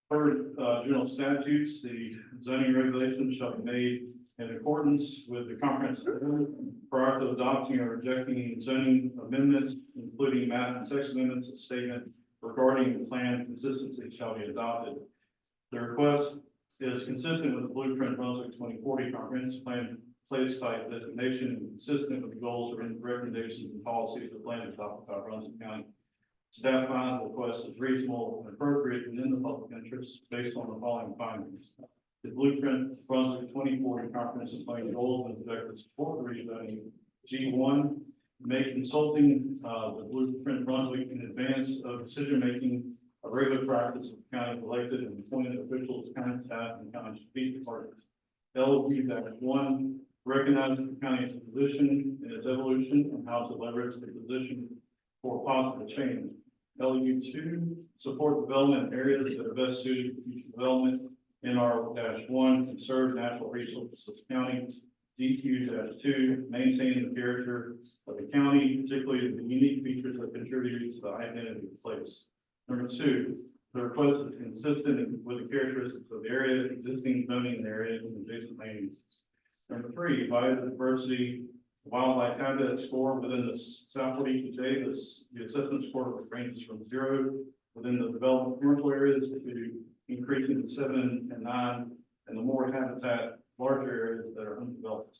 Per general statutes, the zoning regulations shall be made in accordance with the comprehensive plan prior to adopting or rejecting zoning amendments, including map and text amendments. A statement regarding the plan consistency shall be adopted. The request is consistent with the blueprint Brunswick 2040 comprehensive plan place type designation and consistent with the goals or recommendations and policies of the plan adopted by Brunswick County. Staff finds the request is reasonable and appropriate within the public interest based on the following findings. The blueprint Brunswick 2040 comprehensive plan goals and objectives support the rezoning. G1, make consulting the blueprint Brunswick in advance of decision-making a regular practice of county elected and appointed officials, county staff, and county strategic partners. LG-1, recognize the county's position and its evolution and how to leverage the position for positive change. LU2, support development areas that are best suited for future development. NR-1, conserve natural resources of the county. DQ-2, maintain the character of the county, particularly the unique features that contribute to the identity of the place. Number 2, the request is consistent with the characteristics of the area, existing zoning areas, and adjacent land uses. Number 3, biodiversity wildlife habitat score within the Southport ETJ. The assessment score ranges from 0 within the developed commercial areas to increasing to 7 and 9, and the more habitat larger areas that are undeveloped.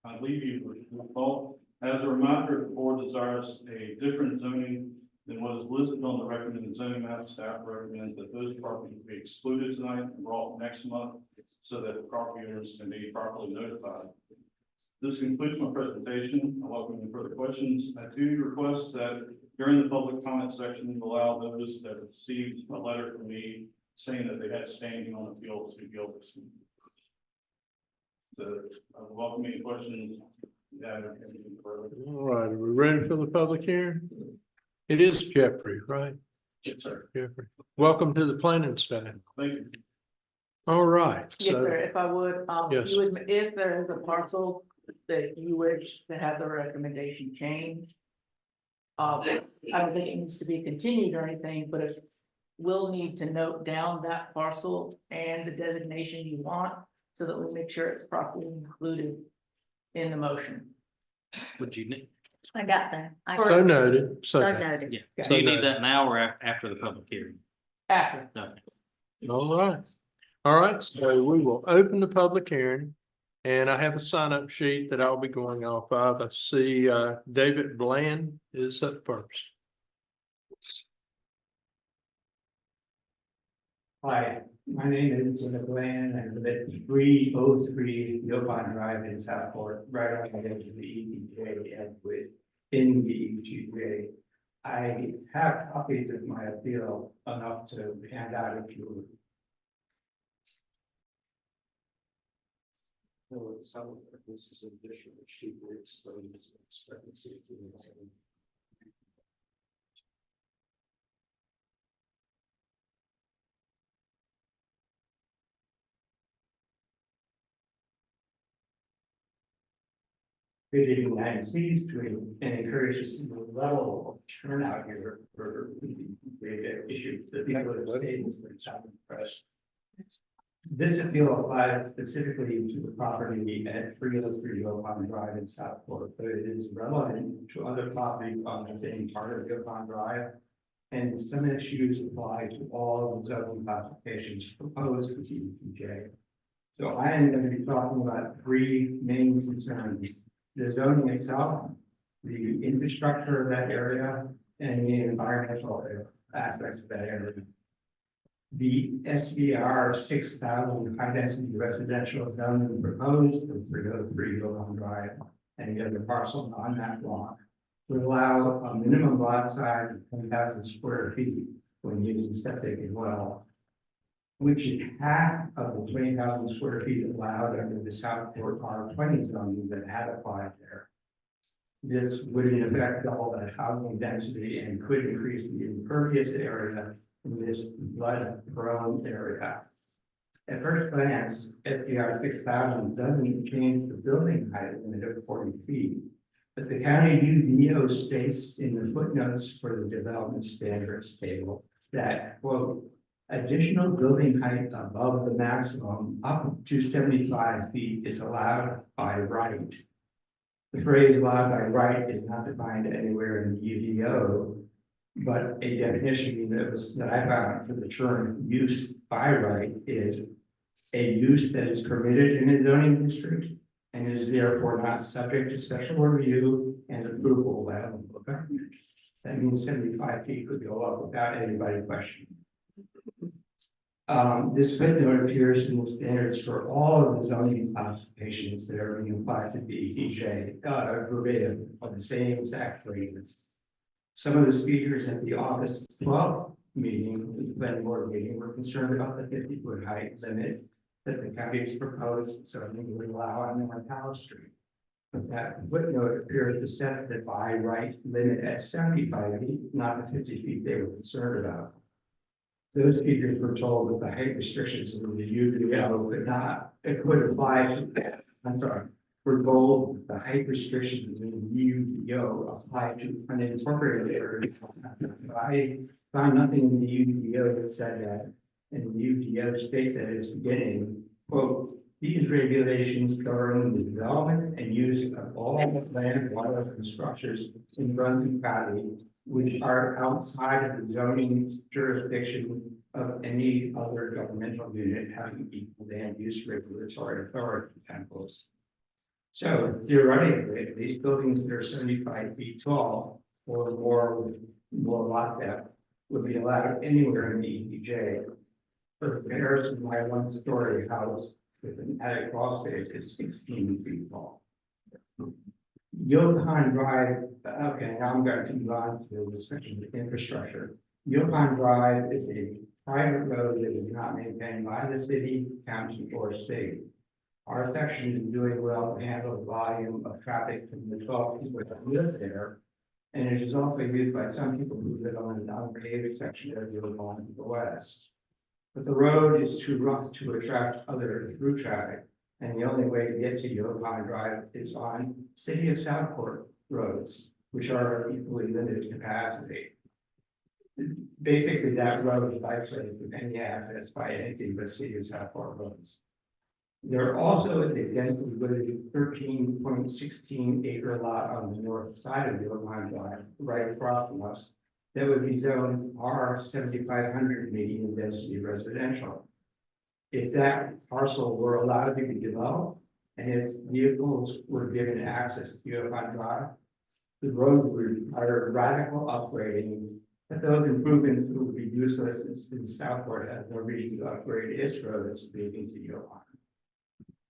I leave you with both. As a reminder, the board desires a different zoning than what is listed on the recommended zoning map. Staff recommends that those properties be excluded tonight and brought next month so that the property owners can be properly notified. This concludes my presentation. I welcome any further questions. I do request that during the public comment section, allow those that received a letter from me saying that they had standing on appeal to Gilbertson. So I welcome any questions. Yeah. All right, are we ready for the public hearing? It is Jeffrey, right? Yes, sir. Jeffrey. Welcome to the planning staff. Thank you. All right. Yes, So, sir, if I would, Yes. if there is a parcel that you wish to have the recommendation changed. I don't think it needs to be continued or anything, but if we'll need to note down that parcel and the designation you want, so that we make sure it's properly included in the motion. Would you need, I got that. so noted. So So, noted. yeah, So do you need noted. that now or after the public hearing? After. No. all right. All right, so we will open the public hearing. And I have a sign-up sheet that I'll be going off of. I see David Bland is up first. Hi, my name is David Bland. I live at 303 Yopon Drive in Southport, right on the edge of the ETJ and within the ETJ. I have copies of my appeal enough to hand out if you would. So some of this is additional sheet that explains the expectancy. Creating the United States to encourages the level of turnout here for the issue. The people of the state is the top press. This appeal applies specifically to the property at 303 Yopon Drive in Southport, but it is relevant to other properties on the same part of Yopon Drive. And some issues apply to all the zoning classifications proposed with ETJ. So I am going to be talking about three main concerns: the zoning itself, the infrastructure of that area, and the environmental aspects of that area. The SBR 6,000 high density residential zoning proposed for 303 Yopon Drive and the other parcel on that block would allow a minimum lot size of 10,000 square feet when using septic as well, which is half of the 20,000 square feet allowed under the Southport R20 zoning that had applied there. This would in effect double the housing density and could increase the impervious area in this flood-prone area. At first glance, SBR 6,000 doesn't change the building height limit of 40 feet, but the county UDO states in the footnotes for the development standards table that, quote, additional building height above the maximum up to 75 feet is allowed by right. The phrase allowed by right is not defined anywhere in the UDO, but a definition that I found for the term use by right is a use that is permitted in a zoning district and is therefore not subject to special review and approval by a local government. That means 75 feet could go up without anybody questioning. This footnote appears in the standards for all of the zoning classifications that are being applied to the ETJ, verbatim of the same exact phrases. Some of the speakers at the August 12th meeting, the planning board meeting, were concerned about the 50-foot height limit that the county has proposed, so they would allow on North Powell Street. But that footnote appears to set the by right limit at 75 feet, not the 50 feet they were concerned about. Those speakers were told that the height restrictions in the UDO could apply to, I'm sorry, we're told the height restrictions in the UDO apply to unincorporated areas. I found nothing in the UDO that said that, and the UDO states at its beginning, quote, these regulations govern the development and use of all land, water, and structures in Brunswick County, which are outside of the zoning jurisdiction of any other governmental unit having equal land use regulatory authority, temples. So theoretically, these buildings that are 75 feet tall or more lot depth would be allowed anywhere in the ETJ. For comparison, my one-story house with an attic crawl space is 16 feet tall. Yopon Drive, okay, now I'm going to move on to the section of infrastructure. Yopon Drive is a private road that is not maintained by the city, county, or state. Our section is doing well to handle the volume of traffic from the 12 people that live there. And it is also used by some people who live on an unpaved section of the Yopon to the west. But the road is too rough to attract other through traffic. And the only way to get to Yopon Drive is on City of Southport roads, which are equally limited capacity. Basically, that road is isolated from any access by anything but City of Southport roads. There also is a densely wooded 13.16 acre lot on the north side of Yopon Drive, right across from us, that would be zoned R 7500 medium density residential. If that parcel were allowed to be developed and its vehicles were given access to Yopon Drive, the road would require radical upgrading, but those improvements would be useless since Southport has no reason to upgrade its roads leading to Yopon.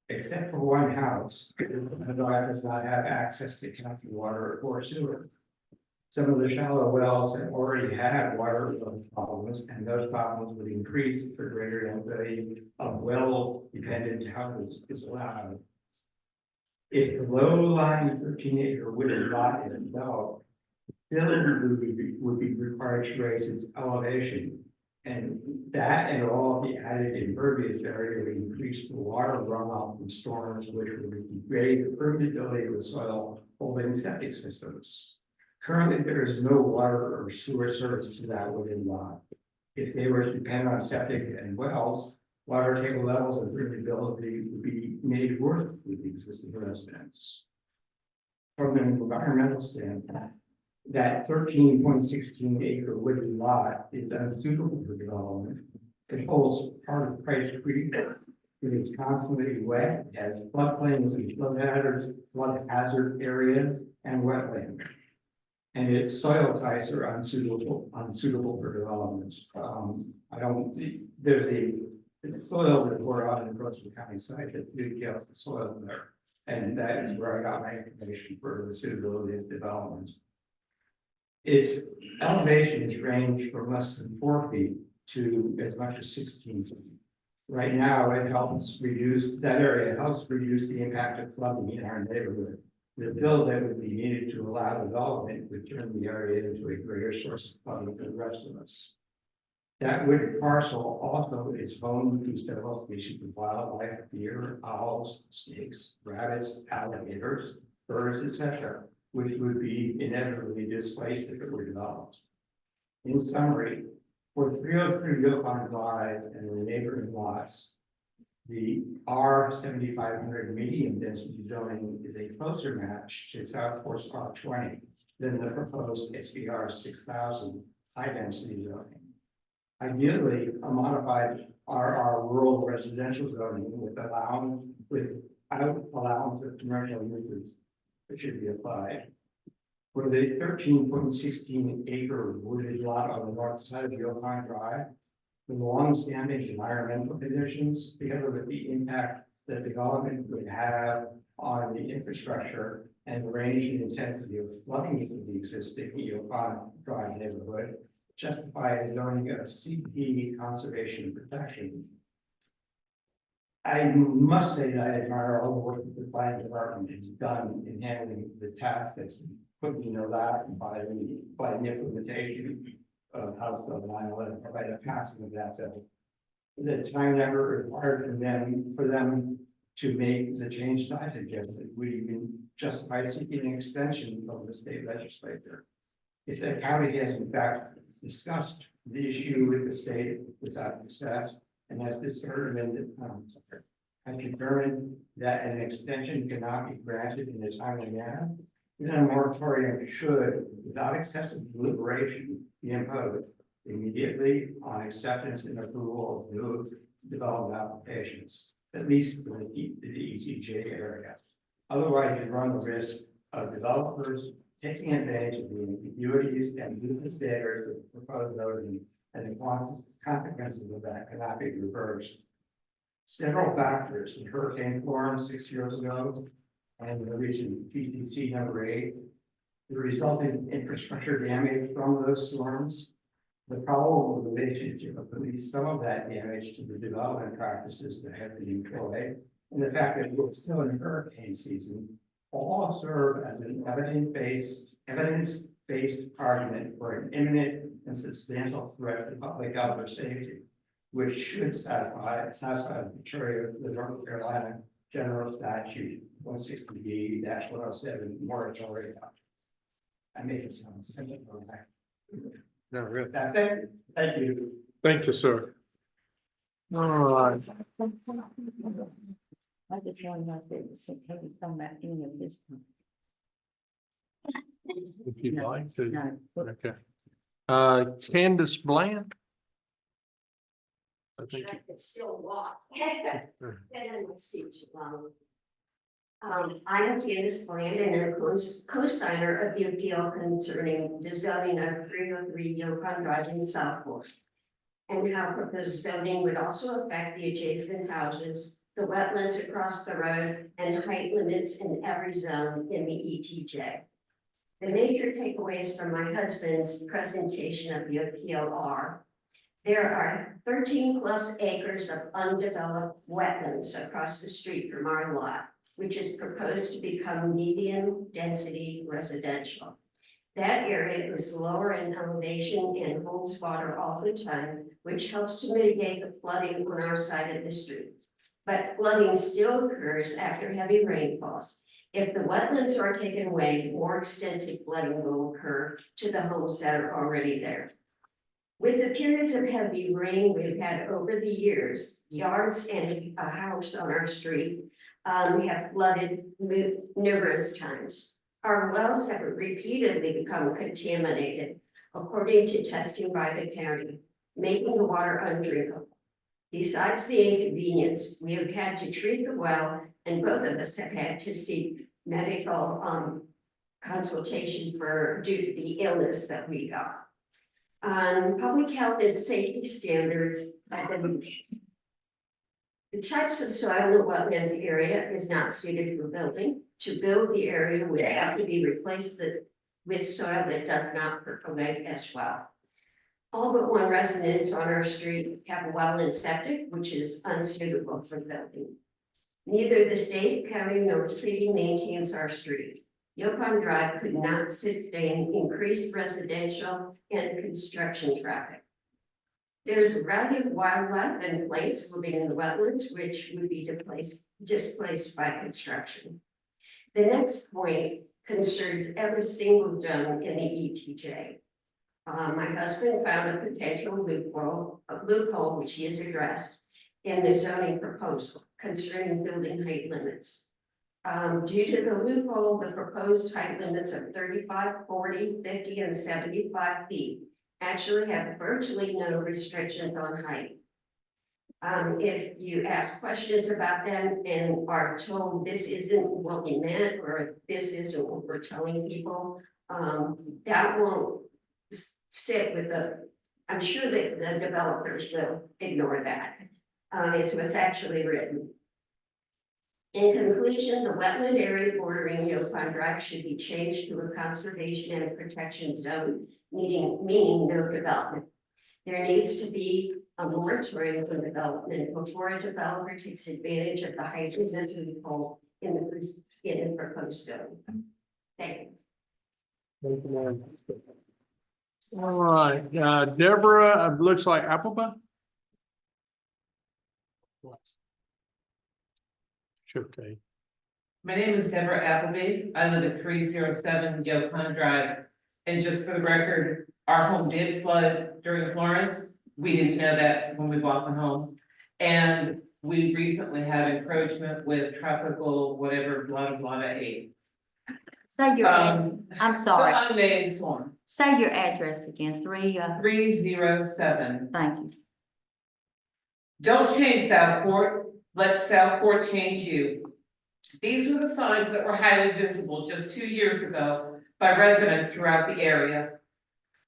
Except for one house, the drive does not have access to county water or sewer. Some of the shallow wells have already had water problems, and those problems would increase for greater density of well-dependent houses is allowed. If the low-lying 13-acre wooded lot is developed, building would be required to raise its elevation. And that and all the added impervious area would increase the water runoff from storms, which would degrade the permeability of the soil holding septic systems. Currently, there is no water or sewer service to that wooded lot. If they were to depend on septic and wells, water table levels and permeability would be made worse with the existing residents. From an environmental standpoint, that 13.16 acre wooded lot is unsuitable for development. It holds part of Price Creek. It is constantly wet, it has floodplains and flood hazard areas and wetlands. And its soil types are unsuitable for development. There's the soil report on the Brunswick County site that details the soil there. And that is where I got my information for the suitability of development. Its elevations range from less than 4 feet to as much as 16 feet. Right now, it helps reduce, that area helps reduce the impact of flooding in our neighborhood. The bill that would be needed to allow development would turn the area into a greater source of flooding for the rest of us. That wooded parcel also is home to several species of wildlife, deer, owls, snakes, rabbits, alligators, birds, etc., which would be inevitably displaced if it were developed. In summary, for 303 Yopon Drive and the neighboring lots, the R 7500 medium density zoning is a closer match to Southport's R20 than the proposed SBR 6000 high density zoning. Ideally, a modified RR rural residential zoning without allowance of commercial uses that should be applied. For the 13.16 acre wooded lot on the north side of Yopon Drive, the long-standing environmental conditions, together with the impact that development would have on the infrastructure and the range and intensity of flooding in the existing Yopon Drive neighborhood, justify a zoning of CP conservation protection. I must say that I admire all the work that the planning department has done in handling the task that's put in their lap by the implementation of House Bill 911, by the passing of that. So the time never required for them to make the change I suggested. We even justified seeking an extension from the state legislature. If the county has in fact discussed the issue with the state without success and has determined that an extension cannot be granted in a timely manner, then a moratorium should, without excessive deliberation, be imposed immediately on acceptance and approval of new development applications, at least in the ETJ area. Otherwise, you run the risk of developers taking advantage of the ambiguities and legal standards of proposed zoning, and the consequences of that cannot be reversed. Several factors in Hurricane Florence 6 years ago, and the recent PTC #8, the resulting infrastructure damage from those storms, the probable relationship of at least some of that damage to the development practices that have been employed, and the fact that we're still in hurricane season, all serve as an evidence-based argument for an imminent and substantial threat to public health or safety, which should satisfy the criteria of the North Carolina General Statute 160B-107 moratorium. I make it sound simple. No, really. That's it. Thank you. Thank you, sir. All right. I just want to know if it's come back in with this. If you'd like to. No. Okay. Candace Bland? I think. It's still walk. I'm Candace Bland and I'm co-signer of the appeal concerning the zoning of 303 Yukon Drive in Southport, and how proposed zoning would also affect the adjacent houses, the wetlands across the road, and height limits in every zone in the ETJ. The major takeaways from my husband's presentation of the appeal are: there are 13 plus acres of undeveloped wetlands across the street from our lot, which is proposed to become medium density residential. That area is lower in elevation and holds water all the time, which helps to mitigate the flooding on our side of the street. But flooding still occurs after heavy rainfalls. If the wetlands are taken away, more extensive flooding will occur to the homes that are already there. With the periods of heavy rain we've had over the years, yards and a house on our street have flooded numerous times. Our wells have repeatedly become contaminated, according to testing by the county, making the water undrinkable. Besides the inconvenience, we have had to treat the well, and both of us have had to seek medical consultation due to the illness that we got. Public health and safety standards, the types of soil in the wetlands area is not suited for building. To build, the area would have to be replaced with soil that does not percolate as well. All but one residence on our street have a well and septic, which is unsuitable for building. Neither the state, county, nor city maintains our street. Yukon Drive could not sustain increased residential and construction traffic. There's a variety of wildlife and plants living in the wetlands, which would be displaced by construction. The next point concerns every single zone in the ETJ. My husband found a potential loophole which he has addressed in the zoning proposal concerning building height limits. Due to the loophole, the proposed height limits of 35, 40, 50, and 75 feet actually have virtually no restrictions on height. If you ask questions about them and are told this isn't what we meant, or this isn't what we're telling people, that won't sit with I'm sure that the developers will ignore that. So it's actually written. In conclusion, the wetland area bordering Yukon Drive should be changed to a conservation and protection zone, meaning no development. There needs to be a moratorium for development before a developer takes advantage of the height limit loophole in the proposed zone. Thank you. All right, Deborah, looks like Appleby. Okay. My name is Deborah Appleby. I live at 307 Yukon Drive. And just for the record, our home did flood during Florence. We didn't know that when we bought the home. And we recently had encroachment with tropical whatever, blah, blah, 8. Say your, I'm sorry. The unnamed storm. Say your address again, 307. Thank you. Don't change Southport. Let Southport change you. These are the signs that were highly visible just 2 years ago by residents throughout the area.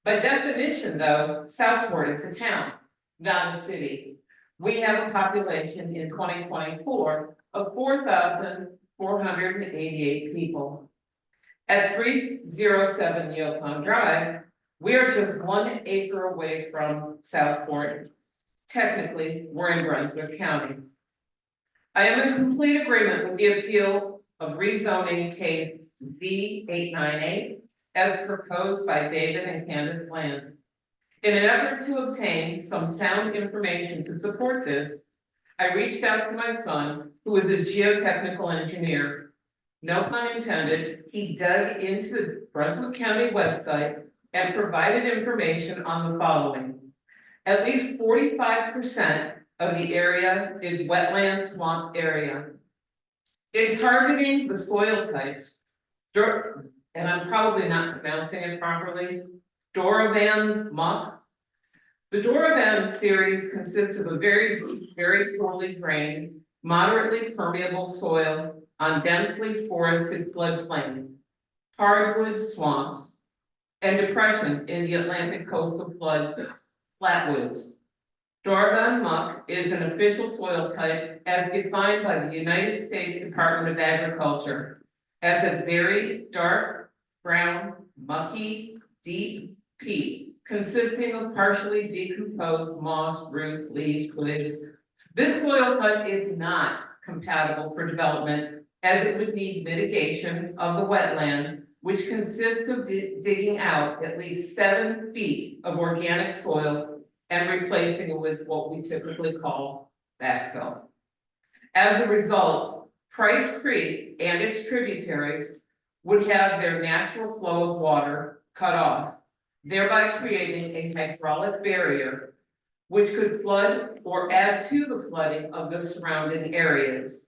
By definition, though, Southport is a town, not a city. We have a population in 2024 of 4,488 people. At 307 Yukon Drive, we are just 1 acre away from Southport. Technically, we're in Brunswick County. I am in complete agreement with the appeal of rezoning case V898 as proposed by David and Candace Land. In an effort to obtain some sound information to support this, I reached out to my son, who is a geotechnical engineer. No pun intended, he dug into the Brunswick County website and provided information on the following. At least 45% of the area is wetland swamp area. In targeting the soil types, and I'm probably not pronouncing it properly, Doravan muck. The Doravan series consists of a very poorly drained, moderately permeable soil on densely forested floodplain, hardwood swamps, and depressions in the Atlantic coastal flatwoods. Doravan muck is an official soil type as defined by the United States Department of Agriculture as a very dark, brown, mucky, deep peat consisting of partially decomposed moss, roots, leaves, twigs. This soil type is not compatible for development as it would need mitigation of the wetland, which consists of digging out at least 7 feet of organic soil and replacing it with what we typically call backfill. As a result, Price Creek and its tributaries would have their natural flow of water cut off, thereby creating a hydraulic barrier which could flood or add to the flooding of the surrounding areas.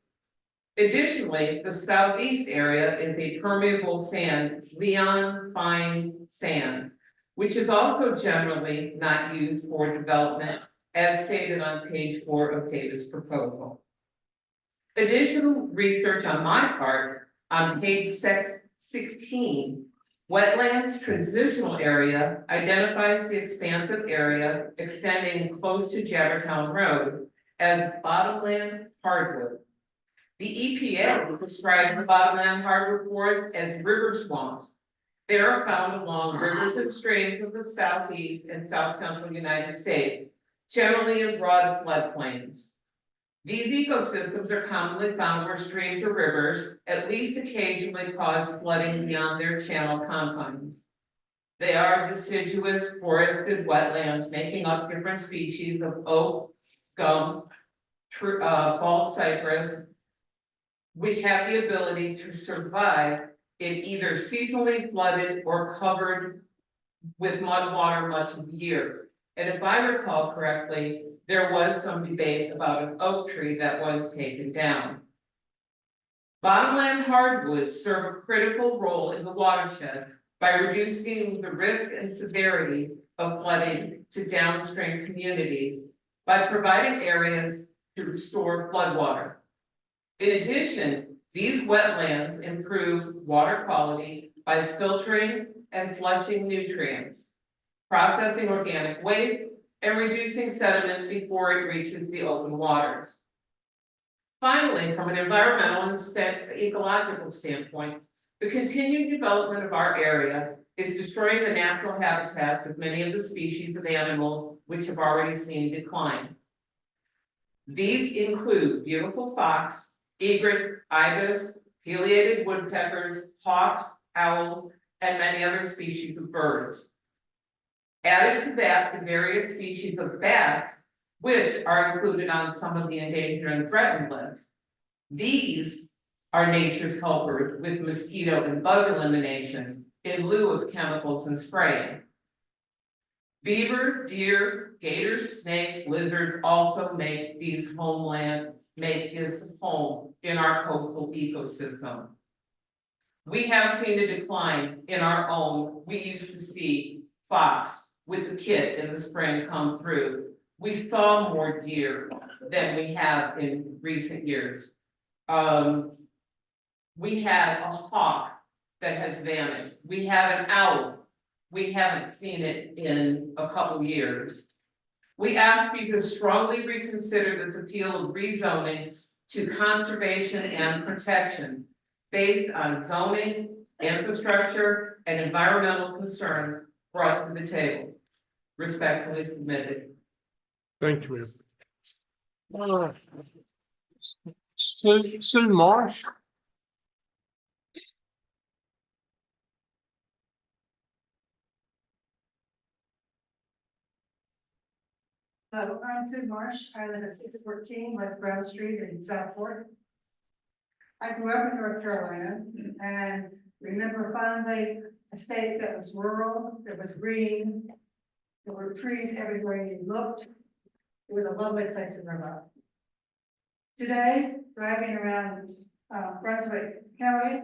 Additionally, the southeast area is a permeable sand, Leon fine sand, which is also generally not used for development, as stated on page 4 of David's proposal. Additional research on my part, on page 16, wetlands transitional area identifies the expansive area extending close to Jabbertown Road as bottomland hardwood. The EPA describes the bottomland hardwood forest as river swamps. They are found along rivers and streams of the southeast and south central United States, generally in broad floodplains. These ecosystems are commonly found where streams or rivers at least occasionally cause flooding beyond their channel confines. They are deciduous forested wetlands making up different species of oak, gum, bald cypress, which have the ability to survive in either seasonally flooded or covered with mud water much of the year. And if I recall correctly, there was some debate about an oak tree that was taken down. Bottomland hardwoods serve a critical role in the watershed by reducing the risk and severity of flooding to downstream communities by providing areas to restore floodwater. In addition, these wetlands improve water quality by filtering and flushing nutrients, processing organic waste, and reducing sediment before it reaches the open waters. Finally, from an environmental and ecological standpoint, the continued development of our area is destroying the natural habitats of many of the species of animals which have already seen decline. These include beautiful fox, egrets, ibis, pileated woodpeckers, hawks, owls, and many other species of birds. Added to that, the various species of bats, which are included on some of the endangered and threatened lists. These are nature's helpers with mosquito and bug elimination in lieu of chemicals and spraying. Beaver, deer, gators, snakes, lizards also make this home in our coastal ecosystem. We have seen a decline in our own. We used to see fox with the kit in the spring come through. We saw more deer than we have in recent years. We have a hawk that has vanished. We have an owl. We haven't seen it in a couple years. We ask you to strongly reconsider this appeal of rezoning to conservation and protection based on zoning, infrastructure, and environmental concerns brought to the table. Respectfully submitted. Thank you, ma'am. Sue Marsh. Hello, I'm Sue Marsh. I live at 614 West Brown Street in Southport. I grew up in North Carolina and remember fondly a state that was rural, that was green. There were trees everywhere you looked. It was a lovely place to grow up. Today, driving around Brunswick County,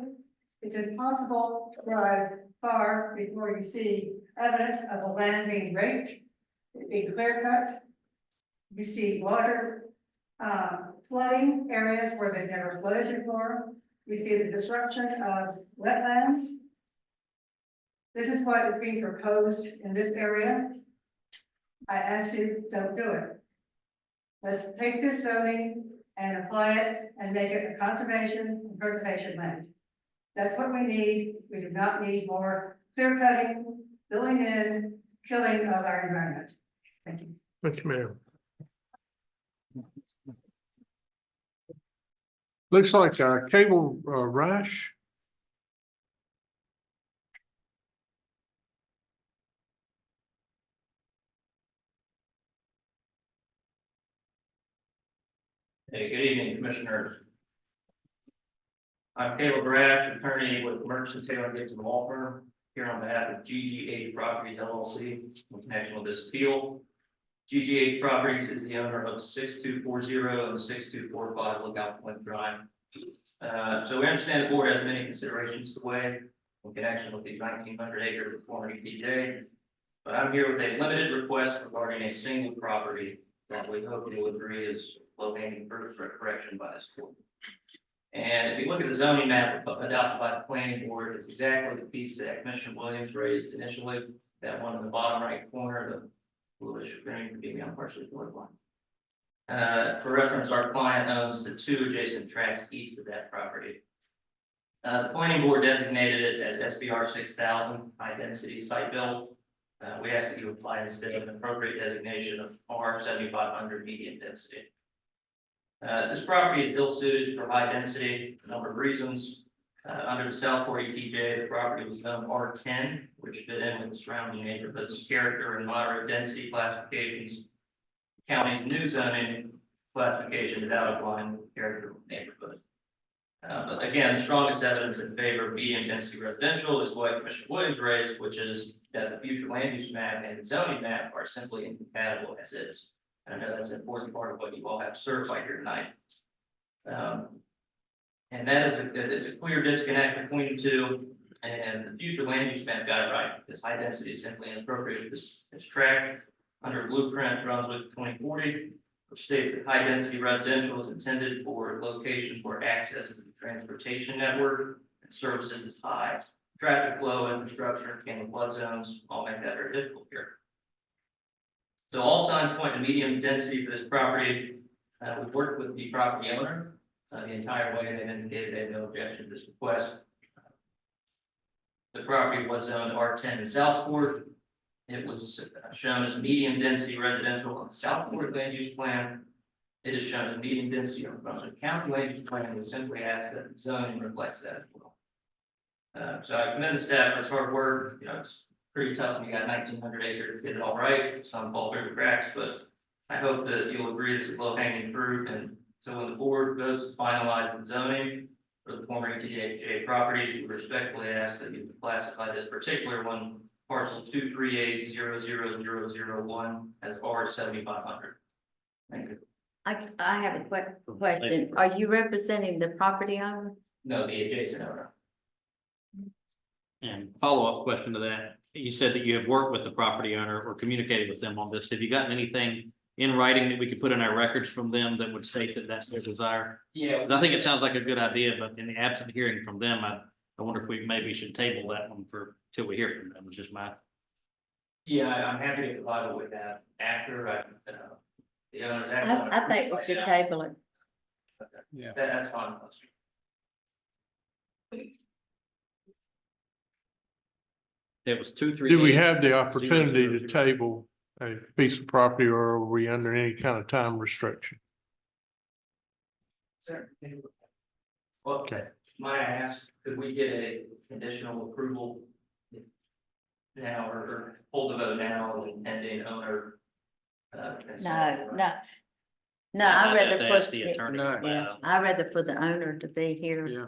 it's impossible to drive far before you see evidence of a land being raked, being clear cut. You see water flooding areas where they've never flooded before. We see the disruption of wetlands. This is what is being proposed in this area. I ask you, don't do it. Let's take this zoning and apply it and make it a conservation and preservation land. That's what we need. We do not need more clear cutting, filling in, killing of our environment. Thank you. Thank you, ma'am. Looks like Cable Rash. Hey, good evening, commissioners. I'm Caleb Rash, attorney with Merchant Taylor Gibson Law Firm, here on behalf of GGH Properties LLC in connection with this appeal. GGH Properties is the owner of 6240 and 6245 Lookout Point Drive. So we understand the board has many considerations to weigh in connection with these 1,900 acres of former ETJ. But I'm here with a limited request regarding a single property that we hope you'll agree is low-hanging fruit for correction by this court. And if you look at the zoning map adopted by the planning board, it's exactly the piece that Commissioner Williams raised initially, that one in the bottom right corner, the bluish green, forgive me, I'm partially colorblind. For reference, our client owns the 2 adjacent tracts east of that property. The planning board designated it as SBR 6000, high density site build. We ask that you apply instead of an appropriate designation of R 7500 medium density. This property is ill suited for high density for a number of reasons. Under the Southport ETJ, the property was zoned R10, which fit in with the surrounding neighborhood's character and moderate density classifications. The county's new zoning classification is out of line with the character of the neighborhood. But again, the strongest evidence in favor of medium density residential is what Commissioner Williams raised, which is that the future land use map and the zoning map are simply incompatible as is. And I know that's an important part of what you all have to certify here tonight. And that is it's a clear disconnect between the two, and the future land use map got it right, because high density is simply inappropriate. It's tracked under blueprint Brunswick 2040, which states that high density residential is intended for locations where access to the transportation network and services is high. Traffic flow, infrastructure, and flood zones all make that very difficult here. So all signs point to medium density for this property. We've worked with the property owner the entire way. They've indicated they have no objection to this request. The property was zoned R10 in Southport. It was shown as medium density residential on the Southport land use plan. It is shown as medium density on the Brunswick County land use plan. We simply ask that the zoning reflects that as well. So I commend the staff for its hard work. You know, it's pretty tough when you got 1,900 acres to get it all right. Some fall through the cracks, but I hope that you'll agree this is low-hanging fruit. And so when the board votes to finalize the zoning for the former ETJ properties, we respectfully ask that you classify this particular one, parcel 238-00001, as R 7500. Thank you. I have a question. Are you representing the property owner? No, the adjacent owner. And follow-up question to that. You said that you have worked with the property owner or communicated with them on this. Have you gotten anything in writing that we could put in our records from them that would state that that's their desire? Yeah. I think it sounds like a good idea, but in the absent hearing from them, I wonder if we maybe should table that one till we hear from them. It's just my. Yeah, I'm happy to provide with that after the owners. I think we should table it. Yeah. That's fine. It was 238. Do we have the opportunity to table a piece of property, or are we under any kind of time restriction? Certainly. Well, might I ask, could we get a conditional approval now or hold the vote now and pending owner? No, I'd I'd have rather to for, ask the attorney for yeah, that. I'd rather for the owner to be here. Yeah.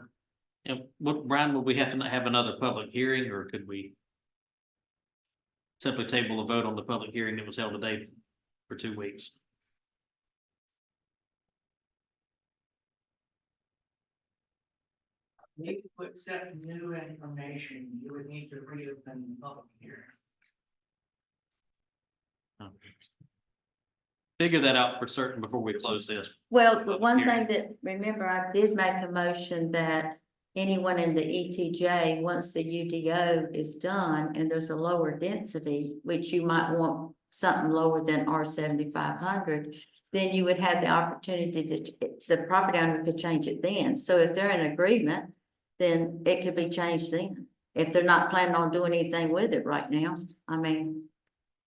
And what, Brian, would we have to have another public hearing, or could we simply table a vote on the public hearing that was held today for 2 weeks? Need to accept new information, you would need to reopen the public hearing. Figure that out for certain before we close this. Well, the one thing that, remember, I did make a motion that anyone in the ETJ, once the UDO is done and there's a lower density, which you might want something lower than R 7500, then you would have the opportunity to, the property owner could change it then. So if they're in agreement, then it could be changed then. If they're not planning on doing anything with it right now, I mean.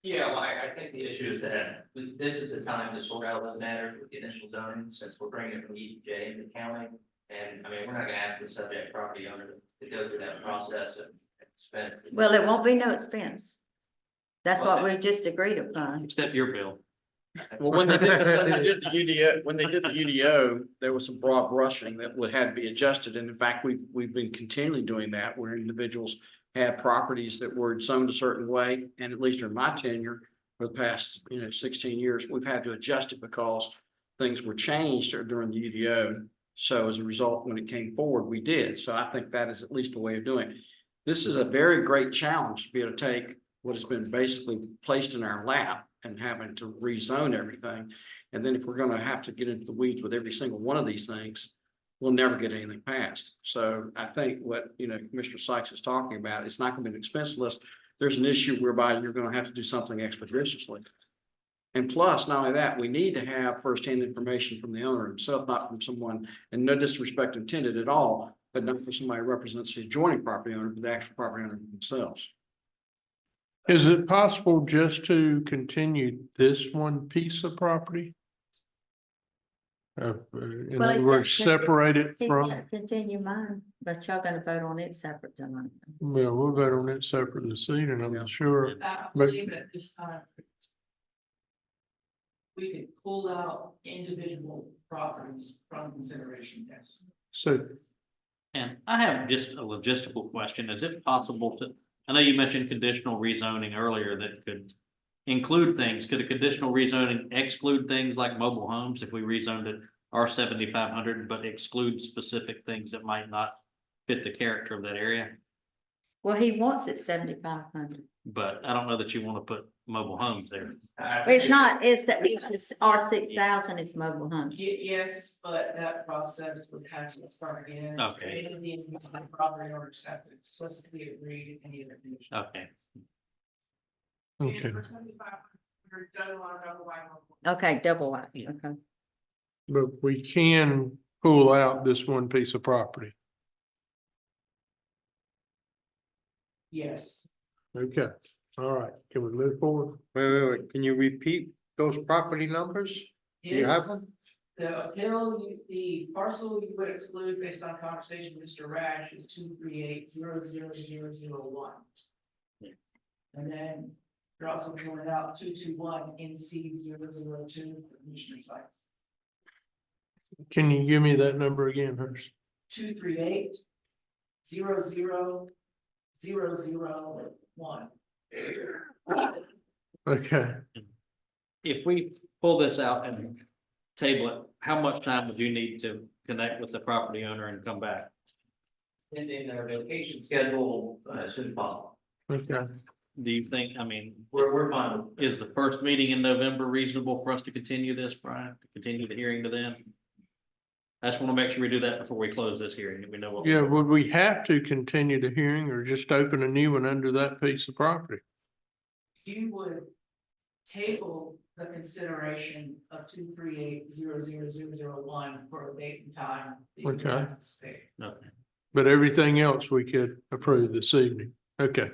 Yeah, well, I think the issue is that this is the time to sort out those matters with the initial zoning, since we're bringing it from ETJ into county. And I mean, we're not gonna ask the subject property owner to go through that process and spend. Well, it won't be no expense. That's what we just agreed upon. Except your bill. Well, when they did the UDO, there was some broad brushing that had to be adjusted. And in fact, we've been continually doing that where individuals had properties that were zoned a certain way. And at least during my tenure for the past, 16 years, we've had to adjust it because things were changed during the UDO. So as a result, when it came forward, we did. So I think that is at least a way of doing it. This is a very great challenge to be able to take what has been basically placed in our lap and having to rezone everything. And then if we're gonna have to get into the weeds with every single one of these things, we'll never get anything passed. So I think what, Commissioner Sykes is talking about, it's not gonna be an expense list. There's an issue whereby you're gonna have to do something expeditiously. And plus, not only that, we need to have firsthand information from the owner himself, not from someone, and no disrespect intended at all, but not for somebody who represents the adjoining property owner, but the actual property owner themselves. Is it possible just to continue this one piece of property? In Well, other he's words, gonna- separate it He's from, gonna continue mine, but y'all gonna vote on it separate tonight. well, we'll vote on it separate this evening, I'm sure. I But- believe at this time. We could pull out individual properties from consideration, yes. So, And I have just a logistical question. Is it possible to, I know you mentioned conditional rezoning earlier that could include things. Could a conditional rezoning exclude things like mobile homes if we rezoned it R 7500, but exclude specific things that might not fit the character of that area? Well, he wants it 7500. But I don't know that you want to put mobile homes there. It's not, it's just R 6000 is mobile home. Yes, but that process would have to start again. Okay. And the individual property owners have to explicitly agree to any of the conditions. Okay. okay, Okay, double wide, Yeah. okay. but we can pull out this one piece of property. Yes. Okay, all right, can we move forward? Wait, can you repeat those property numbers? Do you have them? The the parcel you would exclude based on conversation with Mr. Rash is 238-00001. And then you're also pulling out 221 NC 002 for Michigan site. Can you give me that number again, Hurst? 238-00001. Okay, If we pull this out and table it, how much time would you need to connect with the property owner and come back? And in their vacation schedule, should follow. okay. do you think, I mean, We're fine. is the first meeting in November reasonable for us to continue this, Brian, to continue the hearing to then? I just want to make sure we do that before we close this hearing, that we know what. Yeah, would we have to continue the hearing or just open a new one under that piece of property? You would table the consideration of 238-00001 for a date and time. that you would Okay. like to state. Okay. But everything else we could approve this evening. Okay.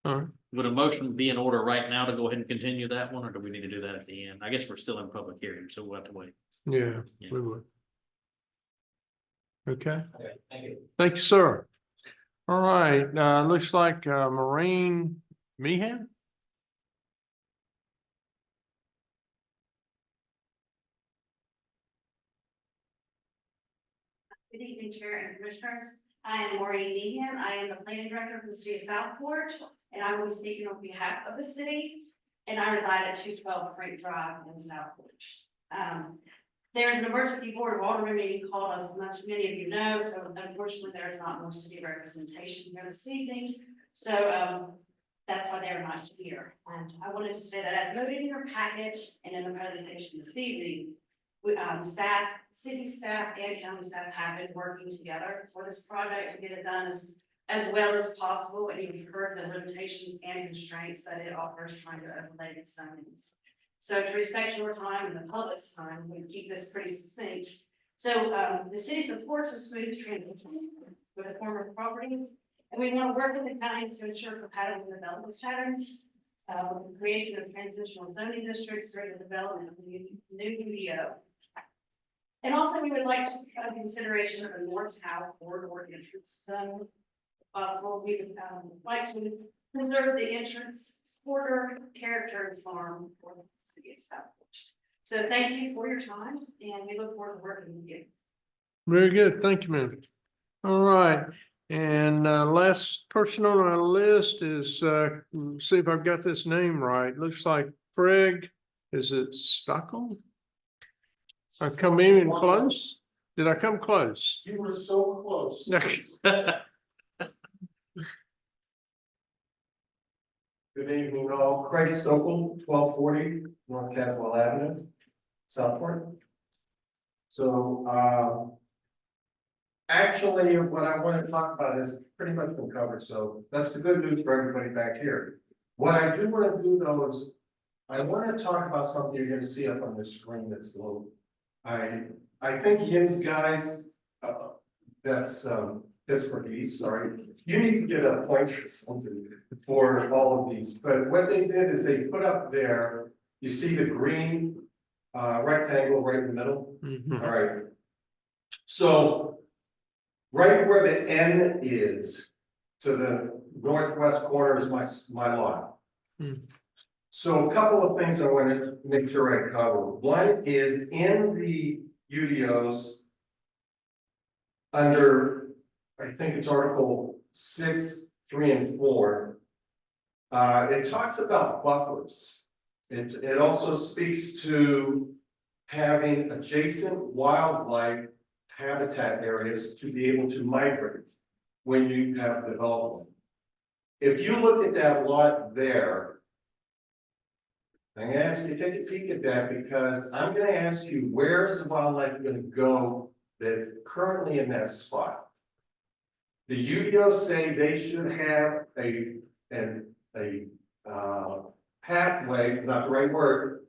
All right. Would a motion be in order right now to go ahead and continue that one, or do we need to do that at the end? I guess we're still in public hearing, so we'll have to wait. Yeah, we would. Okay. Okay, thank you. Thank you, sir. All right, looks like Maureen Meehan. Good evening, Chair and Commissioners. I am Maureen Meehan. I am the planning director for the city of Southport, and I will be speaking on behalf of the city. And I reside at 212 Frank Drive in Southport. There's an emergency board of aldermen meeting called, as many of you know, so unfortunately there is not more city representation here this evening. So that's why they're not here. And I wanted to say that as noted in your package and in the presentation this evening, we, staff, city staff and county staff have been working together for this project to get it done as well as possible. And you've heard the limitations and constraints that it offers trying to overlay the zones. So to respect your time and the public's time, we keep this pretty succinct. So the city supports a smooth transition with the former properties. And we want to work with the county to ensure compatible development patterns, with the creation of transitional zoning districts through the development of the new UDO. And also, we would like to have consideration of a north-south corridor entrance zone. If possible, we would like to preserve the entrance corridor character and farm for the city of Southport. So thank you for your time, and we look forward to working with you. Very good. Thank you, ma'am. All right. And last person on our list is, see if I've got this name right. Looks like Craig, is it Stockholm? I come in close? Did I come close? You were so close. Good evening, all. Craig Sokol, 1240 North Caswell Avenue, Southport. So, actually, what I want to talk about has pretty much been covered, so that's the good news for everybody back here. What I do want to do though is, I want to talk about something you're going to see up on the screen that's low. I think Yin's guys, that's Pittsburgh East, sorry. You need to get a pointer or something for all of these, but what they did is they put up there, you see the green rectangle right in the middle? Mhm. All right. So right where the N is, to the northwest corner is my lot. So a couple of things I want to make sure I cover. One is in the UDOs, under, I think it's Article 6, 3, and 4, it talks about buffers. It also speaks to having adjacent wildlife habitat areas to be able to migrate when you have development. If you look at that lot there, I'm gonna ask you to take a peek at that because I'm gonna ask you, where's the wildlife gonna go that's currently in that spot? The UDOs say they should have a pathway, not the right word,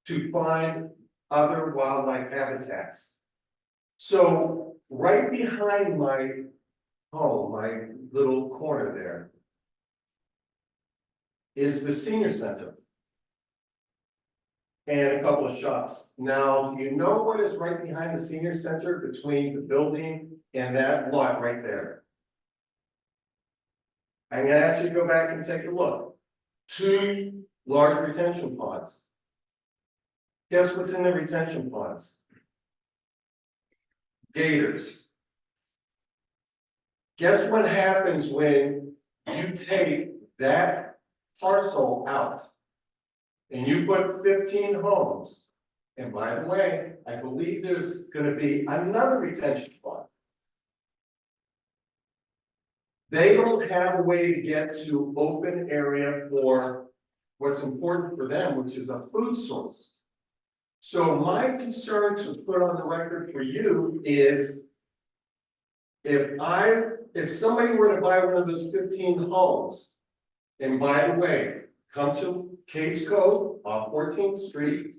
to find other wildlife habitats. So right behind my home, my little corner there, is the senior center and a couple of shops. Now, you know what is right behind the senior center between the building and that lot right there? I'm gonna ask you to go back and take a look. 2 large retention ponds. Guess what's in the retention ponds? Gators. Guess what happens when you take that parcel out and you put 15 homes? And by the way, I believe there's gonna be another retention pond. They don't have a way to get to open area for what's important for them, which is a food source. So my concern to put on the record for you is if somebody were to buy one of those 15 homes, and by the way, come to Kate's Cove off 14th Street,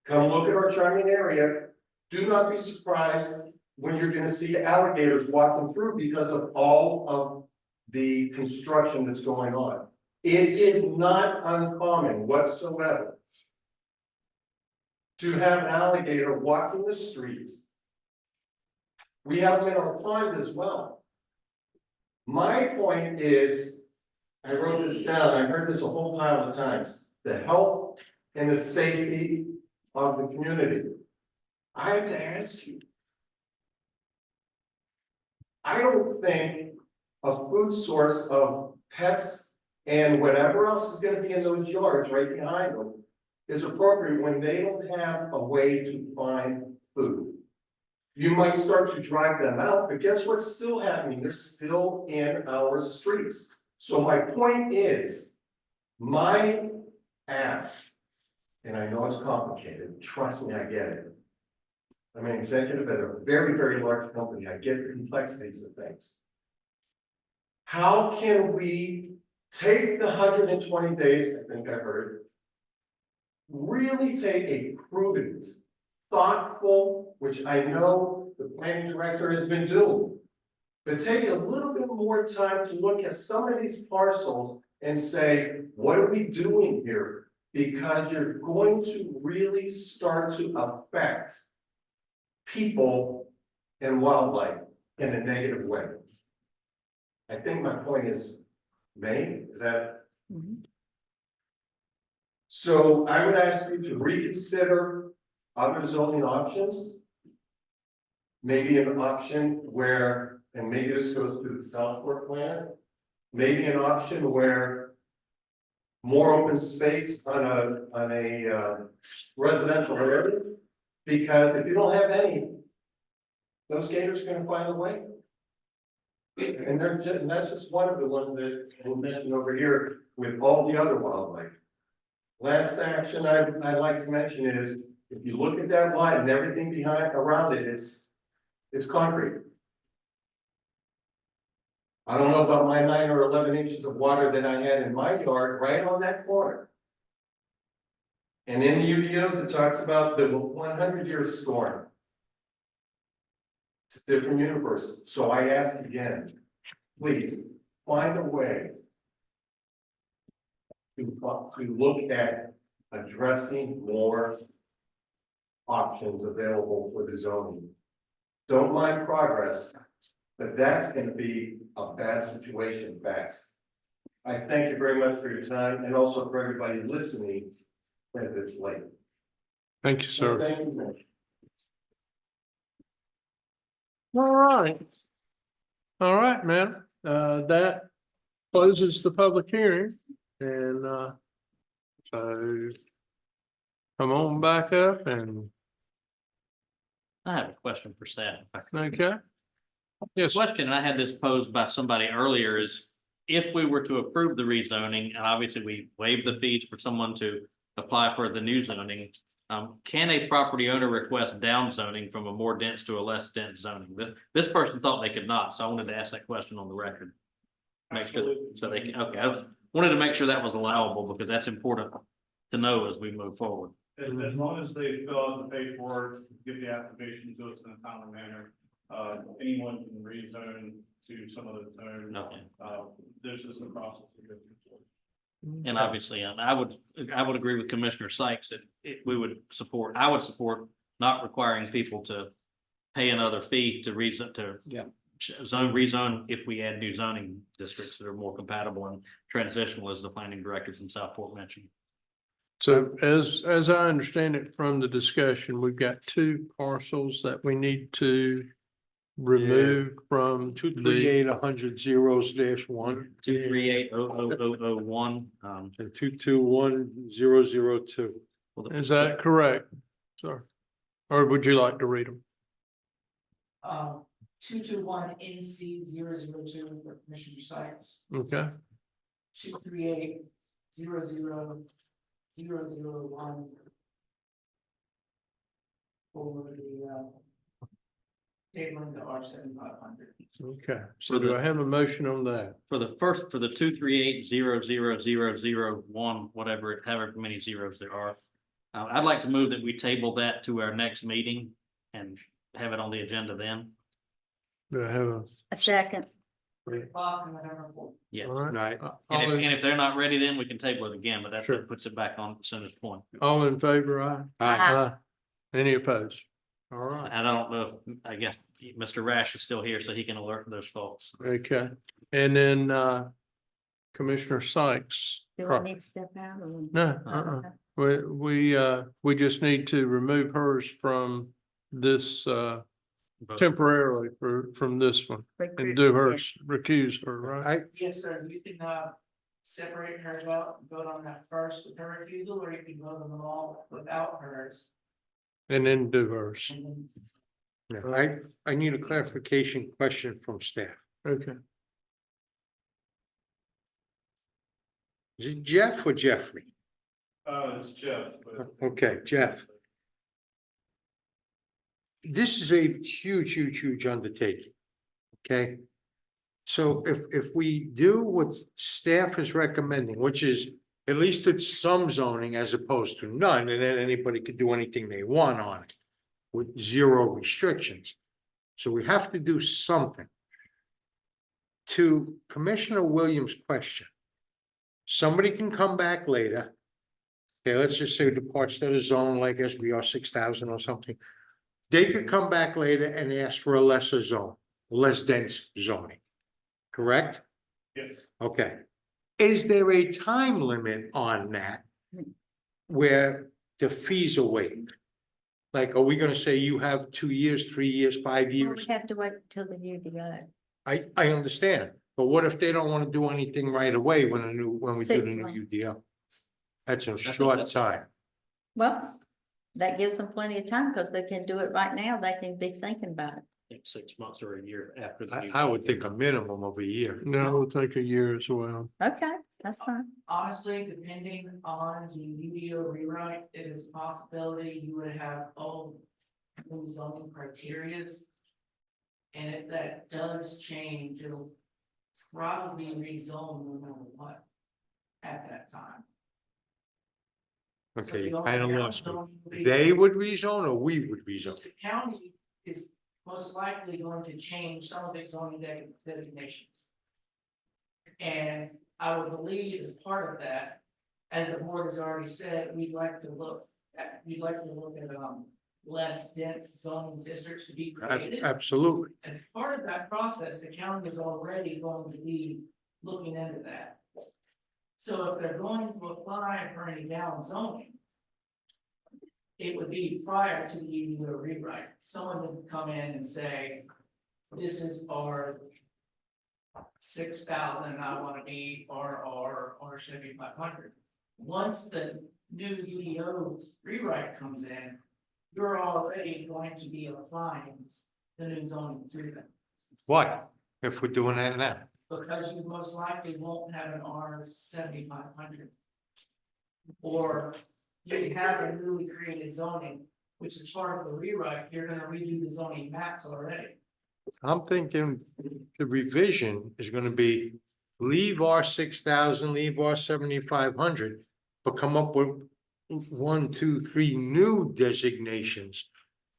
come look at our charming area, do not be surprised when you're gonna see alligators walking through because of all of the construction that's going on. It is not uncommon whatsoever to have an alligator walking the streets. We have them in our pond as well. My point is, I wrote this down, I heard this a whole pile of times, the health and the safety of the community. I have to ask you. I don't think a food source of pets and whatever else is gonna be in those yards right behind them is appropriate when they don't have a way to find food. You might start to drive them out, but guess what's still happening? They're still in our streets. So my point is, my ask, and I know it's complicated, trust me, I get it. I'm an executive at a very, very large company. I get the complexities of things. How can we take the 120 days, I think I heard, really take a prudent, thoughtful, which I know the planning director has been doing, but take a little bit more time to look at some of these parcels and say, what are we doing here? Because you're going to really start to affect people and wildlife in a negative way. I think my point is made. Is that? So I would ask you to reconsider other zoning options. Maybe an option where, and maybe this goes to the Southport plan, maybe an option where more open space on a residential area. Because if you don't have any, those gators are gonna find a way. And that's just one of the ones that we'll mention over here with all the other wildlife. Last action I'd like to mention is, if you look at that line and everything around it, it's concrete. I don't know about my 9 or 11 inches of water that I had in my yard right on that corner. And in the UDOs, it talks about the 100-year storm. It's a different universe. So I ask again, please find a way to look at addressing more options available for the zoning. Don't mind progress, but that's going to be a bad situation fast. I thank you very much for your time and also for everybody listening. As it's late. Thank you, sir. Thank you, sir. All right, man. That closes the public hearing and, so come on back up and, I have a question for staff. if I could. okay. Yes, Question, and I had this posed by somebody earlier, is if we were to approve the rezoning, and obviously we waive the fees for someone to apply for the new zoning, can a property owner request down zoning from a more dense to a less dense zoning? This person thought they could not, so I wanted to ask that question on the record. Make sure, so they can, okay, I wanted to make sure that was allowable, because that's important to know as we move forward. As long as they fill out the paperwork, get the application to us in a timely manner, anyone can rezone to some other zone. Okay. There's just a process to go through. And obviously, I would agree with Commissioner Sykes that I would support not requiring people to pay another fee to rezone if we add new zoning districts that are more compatible and transitional, as the planning director from Southport mentioned. so as I understand it from the discussion, we've got 2 parcels that we need to remove from 238-100-0-1 238-00001. and 221-002. Is that correct, sir? Or would you like to read them? 221 NC 002 for Commissioner Sykes. Okay, 238 00001 for the tabling the R7500. okay. So do I have a motion on that? For the 238-00001, whatever, however many zeros there are. I'd like to move that we table that to our next meeting and have it on the agenda then. Do I have A second. O'clock and November 4th. Yeah. all right? Right. And if they're not ready, then we can table it again, but that Sure. puts it back on the soonest point. All in favor, aye? Aye. Any opposed? All right, And I don't know if, I guess, Mr. Rash is still here, so he can alert those folks. okay. And then, Commissioner Sykes. Do I need to step out or? No, Okay. we just need to remove hers from this, temporarily from this one and do hers, recuse her, right? Yes, sir, you can separate hers out, vote on that first with her refusal, or you can vote on them all without hers. And then do hers. And then Yeah, I need a clarification question from staff. Okay. Is it Jeff or Jeffrey? It's Jeff. Okay, Jeff. This is a huge undertaking. Okay? So if we do what staff is recommending, which is at least it's some zoning as opposed to none, and then anybody could do anything they want on it with zero restrictions. So we have to do something. To Commissioner Williams' question, somebody can come back later. Okay, let's just say the parts that are zoned like SBR 6000 or something. They could come back later and ask for a lesser zone, less dense zoning. Correct? Yes. Okay. Is there a time limit on that? Where the fees are waived? Like, are we gonna say you have 2 years, 3 years, 5 Well, years? we have to wait until the UDO. I understand, but what if they don't wanna do anything right away when we do the 6 new months. UDO? That's a short time. Well, that gives them plenty of time because they can do it right now. They can be thinking about it. I think 6 months or a year after. I would think a minimum of a year. No, it'll take a year as well. Okay, that's fine. honestly, depending on the UDO rewrite, it is a possibility you would have all new zoning criterias. And if that does change, it'll probably rezone no matter what at that time. So Okay, the you only kinda lost me. downside would be- They would rezone or we would rezone? The county is most likely going to change some of its zoning designations. And I would believe as part of that, as the board has already said, we'd like to look at less dense zoning districts to be created. Absolutely. As part of that process, the county is already going to be looking into that. So if they're going to apply for any down zoning, it would be prior to the UDO rewrite. Someone would come in and say, this is our 6,000, I want to be our 7,500. Once the new UDO rewrite comes in, you're already going to be applying the new zoning to them. Why? If we're doing that now? Because you most likely won't have an R 7,500. Or you have a newly created zoning, which is part of the rewrite, you're gonna redo the zoning maps already. I'm thinking the revision is gonna be leave our 6,000, leave our 7,500, but come up with 1, 2, 3 new designations.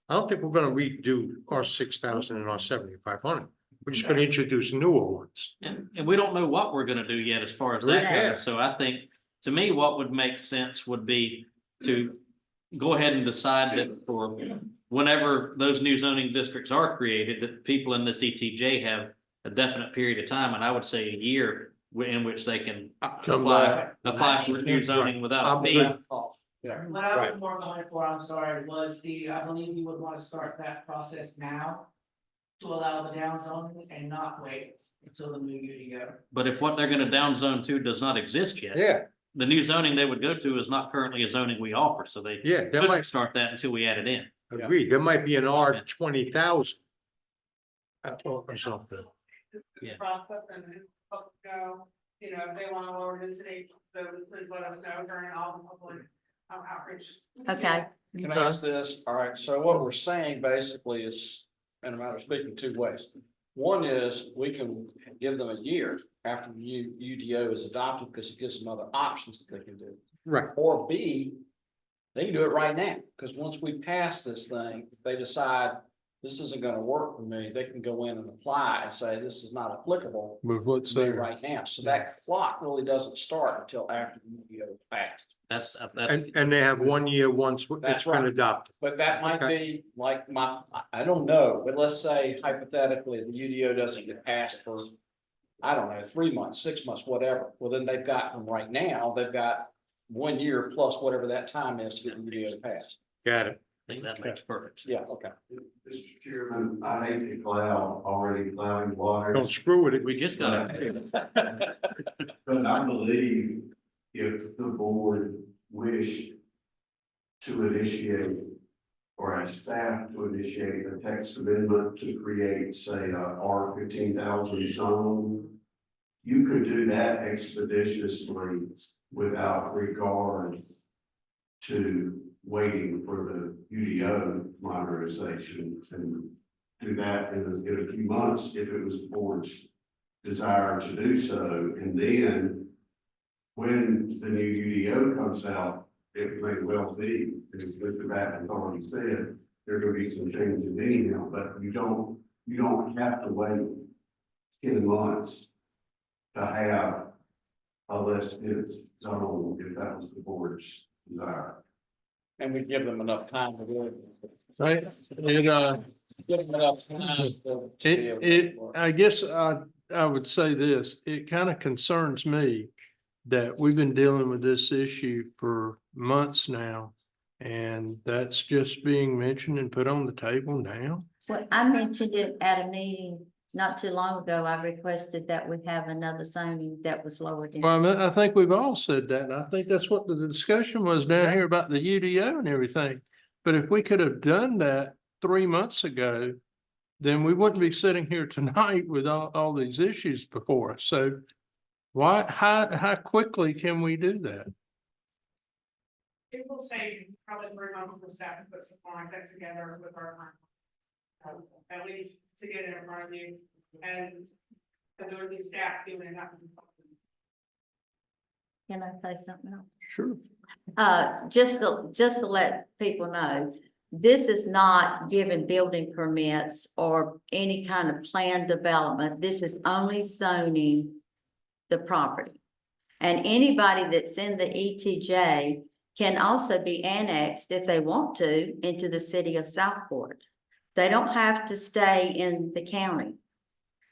I don't think we're gonna redo our 6,000 and our 7,500. We're just gonna introduce newer ones. And we don't know what we're gonna do yet as far as that Yeah. goes. So I think, to me, what would make sense would be to go ahead and decide that for whenever those new zoning districts are created, that people in this ETJ have a definite period of time, and I would say a year in which they can Come apply for new zoning without I'm fee. good. What I was more going for, I'm sorry, was I believe you would want to start that process now. To allow the down zoning and not wait until the new UDO. But if what they're gonna down zone to does not exist yet. Yeah, The new zoning they would go to is not currently a zoning we offer, so they yeah, that couldn't might start that until we add it in. agree. There might be an R 20,000. or something. Yeah. Process and folks go, you know, if they want to lower density, then please let us know during all the public outreach. Okay, Can I ask this? All right, so what we're saying basically is, in a matter of speaking, two ways. One is we can give them a year after the UDO is adopted because it gives them other options that they can do. Right. Or B, they can do it right now, because once we pass this thing, if they decide this isn't gonna work for me, they can go in and apply and say, this is not applicable With what's to me there. right now. So that clock really doesn't start until after the UDO passed. That's, And they have 1 year once it's That's been right. adopted. But that might Okay. be like I don't know, but let's say hypothetically, the UDO doesn't get passed for, I don't know, 3 months, 6 months, whatever. Well, then they've got from right now, they've got 1 year plus whatever that time is to get the UDO passed. Got it. I think that makes perfect sense. Yeah, okay. Mr. Chairman, I hate to cloud already clouding water. Don't screw with it. We just got it. But I believe if the board wished to initiate or as staff to initiate a text amendment to create, say, a R 15,000 zone, you could do that expeditiously without regard to waiting for the UDO modernization and do that in a few months if it was the board's desire to do so. And then when the new UDO comes out, it may well be, as Mr. Batten already said, there are going to be some changes anyhow, but you don't have to wait 10 months to have a listed zone if that was the board's desire. And we give them enough time to do it. Right, Give them enough time to be able to work. I guess I would say this, it kind of concerns me that we've been dealing with this issue for months now. And that's just being mentioned and put on the table now. well, I mentioned it at a meeting not too long ago. I requested that we have another zoning that was lower than. Well, I think we've all said that, and I think that's what the discussion was down here about the UDO and everything. But if we could have done that 3 months ago, then we wouldn't be sitting here tonight with all these issues before us. So how quickly can we do that? It will say probably 3 months for staff to put something like that together with our, at least to get it in front of you. And there would be staff doing enough. Can I say something else? Sure. Just to let people know, this is not giving building permits or any kind of planned development. This is only zoning the property. And anybody that's in the ETJ can also be annexed if they want to into the city of Southport. They don't have to stay in the county.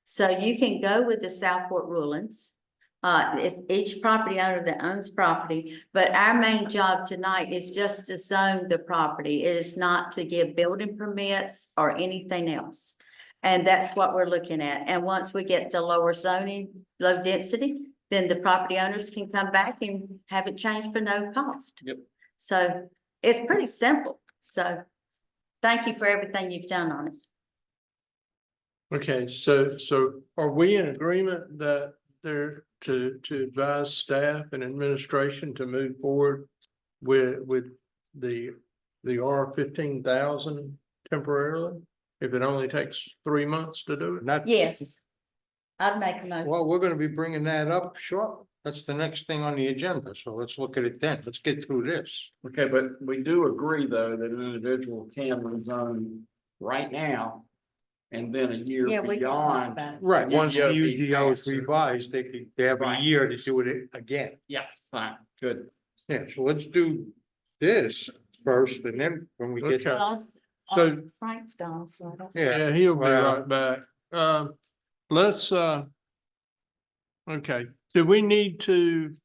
So you can go with the Southport rulings. It's each property owner that owns property, but our main job tonight is just to zone the property. It is not to give building permits or anything else. And that's what we're looking at. And once we get the lower zoning, low density, then the property owners can come back and have it changed for no cost. Yep. So it's pretty simple. So thank you for everything you've done on it. Okay, so are we in agreement that they're to advise staff and administration to move forward with the R 15,000 temporarily? If it only takes 3 months to do it? Yes. I'd make a motion. Well, we're gonna be bringing that up shortly. That's the next thing on the agenda. So let's look at it then. Let's get through this. Okay, but we do agree though that an individual can rezone right now. And then a year Yeah, we can talk beyond. about it. Right, once the UDO be UDO is passed. revised, they have a Right. year to do it again. Yeah, fine, good. Yeah, so let's do this first and then when we get, Okay. Well, So- Frank's gone, so I don't. yeah, Yeah, he'll be well- right back. Let's, okay, do we need to,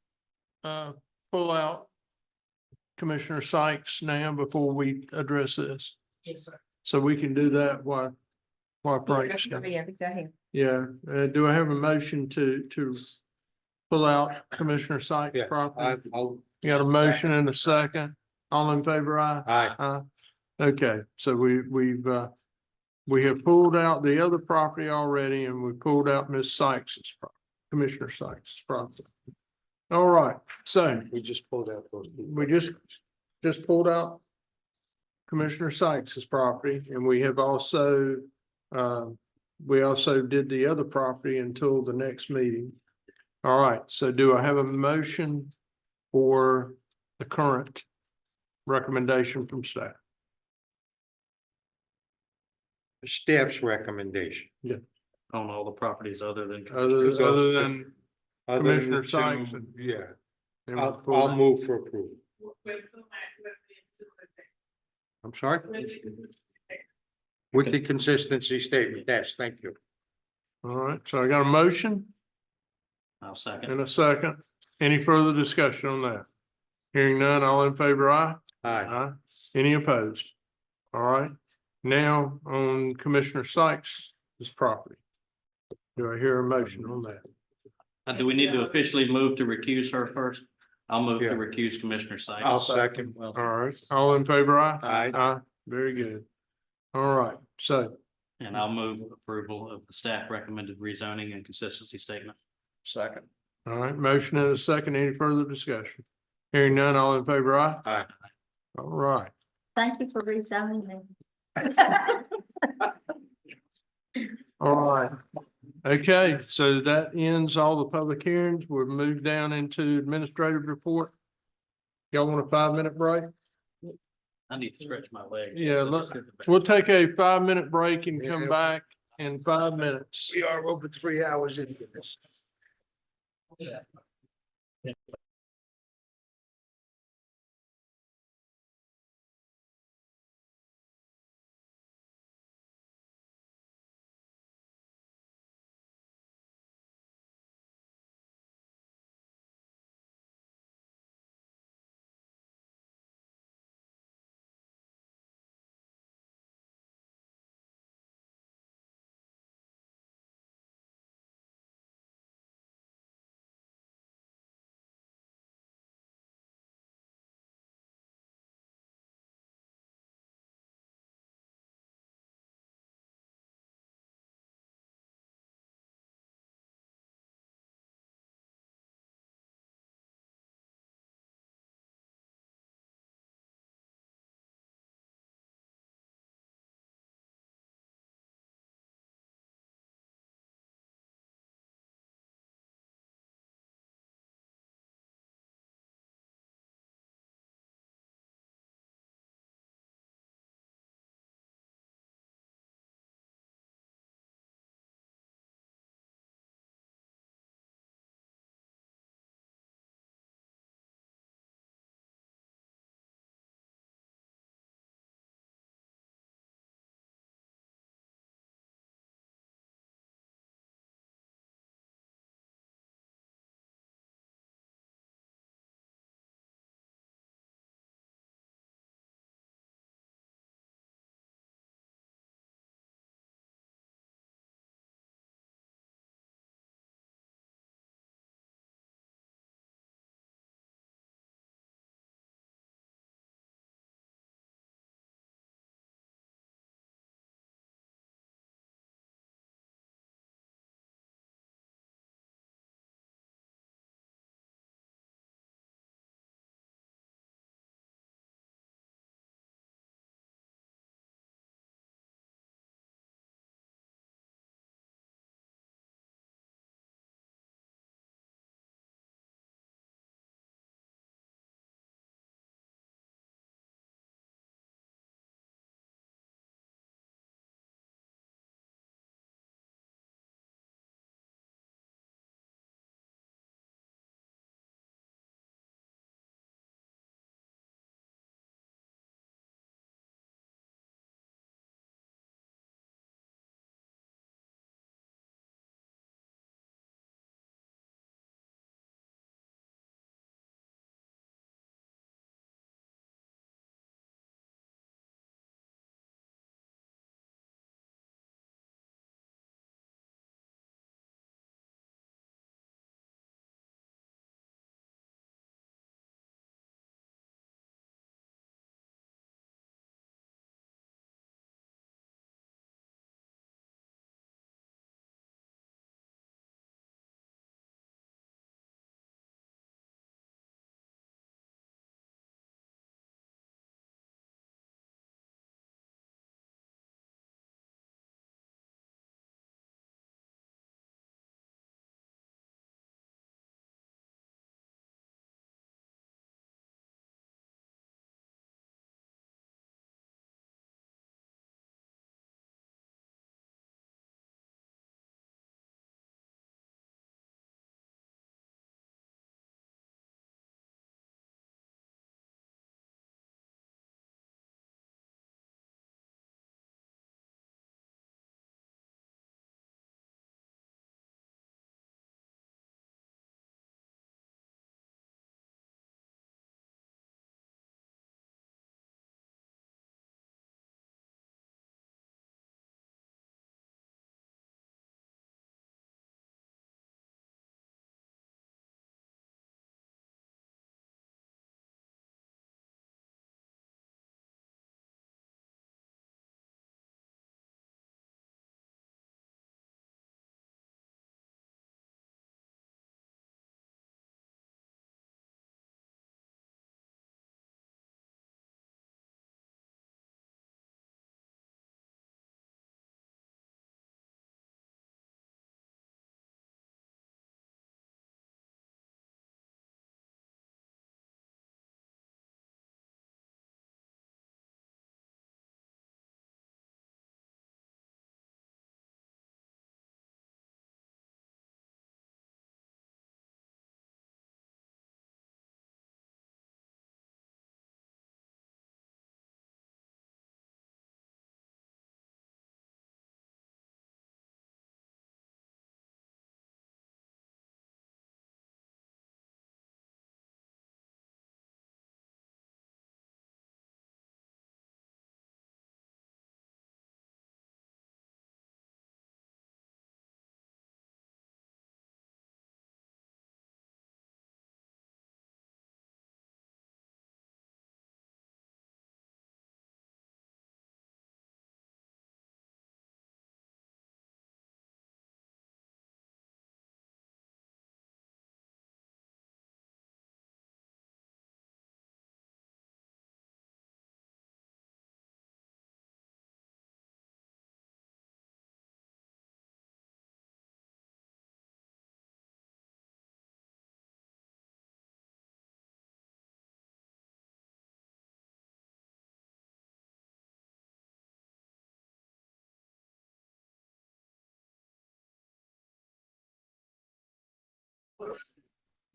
pull out Commissioner Sykes now before we address this? Yes, sir. So we can do that while Frank's Go done. ahead. Yeah, do I have a motion to pull out Commissioner Sykes Yeah, property? I'll, You got a motion and a second? All in favor, aye? aye. Okay, so we've we have pulled out the other property already and we pulled out Ms. Sykes's property, Commissioner Sykes' property. All right, so We just pulled out those. we just pulled out Commissioner Sykes's property, and we have also, we also did the other property until the next meeting. All right, so do I have a motion for the current recommendation from staff? Staff's recommendation. On all the properties other than. Other than Other than Commissioner the Sykes two, and- Yeah, and we I'll pulled out- move for approval. I'm sorry? With the consistency statement, yes, thank you. All right, so I got a motion I'll second. and a second. Any further discussion on that? Hearing none, all in favor, aye? Aye. Aye. Any opposed? All right, now on Commissioner Sykes' property. Do I hear a motion on that? Do we need to officially move to recuse her first? I'll move to Yeah. recuse Commissioner Sykes. I'll second. All right, all in favor, aye? Aye. Aye, very good. All right, so And I'll move approval of the staff recommended rezoning and consistency statement. second. All right, motion and a second. Any further discussion? Hearing none, all in favor, aye? Aye. All right. Thank you for rezoning me. All right. Okay, so that ends all the public hearings. We'll move down into administrative report. Y'all want a 5-minute break? I need to stretch my legs. Yeah, we'll take a 5-minute break and come back in 5 minutes. We are over 3 hours into this.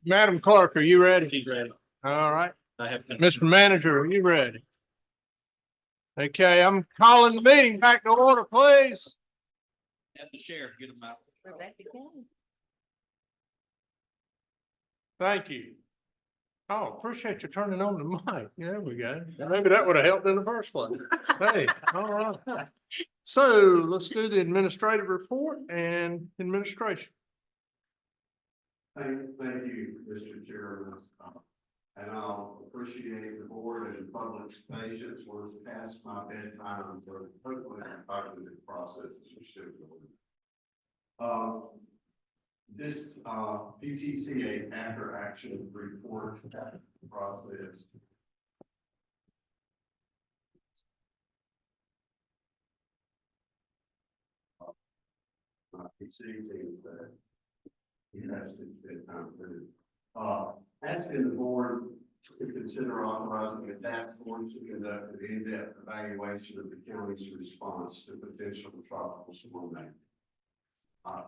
Madam Clerk, are you ready? She's ready. All right. I have. Mr. Manager, are you ready? Okay, I'm calling the meeting back to order, please. Have the sheriff get them out. Thank you. Oh, appreciate you turning on the mic. There we go. Maybe that would have helped in the first place. Hey, all right. So let's do the administrative report and administration. Thank you, Mr. Chairman. And I'll appreciate the board and public's patience when it's past my bedtime, so hopefully the cognitive processes are still going. This PTCA after action report process. PTCA that he has to bedtime too. Asking the board to consider authorizing a task force to conduct an in-depth evaluation of the county's response to potential tropical storm Maggie.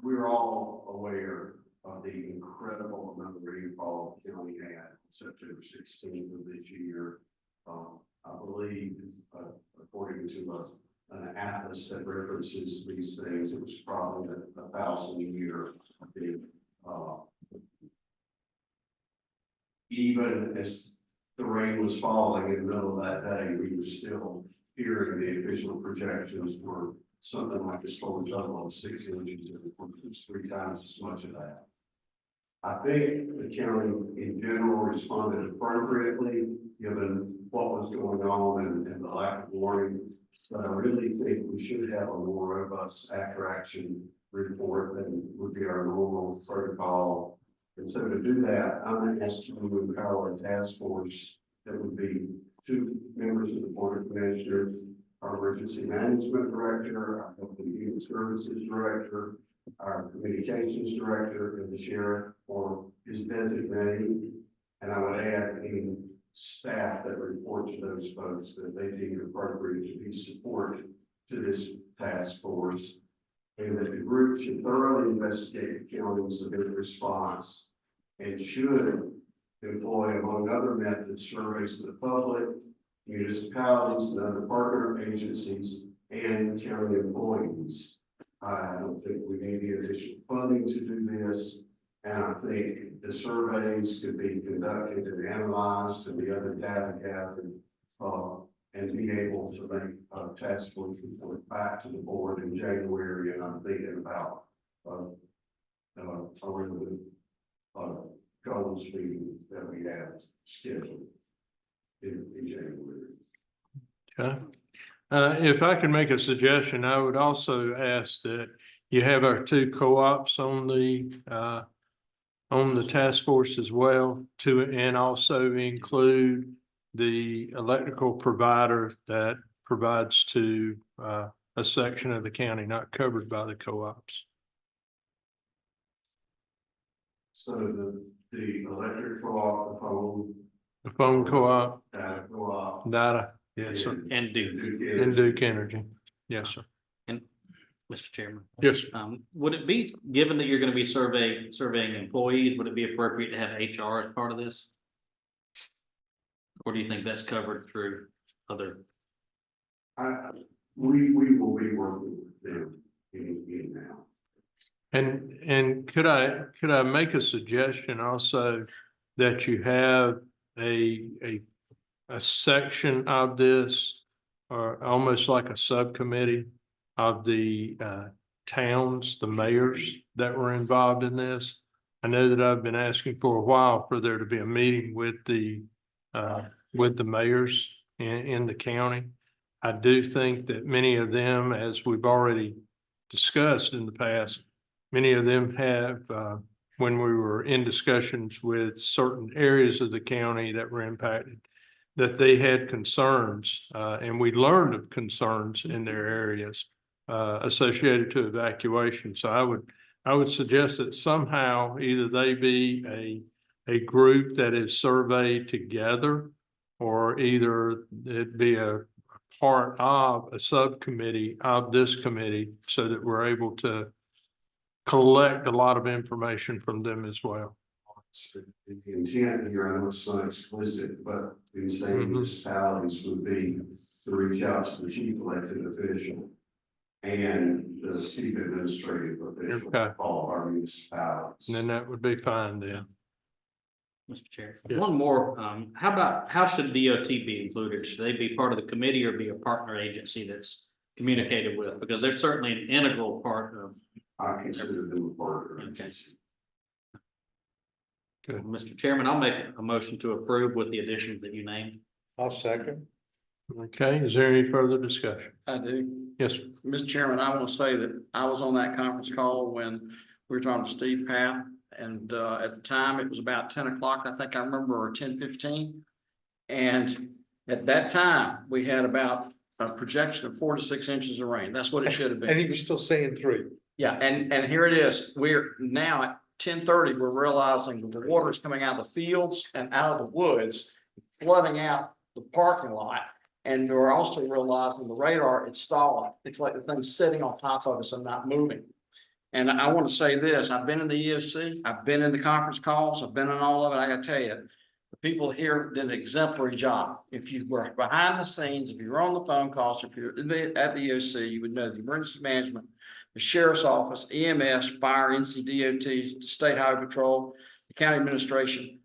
We're all aware of the incredible amount of rainfall the county had September 16th of this year. I believe, according to an atlas that references these things, it was probably 1,000 years. Even as the rain was falling in the middle of that day, we were still hearing the official projections were something like a storm total of 6 inches, which was 3 times as much of that. I think the county in general responded appropriately, given what was going on and the lack of warning. But I really think we should have a more robust after action report than would be our normal protocol. And so to do that, I'm going to ask you to empower a task force that would be 2 members of the Board of Commissioners, our Emergency Management Director, our Health and Human Services Director, our Communications Director, and the Sheriff or his designee. And I would add any staff that report to those folks that they deem appropriate to be support to this task force. And that the group should thoroughly investigate the county's immediate response and should employ, among other methods, surveys to the public, municipalities, and other partner agencies, and county employees. I don't think we need any additional funding to do this. And I think the surveys could be conducted and analyzed and the other data gathered, and be able to make a task force report back to the board in January. And I'm thinking about goals meeting that we have scheduled in January. Okay. If I can make a suggestion, I would also ask that you have our 2 co-ops on the task force as well, and also include the electrical provider that provides to a section of the county not covered by the co-ops. So the electric co-op, The phone co-op, data co-op, data, yes, sir. And Duke. And Duke Energy, yes, sir. And Mr. Chairman. Yes. Would it be, given that you're going to be surveying employees, would it be appropriate to have HR as part of this? Or do you think that's covered through other? we will be working with them in now. And could I make a suggestion also that you have a section of this, or almost like a subcommittee of the towns, the mayors that were involved in this? I know that I've been asking for a while for there to be a meeting with the mayors in the county. I do think that many of them, as we've already discussed in the past, many of them have, when we were in discussions with certain areas of the county that were impacted, that they had concerns, and we learned of concerns in their areas associated to evacuation. So I would suggest that somehow either they be a group that is surveyed together, or either it be a part of a subcommittee of this committee, so that we're able to collect a lot of information from them as well. The intent here, I know it's not explicit, but in saying municipalities would be to reach out to the chief elected official and the chief administrative official Okay. of all our municipalities. And then that would be fine then. Mr. Chair, Yeah. one more, how should DOT be included? Should they be part of the committee or be a partner agency that's communicated with? Because they're certainly an integral part of. I consider them a partner. Okay. Good. Mr. Chairman, I'll make a motion to approve with the additions that you named. I'll second. Okay, is there any further discussion? I do. Yes, sir. Mr. Chairman, I want to say that I was on that conference call when we were talking to Steve Papp. And at the time, it was about 10 o'clock, I think I remember, or 10:15. And at that time, we had about a projection of 4 to 6 inches of rain. That's what it should have been. And he was still saying 3. Yeah, and here it is. We're now at 10:30, we're realizing that the water is coming out of the fields and out of the woods, flooding out the parking lot. And we're also realizing the radar, it's stalling. It's like the thing's sitting on top of us and not moving. And I want to say this, I've been in the EOC, I've been in the conference calls, I've been in all of it. I gotta tell you, the people here did an exemplary job. If you were behind the scenes, if you were on the phone calls, if you're at the EOC, you would know the emergency management, the sheriff's office, EMS, fire, NCDOT, state highway patrol, the county administration,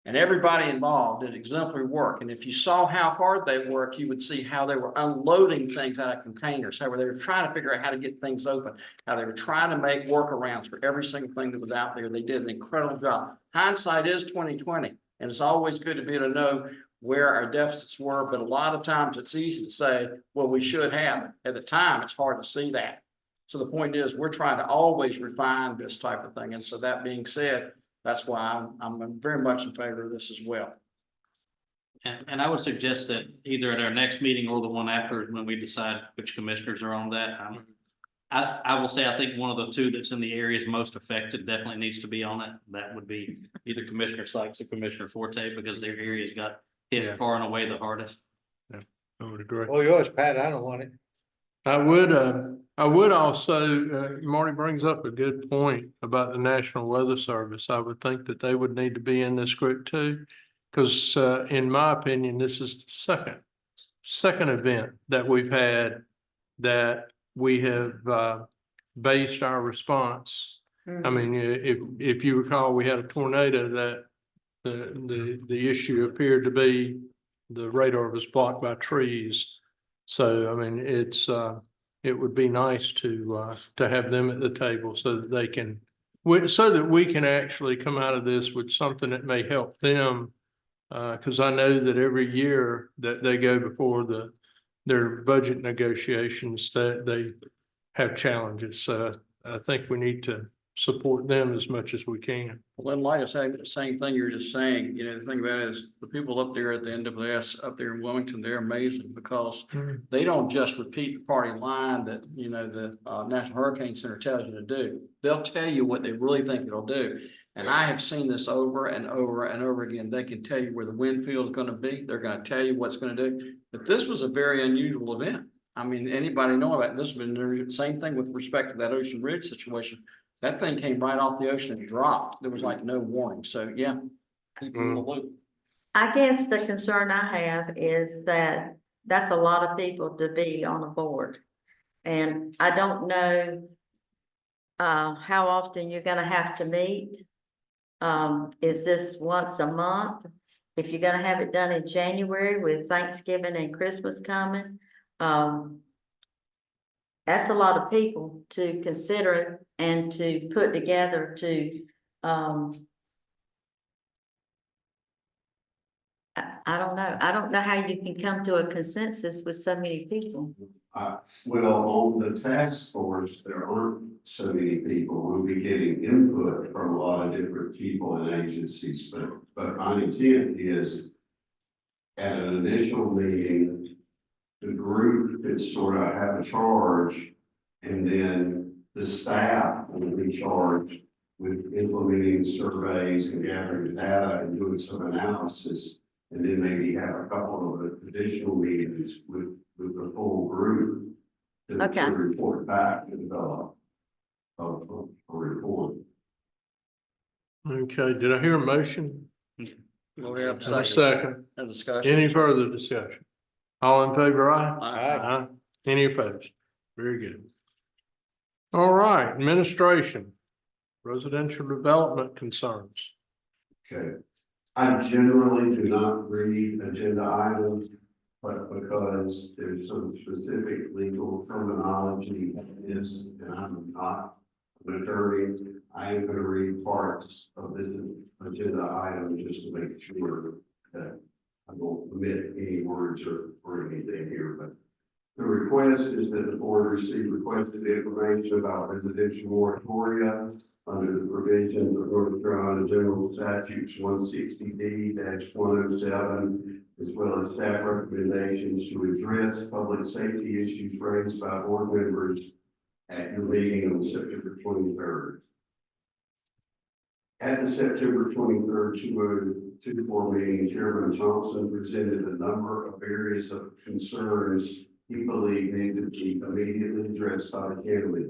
and everybody involved did exemplary work. And if you saw how hard they work, you would see how they were unloading things out of containers, how they were trying to figure out how to get things open, how they were trying to make workarounds for every single thing that was out there. They did an incredible job. Hindsight is 20/20, and it's always good to be able to know where our deficits were. But a lot of times it's easy to say, well, we should have. At the time, it's hard to see that. So the point is, we're trying to always refine this type of thing. And so that being said, that's why I'm very much in favor of this as well. And I would suggest that either at our next meeting or the one after, when we decide which commissioners are on that. I will say, I think one of the two that's in the areas most affected definitely needs to be on it. That would be either Commissioner Sykes or Commissioner Forte, because their areas got hit far and away the hardest. I would agree. Oh, yours, Pat, I don't want it. I would also, Marty brings up a good point about the National Weather Service. I would think that they would need to be in this group too. Because in my opinion, this is the second event that we've had that we have based our response. I mean, if you recall, we had a tornado that the issue appeared to be the radar was blocked by trees. So, I mean, it would be nice to have them at the table so that they can, so that we can actually come out of this with something that may help them. Because I know that every year that they go before their budget negotiations, that they have challenges. So I think we need to support them as much as we can. Well, in light of saying the same thing you're just saying, you know, the thing about it is the people up there at the NWS up there in Wilmington, they're amazing because they don't just repeat the party line that, you know, the National Hurricane Center tells you to do. They'll tell you what they really think it'll do. And I have seen this over and over and over again. They can tell you where the wind field is going to be. They're going to tell you what's going to do. But this was a very unusual event. I mean, anybody know about this? Been the same thing with respect to that Ocean Ridge situation. That thing came right off the ocean and dropped. There was like no warning. So yeah, people in the loop. I guess the concern I have is that that's a lot of people to be on a board. And I don't know how often you're gonna have to meet. Is this once a month? If you're gonna have it done in January with Thanksgiving and Christmas coming, that's a lot of people to consider and to put together to, I don't know. I don't know how you can come to a consensus with so many people. Well, on the task force, there aren't so many people. We'll be getting input from a lot of different people and agencies, but my intent is at an initial meeting, the group could sort of have a charge, and then the staff will be charged with implementing surveys and gathering data and doing some analysis, and then maybe have a couple of additional meetings with the full group to report back and develop. a report. Okay, did I hear a motion? Go ahead, And a second. Have discussion. Any further discussion? All in favor, aye? Aye. Any opposed? Very good. All right, administration, residential development concerns. Okay. I generally do not read agenda items, but because there's some specific legal terminology in this, and I'm not an attorney, I am going to read parts of this agenda item just to make sure that I won't omit any words or anything here, but the request is that the board receive requested information about residential moratoria under the provisions of North Carolina General Statutes 160D-107, as well as staff recommendations to address public safety issues raised by board members at your meeting on September 23rd. At the September 23rd, 2024 meeting, Chairman Thompson presented a number of areas of concerns he believed needed to be immediately addressed by the county.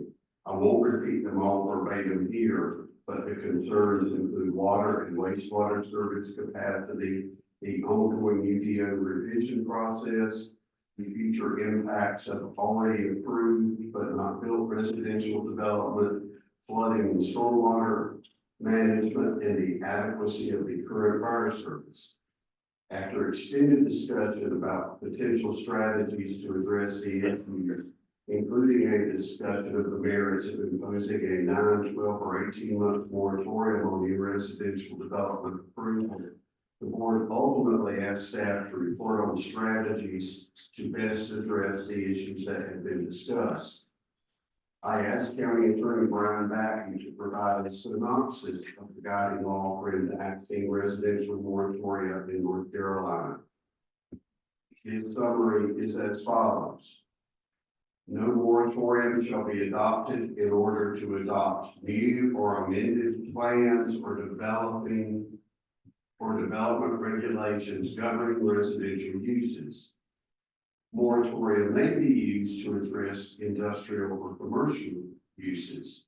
I won't repeat them all verbatim here, but the concerns include water and wastewater service capacity, the ongoing UDO revision process, the future impacts of already approved but not built residential development, flooding and stormwater management, and the adequacy of the current fire service. After extended discussion about potential strategies to address the issues, including a discussion of the merits of imposing a 9, 12, or 18-month moratorium on new residential development approval, the board ultimately asked staff to report on strategies to best address the issues that have been discussed. I asked County Attorney Brian Backey to provide a synopsis of the guiding law for enacting residential moratoria in North Carolina. His summary is as follows. No moratorium shall be adopted in order to adopt new or amended plans or development regulations governing residential uses. Moratorium may be used to address industrial or commercial uses.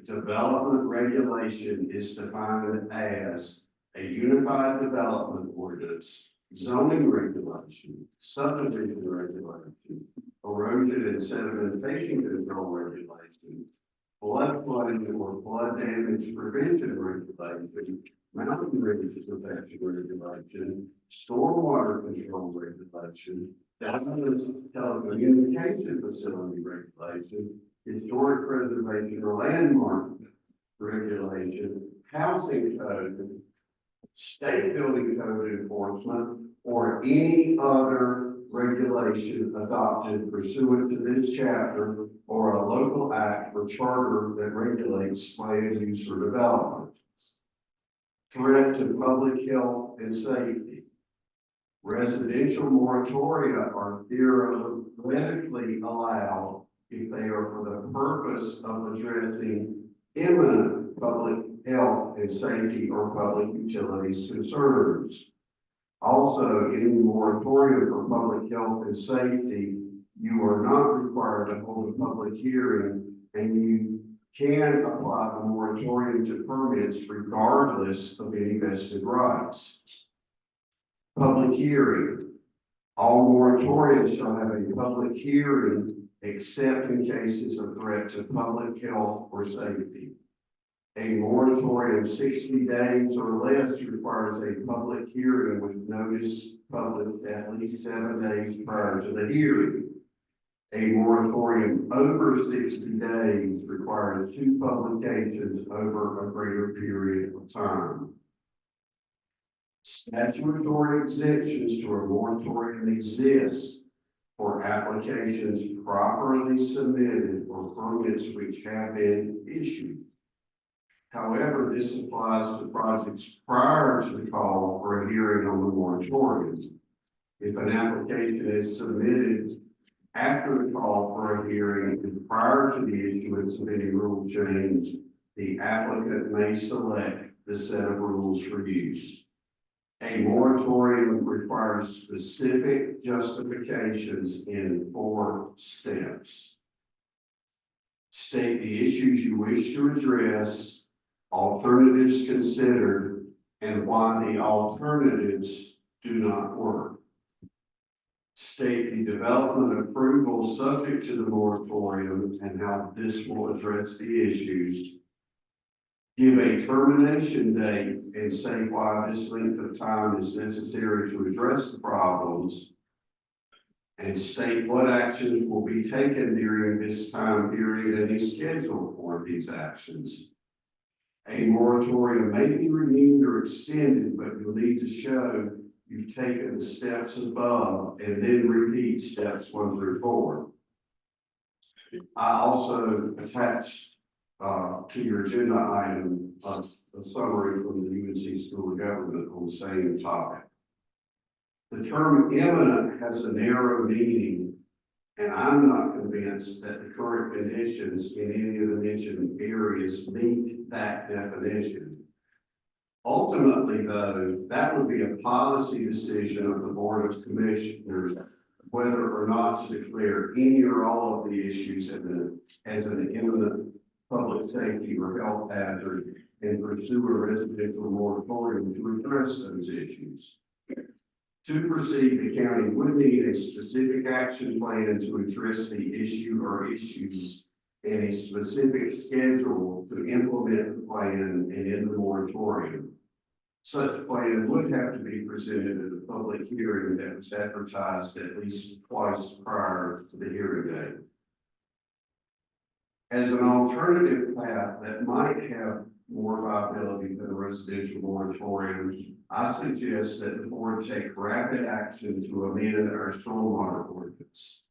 Development regulation is defined as a unified development ordinance, zoning regulation, subdivision regulation, erosion and sedimentation control regulation, floodplain or flood damage prevention regulation, mountain range protection regulation, stormwater control regulation, telecommunication facility regulation, historic preservation or landmark regulation, housing code, state building code enforcement, or any other regulation adopted pursuant to this chapter or a local act or charter that regulates land use or development. Threat to public health and safety. Residential moratoria are theoretically allowed if they are for the purpose of addressing imminent public health and safety or public utilities concerns. Also, in the moratorium for public health and safety, you are not required to hold a public hearing, and you can apply the moratorium to permits regardless of any vested rights. Public hearing. All moratoriums shall have a public hearing except in cases of threat to public health or safety. A moratorium of 60 days or less requires a public hearing with notice published at least 7 days prior to the hearing. A moratorium over 60 days requires 2 publications over a greater period of time. Statutory exemptions to a moratorium exist for applications properly submitted or permits which have been issued. However, this applies to projects prior to the call for a hearing on the moratorium. If an application is submitted after the call for a hearing and prior to the issuance of any rule change, the applicant may select the set of rules for use. A moratorium requires specific justifications in 4 steps. State the issues you wish to address, alternatives considered, and why the alternatives do not work. State the development approval subject to the moratorium and how this will address the issues. Give a termination date and say why this length of time is necessary to address the problems. And state what actions will be taken during this time period and a schedule for these actions. A moratorium may be renewed or extended, but you'll need to show you've taken the steps above and then repeat steps 1 through 4. I also attached to your agenda item a summary from the UNC School of Government on the same topic. The term imminent has a narrow meaning, and I'm not convinced that the current conditions in any of the mentioned areas meet that definition. Ultimately, though, that would be a policy decision of the Board of Commissioners whether or not to declare any or all of the issues as an imminent public safety or health hazard and pursue a residential moratorium to address those issues. To proceed, the county would need a specific action plan to address the issue or issues and a specific schedule to implement the plan and end the moratorium. Such plan would have to be presented at a public hearing that was advertised at least twice prior to the hearing date. As an alternative path that might have more viability than a residential moratorium, I suggest that the board take rapid action to amend our stormwater ordinance.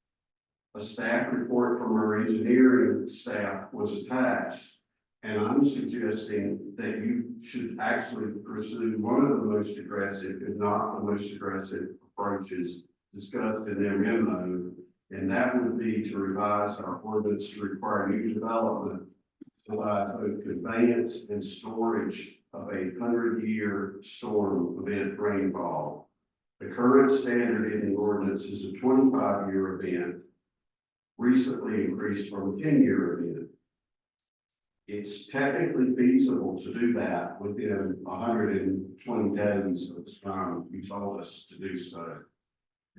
A staff report from our engineering staff was attached, and I'm suggesting that you should actually pursue one of the most aggressive, if not the most aggressive approaches discussed in their memo, and that would be to revise our ordinance to require new development to allow both conveyance and storage of a 100-year storm event rainfall. The current standard in the ordinance is a 25-year event, recently increased from a 10-year event. It's technically feasible to do that within 120 days of the time you told us to do so.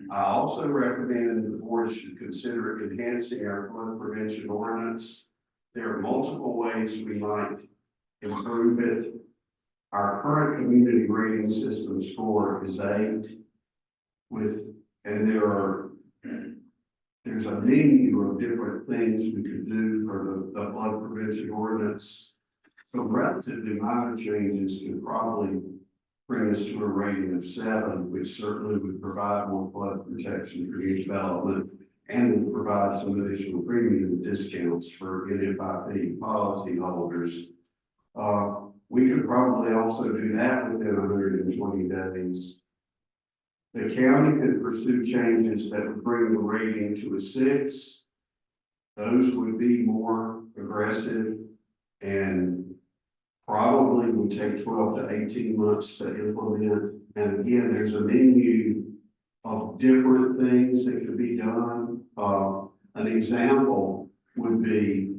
I also recommend the board should consider enhancing our flood prevention ordinance. There are multiple ways we might improve it. Our current community rating system score is 8 there's a menu of different things we could do for the flood prevention ordinance. Some relatively minor changes could probably bring us to a rating of 7, which certainly would provide more flood protection for new development and would provide some additional premium discounts for NFIP policyholders. We could probably also do that within 120 days. The county could pursue changes that would bring the rating to a 6. Those would be more aggressive and probably would take 12 to 18 months to implement. And again, there's a menu of different things that could be done. An example would be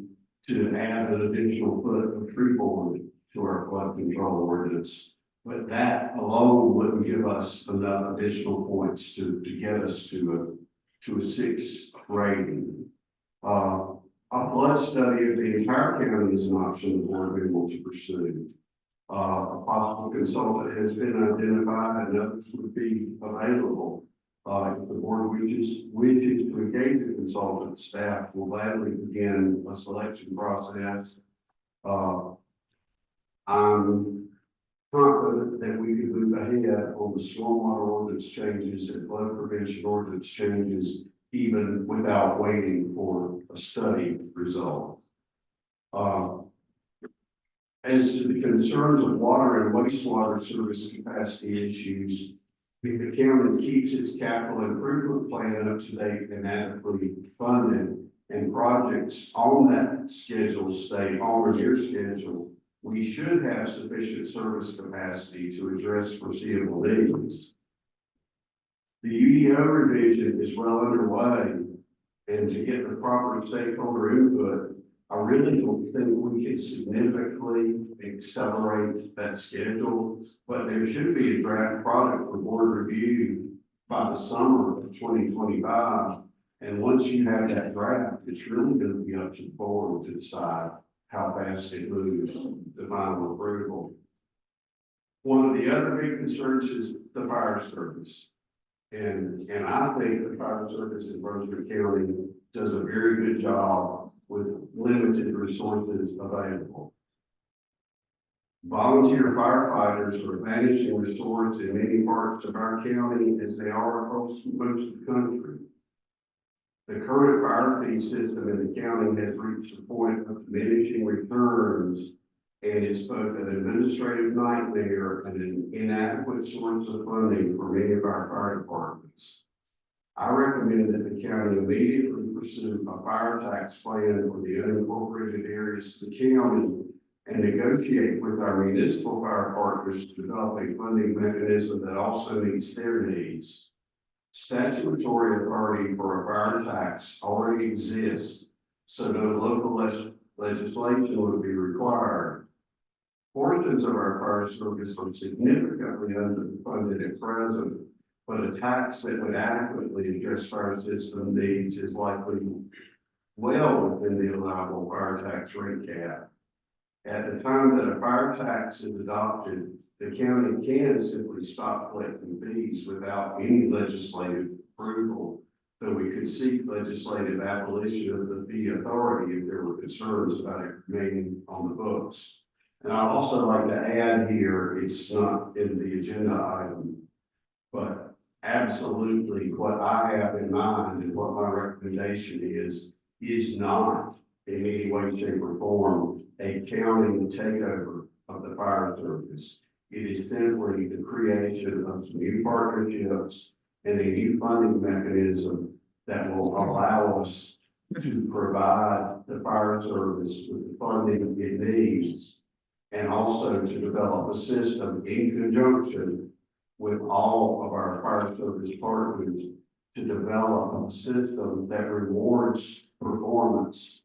to add an additional foot of freeboard to our flood control ordinance. But that alone wouldn't give us enough additional points to get us to a 6 rating. A flood study of the entire county is an option the board may want to pursue. A possible consultant has been identified and others would be available. If the board wishes to engage a consultant, staff will gladly begin a selection process. I'm confident that we can move ahead on the stormwater ordinance changes and flood prevention ordinance changes, even without waiting for a study result. As to the concerns of water and wastewater service capacity issues, if the county keeps its capital improvement plan up to date and adequately funded, and projects on that schedule stay on or near schedule, we should have sufficient service capacity to address foreseeable needs. The UDO revision is well underway, and to get the proper stakeholder input, I really don't think we can significantly accelerate that schedule, but there should be a draft product for board review by the summer of 2025. And once you have that draft, it's really going to be up to the board to decide how fast it moves to final approval. One of the other big concerns is the fire service. And I think the fire service in Brunswick County does a very good job with limited resources available. Volunteer firefighters are a vanishing resource in many parts of our county as they are across most of the country. The current fire fee system in the county has reached a point of diminishing returns, and it's both an administrative nightmare and an inadequate source of funding for many of our fire departments. I recommend that the county immediately pursue a fire tax plan for the unincorporated areas of the county and negotiate with our municipal fire partners to develop a funding mechanism that also meets their needs. Statutory authority for a fire tax already exists, so no local legislation would be required. Portions of our fire service are significantly underfunded at present, but a tax that would adequately address fire system needs is likely well within the allowable fire tax rate cap. At the time that a fire tax is adopted, the county can simply stop collecting fees without any legislative approval, though we could seek legislative abolition of the fee authority if there were concerns about it remaining on the books. And I'd also like to add here, it's not in the agenda item, but absolutely what I have in mind and what my recommendation is not in any way, shape, or form a county takeover of the fire service. It is simply the creation of some new partnerships and a new funding mechanism that will allow us to provide the fire service with the funding it needs, and also to develop a system in conjunction with all of our fire service partners to develop a system that rewards performance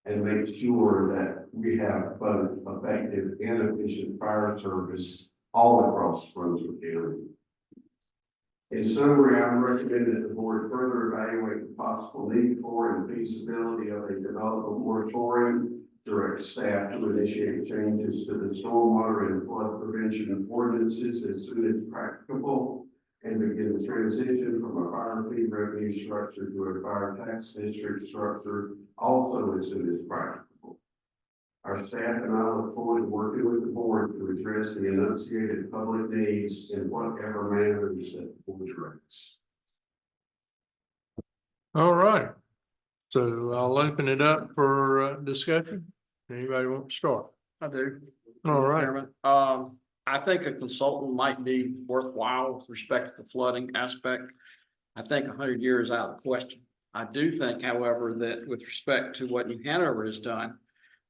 and make sure that we have both effective and efficient fire service all across Brunswick County. In summary, I would recommend that the board further evaluate the possible need for and feasibility of a development moratorium, direct staff to initiate changes to the stormwater and flood prevention ordinances as soon as practicable, and begin the transition from a fire fee revenue structure to a fire tax district structure also as soon as practicable. Our staff and I look forward to working with the board to address the enunciated public needs in whatever manners that the board directs. All right. So I'll open it up for discussion. Anybody want to start? I do. All right. Chairman. I think a consultant might be worthwhile with respect to the flooding aspect. I think 100 years out of the question. I do think, however, that with respect to what New Hanover has done,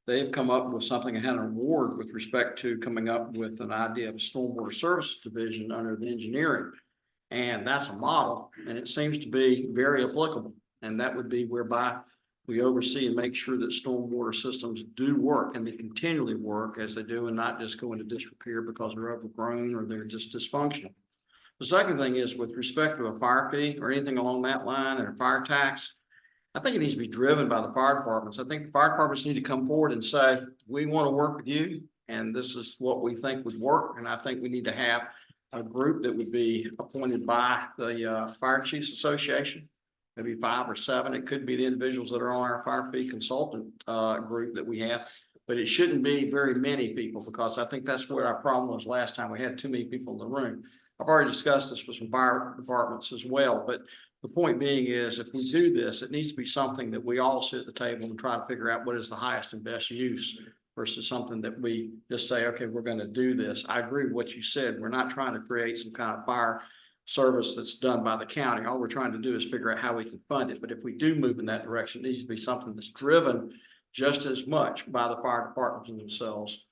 they've come up with something and had an award with respect to coming up with an idea of a stormwater services division under the engineering. And that's a model, and it seems to be very applicable. And that would be whereby we oversee and make sure that stormwater systems do work and they continually work as they do, and not just go into disrepair because they're overgrown or they're just dysfunctional. The second thing is with respect to a fire fee or anything along that line, or a fire tax, I think it needs to be driven by the fire departments. I think the fire departments need to come forward and say, we want to work with you, and this is what we think would work. And I think we need to have a group that would be appointed by the Fire Chiefs Association, maybe 5 or 7. It could be the individuals that are on our fire fee consultant group that we have, but it shouldn't be very many people, because I think that's where our problem was last time. We had too many people in the room. I've already discussed this with some fire departments as well, but the point being is, if we do this, it needs to be something that we all sit at the table and try to figure out what is the highest and best use, versus something that we just say, okay, we're going to do this. I agree with what you said. We're not trying to create some kind of fire service that's done by the county. All we're trying to do is figure out how we can fund it. But if we do move in that direction, it needs to be something that's driven just as much by the fire departments themselves.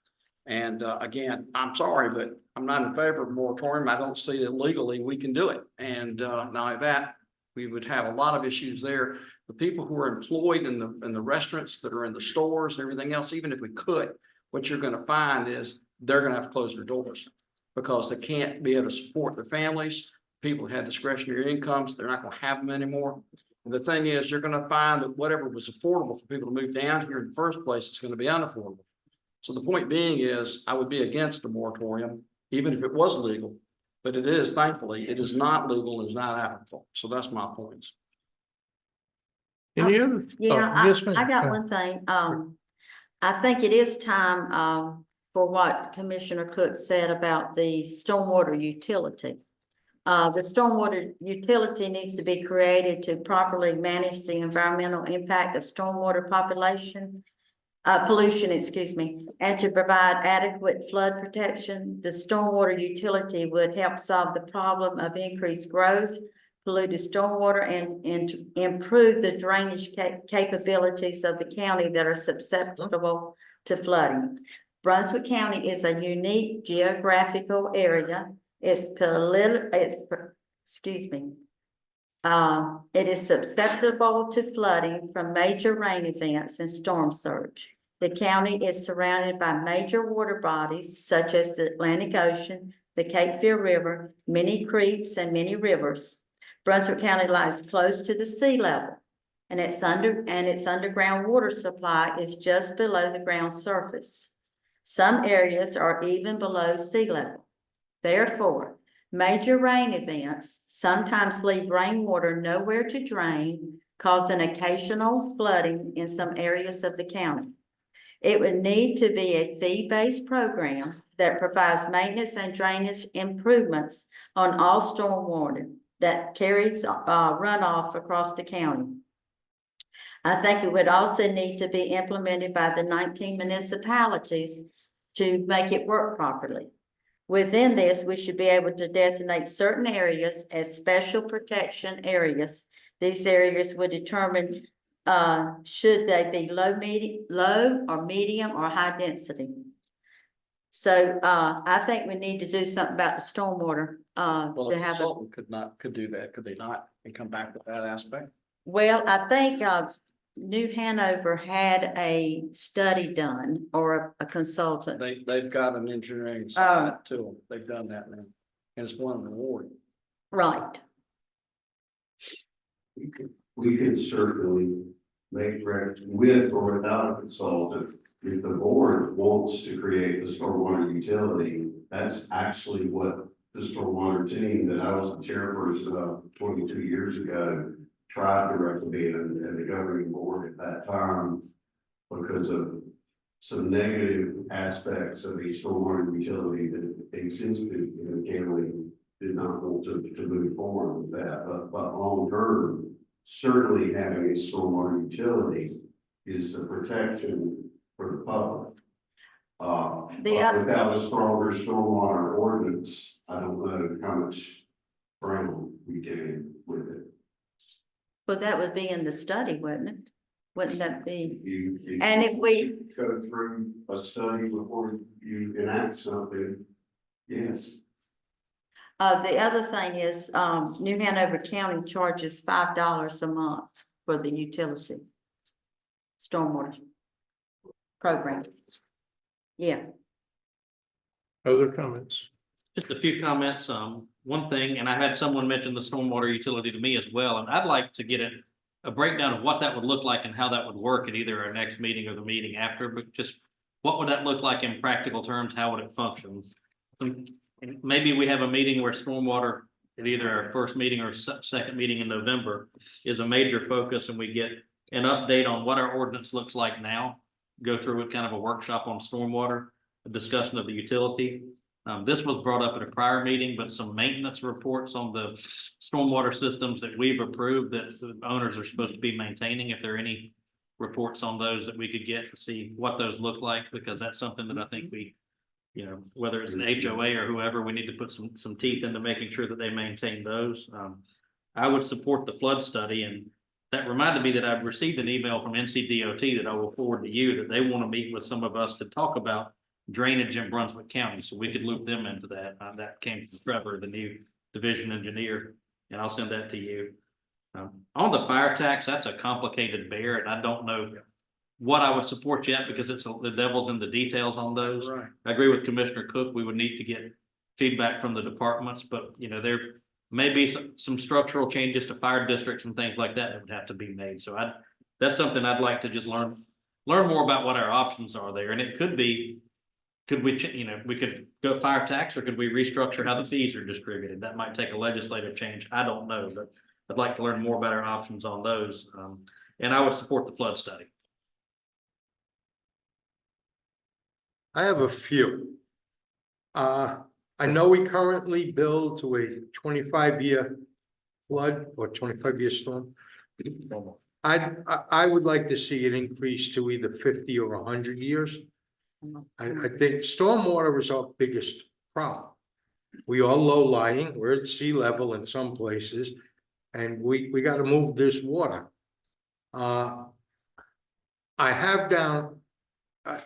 And again, I'm sorry, but I'm not in favor of a moratorium. I don't see that legally we can do it. And not only that, We would have a lot of issues there. The people who are employed in the restaurants that are in the stores and everything else, even if we could, what you're gonna find is they're gonna have to close their doors because they can't be able to support their families. People who have discretionary incomes, they're not gonna have them anymore. And the thing is, you're gonna find that whatever was affordable for people to move down here in the first place is gonna be unaffordable. So the point being is, I would be against a moratorium, even if it was legal. But it is, thankfully, it is not legal, it's not applicable. So that's my points. Any other? Yeah, Yes, ma'am. I got one thing. I think it is time, for what Commissioner Cook said about the stormwater utility. The stormwater utility needs to be created to properly manage the environmental impact of stormwater pollution, excuse me, and to provide adequate flood protection. The stormwater utility would help solve the problem of increased growth, polluted stormwater, and to improve the drainage capabilities of the county that are susceptible to flooding. Brunswick County is a unique geographical area. It is susceptible to flooding from major rain events and storm surge. The county is surrounded by major water bodies such as the Atlantic Ocean, the Cape Fear River, many creeks, and many rivers. Brunswick County lies close to the sea level, and its underground water supply is just below the ground surface. Some areas are even below sea level. Therefore, major rain events sometimes leave rainwater nowhere to drain, causing occasional flooding in some areas of the county. It would need to be a fee-based program that provides maintenance and drainage improvements on all stormwater that carries runoff across the county. I think it would also need to be implemented by the 19 municipalities to make it work properly. Within this, we should be able to designate certain areas as special protection areas. These areas would determine should they be low or medium or high density. So I think we need to do something about the stormwater. Well, To a have consultant could do that, could they not, and come back with that aspect? Well, I think New Hanover had a study done or a consultant. They've got an engineering side to them. They've done that now. And it's won an award. Right. We could certainly make with or without a consultant. If the board wants to create the stormwater utility, that's actually what the stormwater team that I was the chairperson of 22 years ago tried to recommend, and the governing board at that time, because of some negative aspects of a stormwater utility that existed in the county, did not want to move forward with that. But long term, certainly having a stormwater utility is a protection for the public. Without a stronger stormwater ordinance, I don't know how much ground we gain with it. Well, that would be in the study, wouldn't it? Wouldn't that be? And if we go through a study before you enact something, yes. The other thing is, New Hanover County charges $5 a month for the utility stormwater program. Yeah. Other comments? Just a few comments. One thing, and I had someone mention the stormwater utility to me as well, and I'd like to get a breakdown of what that would look like and how that would work at either our next meeting or the meeting after, but just what would that look like in practical terms? How would it function? And maybe we have a meeting where stormwater at either our first meeting or second meeting in November is a major focus, and we get an update on what our ordinance looks like now, go through with kind of a workshop on stormwater, a discussion of the utility. This was brought up at a prior meeting, but some maintenance reports on the stormwater systems that we've approved that the owners are supposed to be maintaining. If there are any reports on those that we could get to see what those look like, because that's something that I think we, you know, whether it's an HOA or whoever, we need to put some teeth into making sure that they maintain those. I would support the flood study, and that reminded me that I've received an email from NCDOT that I will forward to you, that they want to meet with some of us to talk about drainage in Brunswick County, so we could loop them into that. That came from Trevor, the new division engineer, and I'll send that to you. On the fire tax, that's a complicated bear, and I don't know what I would support yet because it's the devil's in the details on those. Right. I agree with Commissioner Cook. We would need to get feedback from the departments, but there may be some structural changes to fire districts and things like that would have to be made. So that's something I'd like to just learn more about what our options are there. And it could be, we could go fire tax, or could we restructure how the fees are distributed? That might take a legislative change. I don't know, but I'd like to learn more about our options on those. And I would support the flood study. I have a few. I know we currently bill to a 25-year flood or 25-year storm. I would like to see it increase to either 50 or 100 years. I think stormwater is our biggest problem. We are low lying, we're at sea level in some places, and we got to move this water. I have down.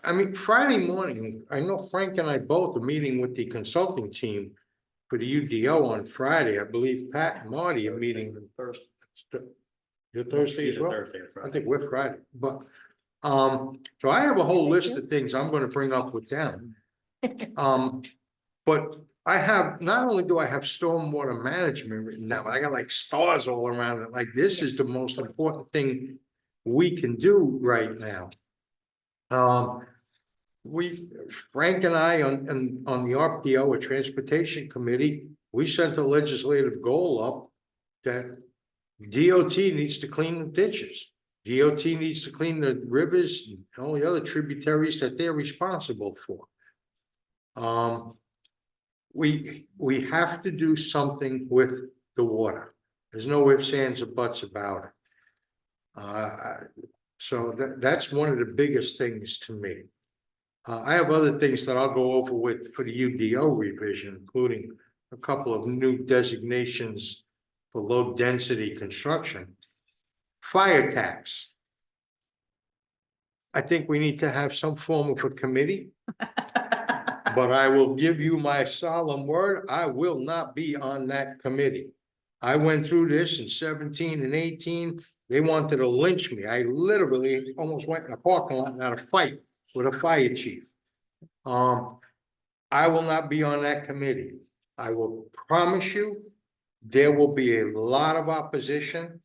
I mean, Friday morning, I know Frank and I both are meeting with the consulting team for the UDO on Friday. I believe Pat and Marty are meeting on Thursday. Your Thursday as well? Thursday or Friday. I think we're Friday, but, so I have a whole list of things I'm gonna bring up with them. But I have, not only do I have stormwater management written down, but I got like stars all around it, like this is the most important thing we can do right now. Frank and I on the RPO or Transportation Committee, we sent a legislative goal up that DOT needs to clean the ditches. DOT needs to clean the rivers and all the other tributaries that they're responsible for. We have to do something with the water. There's no ifs, ands, or buts about it. So that's one of the biggest things to me. I have other things that I'll go over with for the UDO revision, including a couple of new designations for low density construction. Fire tax. I think we need to have some form of a committee. But I will give you my solemn word, I will not be on that committee. I went through this in 17 and 18. They wanted to lynch me. I literally almost went in a parking lot and had a fight with a fire chief. I will not be on that committee. I will promise you, there will be a lot of opposition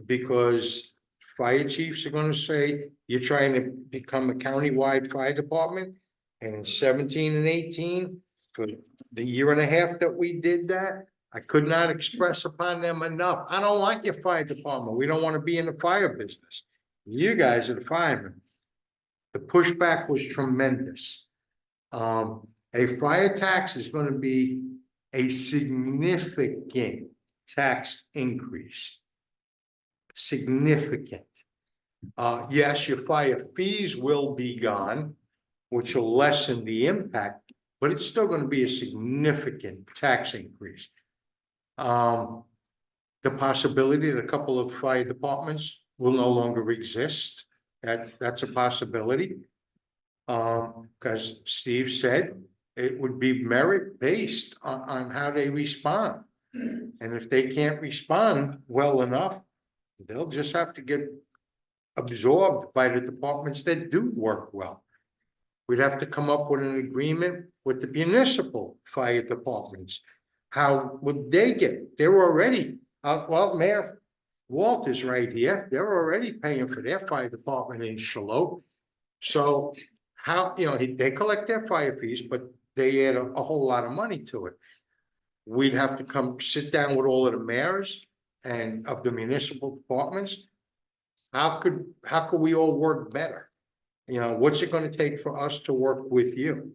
because fire chiefs are going to say, you're trying to become a countywide fire department. And in 17 and 18, for the year and a half that we did that, I could not express upon them enough. I don't like your fire department. We don't want to be in the fire business. You guys are the firemen. The pushback was tremendous. A fire tax is going to be a significant tax increase. Significant. Yes, your fire fees will be gone, which will lessen the impact, but it's still going to be a significant tax increase. The possibility that a couple of fire departments will no longer exist, that's a possibility. Because Steve said it would be merit based on how they respond. And if they can't respond well enough, they'll just have to get absorbed by the departments that do work well. We'd have to come up with an agreement with the municipal fire departments. How would they get? They're already, well, Mayor Walt is right here. They're already paying for their fire department in Shallow. So how, they collect their fire fees, but they add a whole lot of money to it. We'd have to come sit down with all of the mayors and of the municipal departments. How could we all work better? What's it going to take for us to work with you?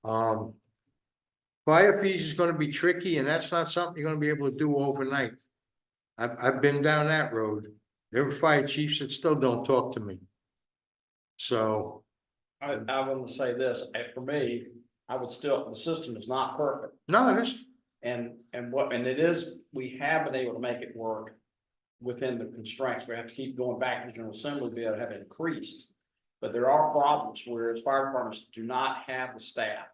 Fire fees is going to be tricky, and that's not something you're going to be able to do overnight. I've been down that road. There are fire chiefs that still don't talk to me. So I want to say this, for me, the system is not perfect. no, it is. And it is, we have been able to make it work within the constraints. We have to keep going back to General Assembly to be able to have it increased. But there are problems where fire departments do not have the staff.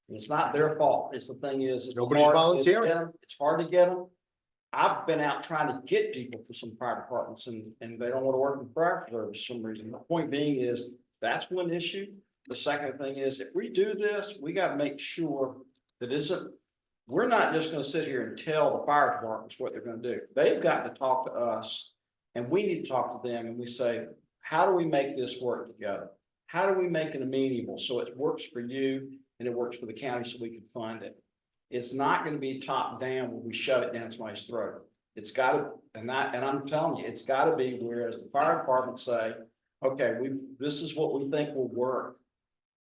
And it's not their fault. It's the thing is, Nobody's volunteering. It's hard to get them. I've been out trying to get people for some fire departments and they don't want to work in fire for some reason. The point being is, that's one issue. The second thing is, if we do this, we gotta make sure that we're not just gonna sit here and tell the fire departments what they're gonna do. They've got to talk to us and we need to talk to them and we say, how do we make this work together? How do we make it amenable so it works for you and it works for the county so we can fund it? It's not gonna be top down when we shove it down somebody's throat. It's gotta, and I'm telling you, it's gotta be whereas the fire department say, okay, this is what we think will work.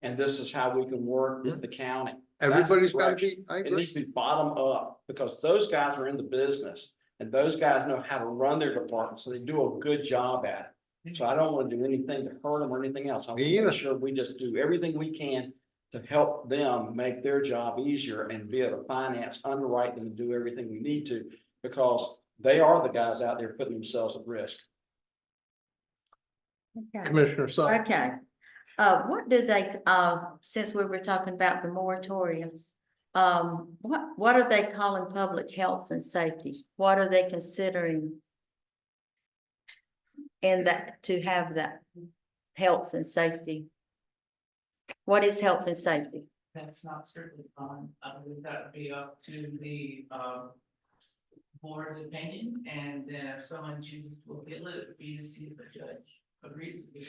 And this is how we can work with the county. That's the Everybody's gotta direction. be, I It agree. needs to be bottom up because those guys are in the business and those guys know how to run their department. So they do a good job at it. So I don't want to do anything to hurt them or anything else. I want to make sure we just do everything we can to help them make their job easier and be able to finance, underwrite them and do everything we need to, because they are the guys out there putting themselves at risk. Okay. Commissioner Saul. Okay. What do they, since we were talking about the moratoriums, what are they calling public health and safety? What are they considering? And that, to have that health and safety? What is health and safety? That's not strictly on, I believe that would be up to the, board's opinion, and then if someone chooses to appeal it, it'd be to see if the judge agrees with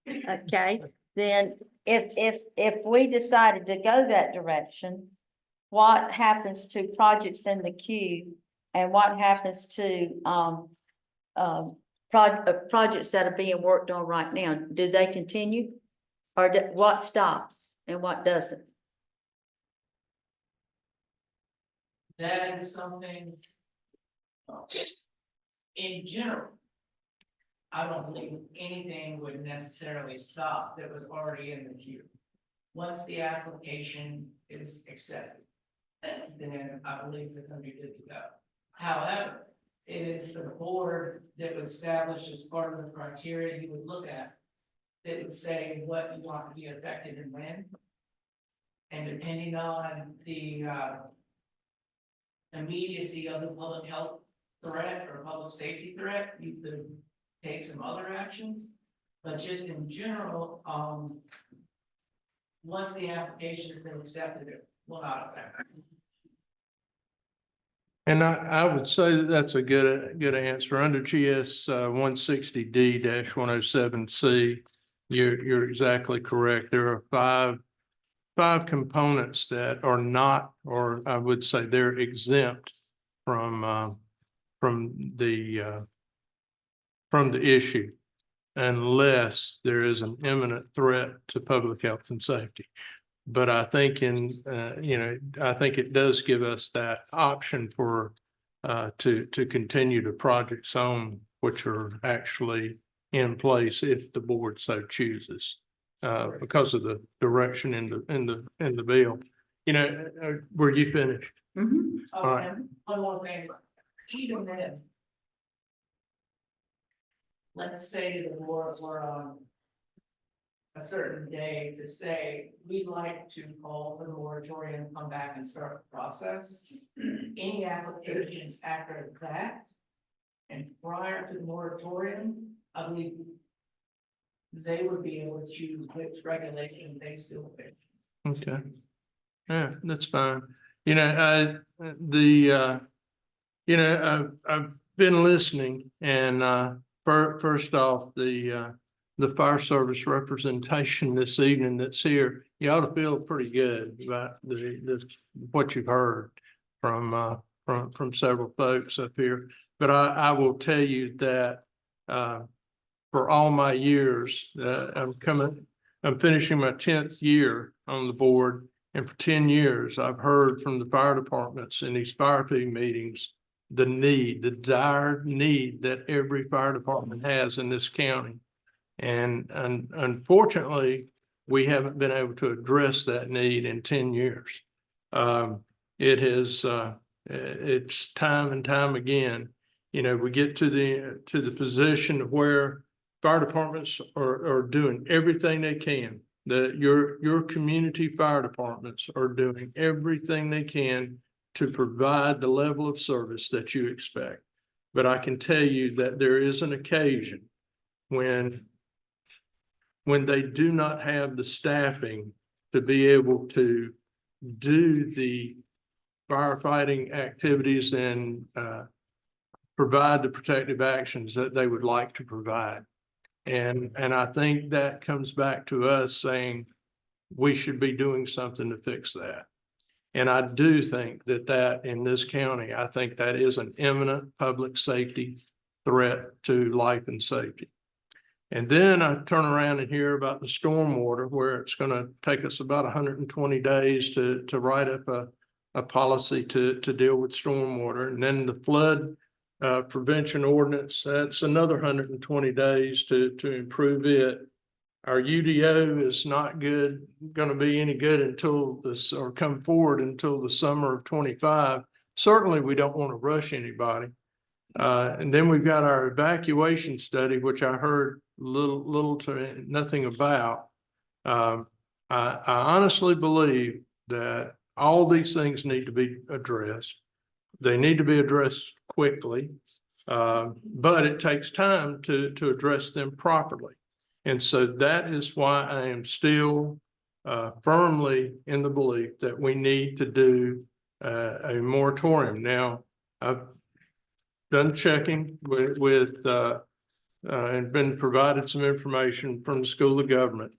it. Okay, then if we decided to go that direction, what happens to projects in the queue? And what happens to, projects that are being worked on right now? Do they continue? Or what stops and what doesn't? That is something. In general. I don't believe anything would necessarily stop that was already in the queue. Once the application is accepted, then I believe it's gonna be good to go. However, it is the board that would establish as part of the criteria you would look at. That would say what you want to be affected and when. And depending on the immediacy of the public health threat or public safety threat, you could take some other actions. But just in general, once the application has been accepted, it will not affect. And I would say that that's a good answer. Under GS 160D-107C, you're exactly correct. There are five components that are not, or I would say they're exempt from the issue unless there is an imminent threat to public health and safety. But I think I think it does give us that option for to continue the projects on which are actually in place if the board so chooses, because of the direction in the bill. Were you finished? Mm-hmm. All right. And one more thing, even then. Let's say the board were on. A certain day to say, we'd like to call for the moratorium, come back and start the process. Any applications after that. And prior to the moratorium, I believe. They would be able to choose which regulation they still pick. Okay. Yeah, that's fine. I've been listening and first off, the fire service representation this evening that's here, you ought to feel pretty good about what you've heard from several folks up here. But I will tell you that for all my years, I'm finishing my 10th year on the board, and for 10 years, I've heard from the fire departments in these fire fee meetings the dire need that every fire department has in this county. And unfortunately, we haven't been able to address that need in 10 years. It's time and time again, we get to the position of where fire departments are doing everything they can. Your community fire departments are doing everything they can to provide the level of service that you expect. But I can tell you that there is an occasion when they do not have the staffing to be able to do the firefighting activities and provide the protective actions that they would like to provide. And I think that comes back to us saying we should be doing something to fix that. And I do think that in this county, I think that is an imminent public safety threat to life and safety. And then I turn around and hear about the stormwater, where it's going to take us about 120 days to write up a policy to deal with stormwater. And then the flood prevention ordinance, that's another 120 days to improve it. Our UDO is not going to be any good until this, or come forward until the summer of 25. Certainly, we don't want to rush anybody. And then we've got our evacuation study, which I heard little to nothing about. I honestly believe that all these things need to be addressed. They need to be addressed quickly, but it takes time to address them properly. And so that is why I am still firmly in the belief that we need to do a moratorium. Now, I've done checking with and been provided some information from the School of Government.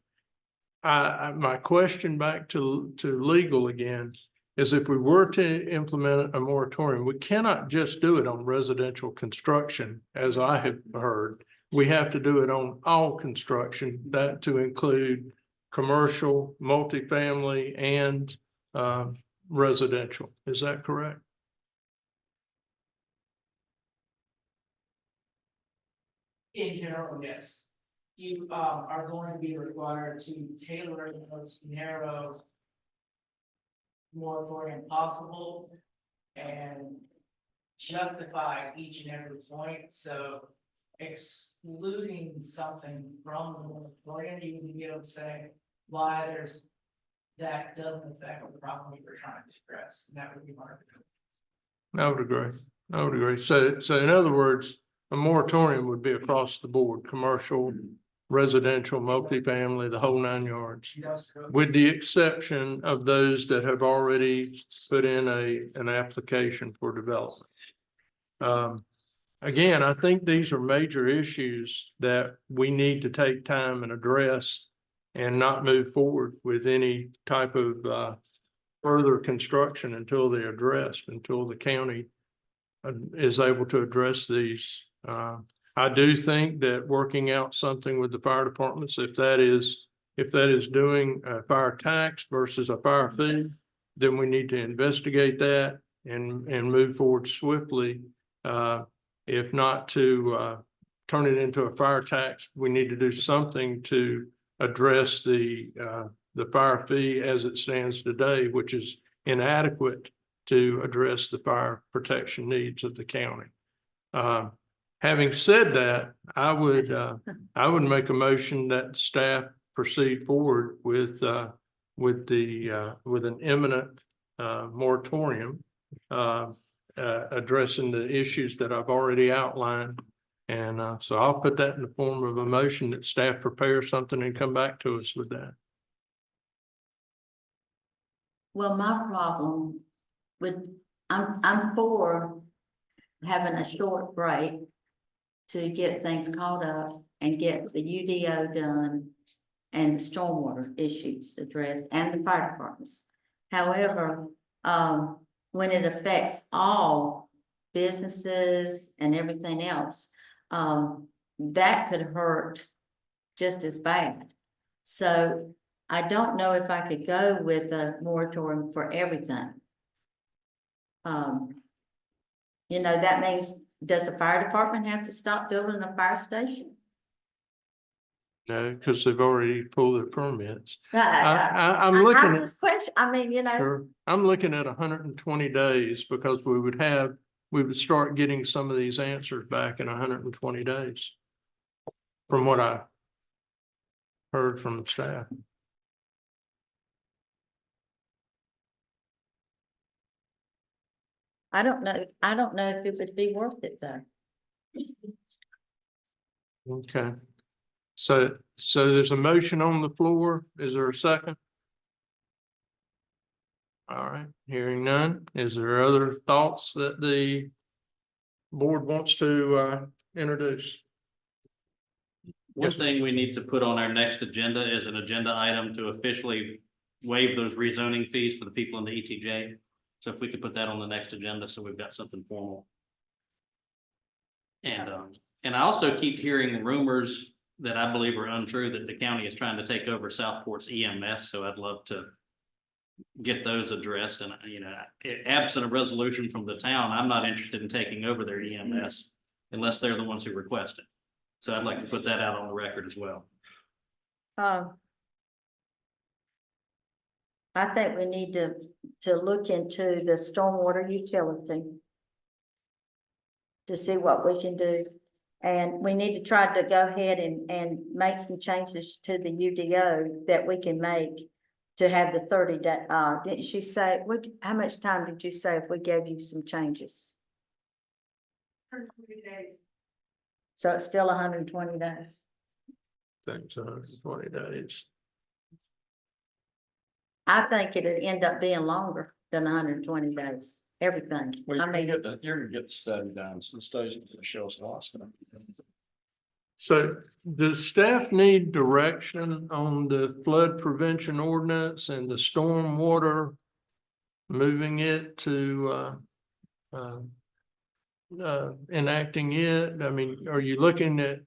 My question back to legal again is, if we were to implement a moratorium, we cannot just do it on residential construction, as I have heard. We have to do it on all construction, that to include commercial, multifamily, and residential. Is that correct? In general, yes. You are going to be required to tailor the most narrow moratorium possible and justify each and every point. So excluding something from the moratorium, you would be able to say why that doesn't affect the problem we're trying to address. And that would be hard to do. I would agree. I would agree. So in other words, a moratorium would be across the board: commercial, residential, multifamily, the whole 9 yards, with the exception of those that have already put in an application for development. Again, I think these are major issues that we need to take time and address, and not move forward with any type of further construction until they're addressed, until the county is able to address these. I do think that working out something with the fire departments, if that is doing a fire tax versus a fire fee, then we need to investigate that and move forward swiftly. If not to turn it into a fire tax, we need to do something to address the fire fee as it stands today, which is inadequate to address the fire protection needs of the county. Having said that, I would make a motion that staff proceed forward with an imminent moratorium addressing the issues that I've already outlined. And so I'll put that in the form of a motion that staff prepare something and come back to us with that. Well, my problem with, I'm for having a short break to get things caught up and get the UDO done and the stormwater issues addressed and the fire departments. However, when it affects all businesses and everything else, that could hurt just as bad. So I don't know if I could go with a moratorium for everything. You know, that means, does the fire department have to stop building a fire station? No, because they've already pulled their permits. I'm looking I'm at, just question, I mean, you know. sure, I'm looking at 120 days, because we would start getting some of these answers back in 120 days. From what I heard from the staff. I don't know if it would be worth it though. Okay. So there's a motion on the floor. Is there a second? All right, hearing none. Is there other thoughts that the board wants to introduce? One thing we need to put on our next agenda is an agenda item to officially waive those rezoning fees for the people in the ETJ. So if we could put that on the next agenda, so we've got something formal. And I also keep hearing rumors that I believe are untrue that the county is trying to take over Southport's EMS, so I'd love to get those addressed. And, you know, absent a resolution from the town, I'm not interested in taking over their EMS unless they're the ones who request it. So I'd like to put that out on the record as well. I think we need to look into the stormwater utility to see what we can do. And we need to try to go ahead and make some changes to the UDO that we can make to have the 30-day, didn't she say, how much time did you say if we gave you some changes? 30 days. So it's still 120 days. Thanks, 120 days. I think it'd end up being longer than 120 days, everything. Well, I mean, you're gonna get the study done, so the study's gonna show us lots. So does staff need direction on the flood prevention ordinance and the stormwater? Moving it to enacting it? I mean, are you looking at,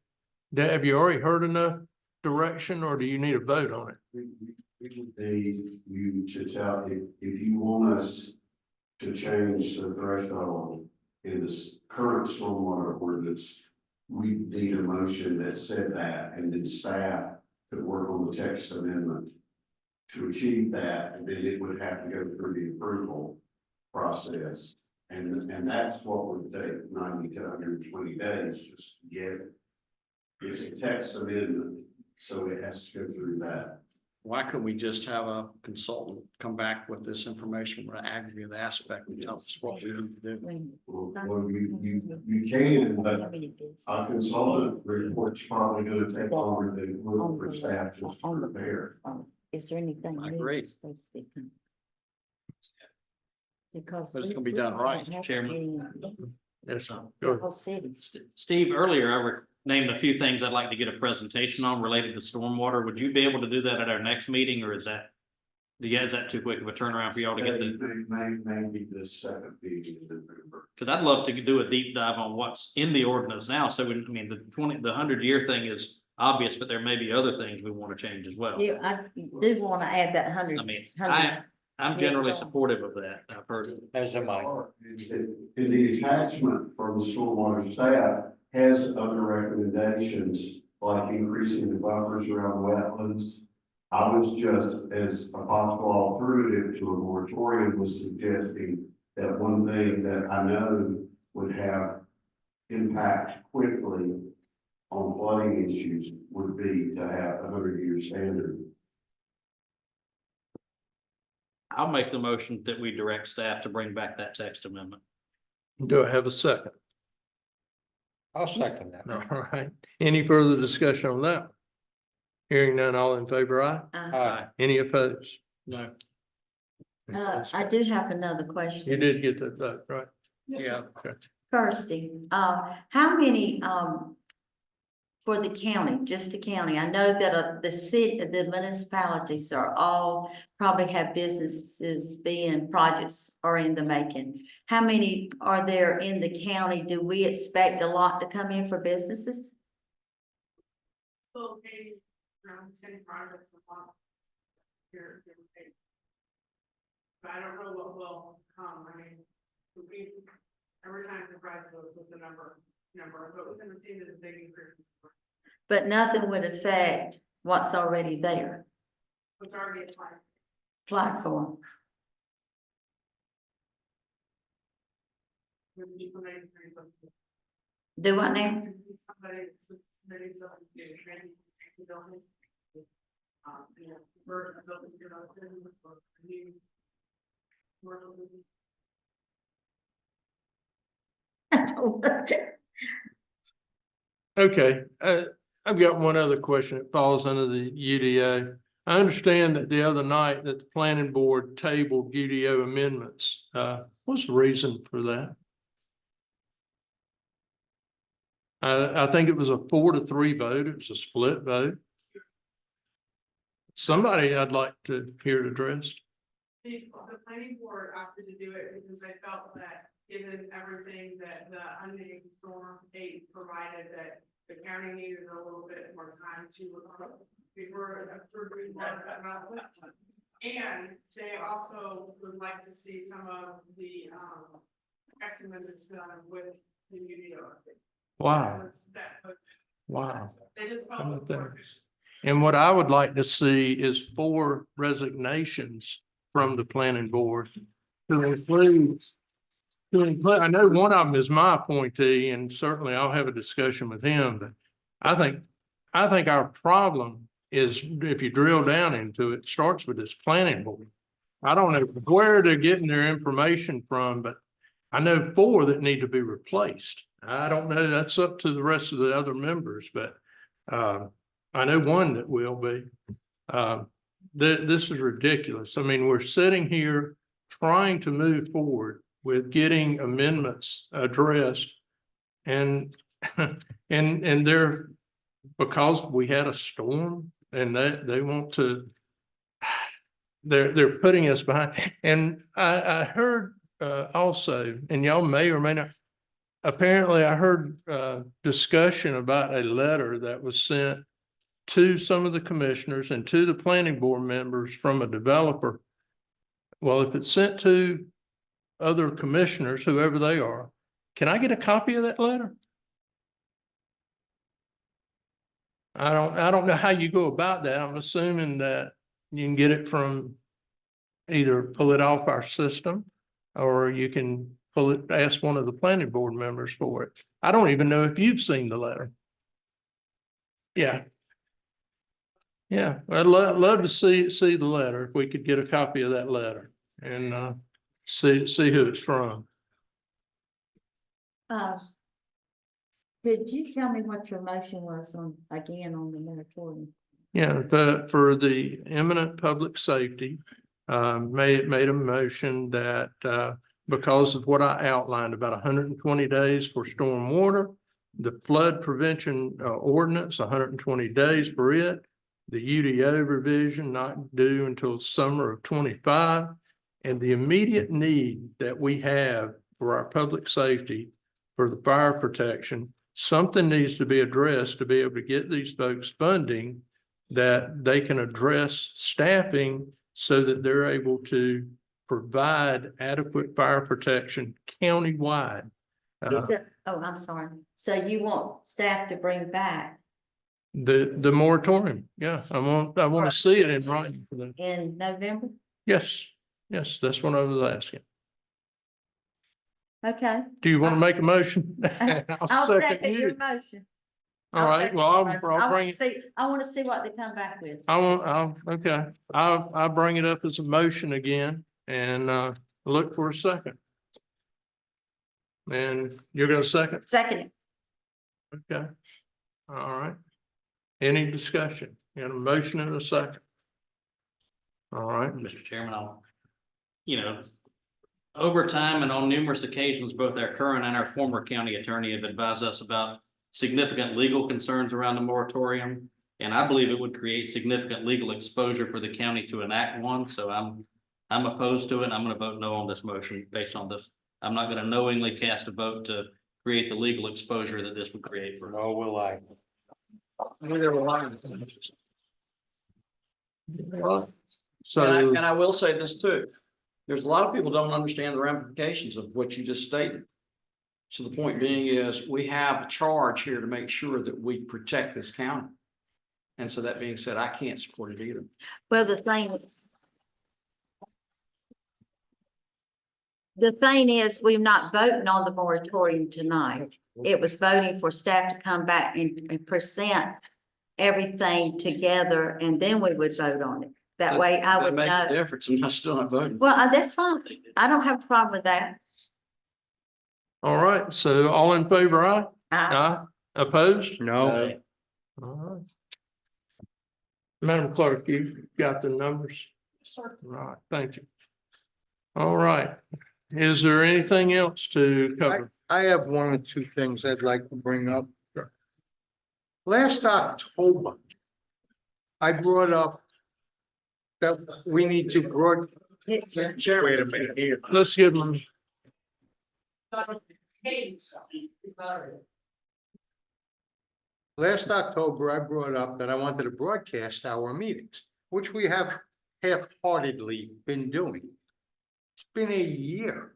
have you already heard enough direction or do you need a vote on it? We would need you to tell, if you want us to change the threshold in this current stormwater ordinance, we need a motion that said that, and then staff could work on the text amendment to achieve that, and then it would have to go through the approval process. And that's what would take 90 to 120 days, just to get it's a text amendment, so it has to go through that. Why couldn't we just have a consultant come back with this information with an aggregate aspect and tell us what we need to do? Well, you can, but a consultant report's probably gonna take longer than work for staff just to prepare. is there anything? I new agree. that's supposed to be done? Because. But it's gonna be done right, we- Chairman. Yes, the go whole cities. Steve, earlier I named a few things I'd like to get a presentation on related to stormwater. Would you be able to do that at our next meeting, or is that too quick of a turnaround for y'all to get the? Maybe the second meeting in November. Because I'd love to do a deep dive on what's in the ordinance now. So, I mean, the 100-year thing is obvious, but there may be other things we want to change as well. I do want to add that I mean, I'm generally supportive of that. I've heard it. As am I. In the attachment from the stormwater staff has other recommendations, like increasing the buffers around wetlands. I was just, as a possible alternative to a moratorium, was suggesting that one thing that I know would have impact quickly on flooding issues would be to have a 100-year standard. I'll make the motion that we direct staff to bring back that text amendment. Do I have a second? I'll second that. All right. Any further discussion on that? Hearing none, all in favor, aye? Aye. Any opposed? No. I do have another question. You did get that vote, right? Yeah. Okay. Kirsty, how many, for the county, just the county, I know that the city, the municipalities are all probably have businesses being projects are in the making. How many are there in the county? Do we expect a lot to come in for businesses? So maybe around 10 projects a month. Here, but I don't know what will come. I mean, we every time surprise goes with the number, but we haven't seen it as a big increase. But nothing would affect what's already there, It's already applied. applied for. Do I now? Somebody submitting something to the training building. You know, we're building or new. don't know. Okay, I've got one other question that falls under the UDO. I understand that the other night that the planning board tabled UDO amendments. What's the reason for that? I think it was a 4-3 vote. It was a split vote. Somebody I'd like to hear it addressed. The planning board opted to do it because they felt that given everything that the unnamed storm aid provided, that the county needed a little bit more time to before approving one development. And they also would like to see some of the estimates done with the UDO. Wow. That was- Wow. They just How about felt. that? And what I would like to see is 4 resignations from the planning board to include, I know one of them is my appointee, and certainly I'll have a discussion with him, but I think our problem is, if you drill down into it, starts with this planning board. I don't know where they're getting their information from, but I know 4 that need to be replaced. I don't know, that's up to the rest of the other members, but I know one that will be. This is ridiculous. I mean, we're sitting here trying to move forward with getting amendments addressed. And they're, because we had a storm and they want to, they're putting us behind. And I heard also, and y'all may or may not, apparently I heard discussion about a letter that was sent to some of the commissioners and to the planning board members from a developer. Well, if it's sent to other commissioners, whoever they are, can I get a copy of that letter? I don't know how you go about that. I'm assuming that you can get it from either pull it off our system, or you can pull it, ask one of the planning board members for it. I don't even know if you've seen the letter. Yeah. Yeah, I'd love to see the letter. If we could get a copy of that letter and see who it's from. Could you tell me what your motion was on the moratorium? Yeah, but for the imminent public safety, made a motion that because of what I outlined, about 120 days for storm water, the flood prevention ordinance, 120 days for it. The UDO revision not due until summer of 25, and the immediate need that we have for our public safety, for the fire protection, something needs to be addressed to be able to get these folks funding that they can address staffing so that they're able to provide adequate fire protection countywide. Oh, I'm sorry. So you want staff to bring back The moratorium, yeah, I want to see it in writing for them. in November? Yes, that's what I was asking. Okay. Do you want to make a motion? I'll second your motion. All right, well, I'll bring it. I want to see what they come back with. Okay, I'll bring it up as a motion again and look for a second. And you're gonna second? Second it. Okay, all right. Any discussion? You got a motion and a second? All right, Mr. Chairman, over time and on numerous occasions, both our current and our former county attorney have advised us about significant legal concerns around the moratorium. And I believe it would create significant legal exposure for the county to enact one. So I'm opposed to it. I'm going to vote no on this motion based on this. I'm not going to knowingly cast a vote to create the legal exposure that this would create for. Oh, will I? So, And I will say this too. There's a lot of people don't understand the ramifications of what you just stated. So the point being is we have a charge here to make sure that we protect this county. And so that being said, I can't support it either. Well, the thing is, we're not voting on the moratorium tonight. It was voting for staff to come back and present everything together, and then we would vote on it. That way I would Make a know. difference, and I'm still not voting. Well, that's fine. I don't have a problem with that. All right, so all in favor, aye? Aye. Opposed? No, All right. Madam Clerk, you've got the numbers? Sure. Right, thank you. All right, is there anything else to cover? I have one or two things I'd like to bring up. Last October, I brought up that we need to wait a minute here. Let's give them, Last October, I brought up that I wanted to broadcast our meetings, which we have half-heartedly been doing. It's been a year.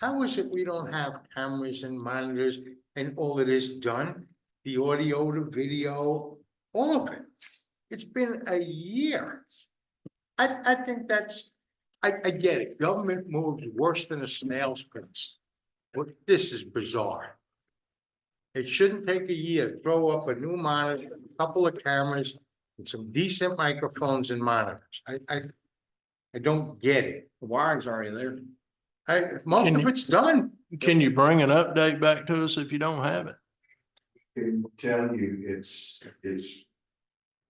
How is it we don't have cameras and monitors and all of this done? The audio, the video, all of it. It's been a year. I think I get it. Government moves worse than a snail's pace. But this is bizarre. It shouldn't take a year to throw up a new monitor, a couple of cameras, and some decent microphones and monitors. I don't get it. The wiring's already there. Most Can of you- it's done. can you bring an update back to us if you don't have it? Can tell you,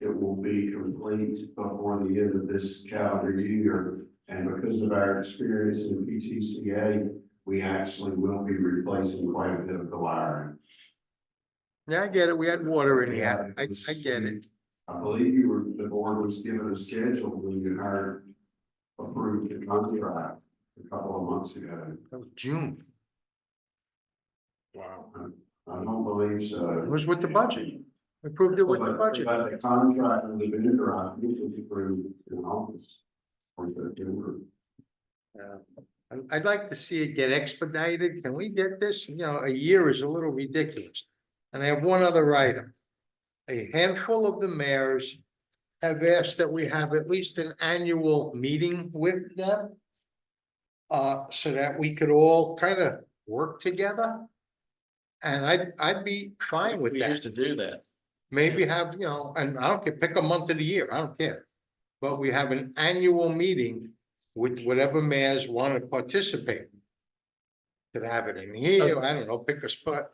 it will be complete before the end of this calendar year. And because of our experience in PTCA, we actually will be replacing quite a bit of the wiring. Yeah, I get it. We had water in here. I get it. I believe the board was given a schedule when you approved the contract a couple of months ago. That was June. Wow. I don't believe so. It was with the budget. We approved it with the budget. But the contract with the vendor, I think was approved in August or September. I'd like to see it get expedited. Can we get this? You know, a year is a little ridiculous. And I have one other item. A handful of the mayors have asked that we have at least an annual meeting with them. So that we could all kind of work together. And I'd be fine with We used that. to do that. Maybe have, you know, and I don't care, pick a month of the year, I don't care. But we have an annual meeting with whatever mayors want to participate. Could have it in here, I don't know, pick a spot.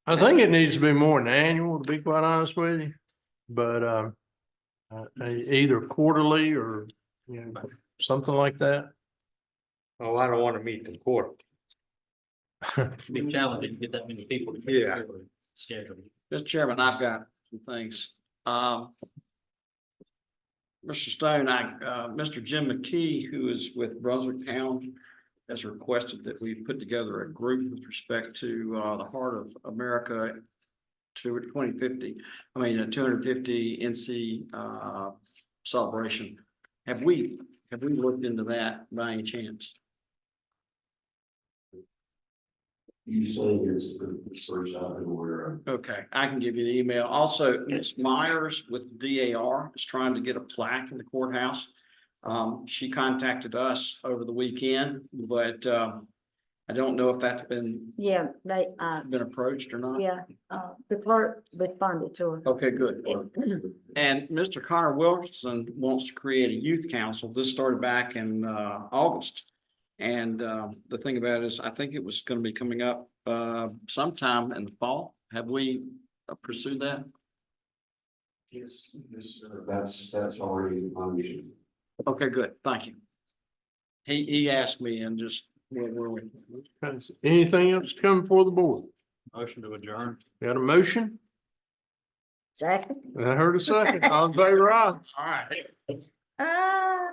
I think it needs to be more than annual, to be quite honest with you. But, either quarterly or, you know, something like that. Oh, I don't want to meet them quarter. It'd be challenging to get that many people to. Yeah. Schedule. Mr. Chairman, I've got some things. Mr. Stone, Mr. Jim McKee, who is with Brunswick County, has requested that we put together a group with respect to the Heart of America to 2050. I mean, a 250 NC celebration. Have we looked into that by any chance? You say it's the first I've been aware of. Okay, I can give you the email. Also, Ms. Myers with DAR is trying to get a plaque in the courthouse. She contacted us over the weekend, but I don't know if that's been Yeah, they, approached or not. yeah, the clerk responded to her. Okay, good. And Mr. Connor Wilson wants to create a youth council. This started back in August. And the thing about it is, I think it was going to be coming up sometime in the fall. Have we pursued that? Yes, that's already on the. Okay, good. Thank you. He asked me and just where were we? Anything else to come before the board? Motion to adjourn. Got a motion? Second. I heard a second. All in favor, aye. All right. Ah.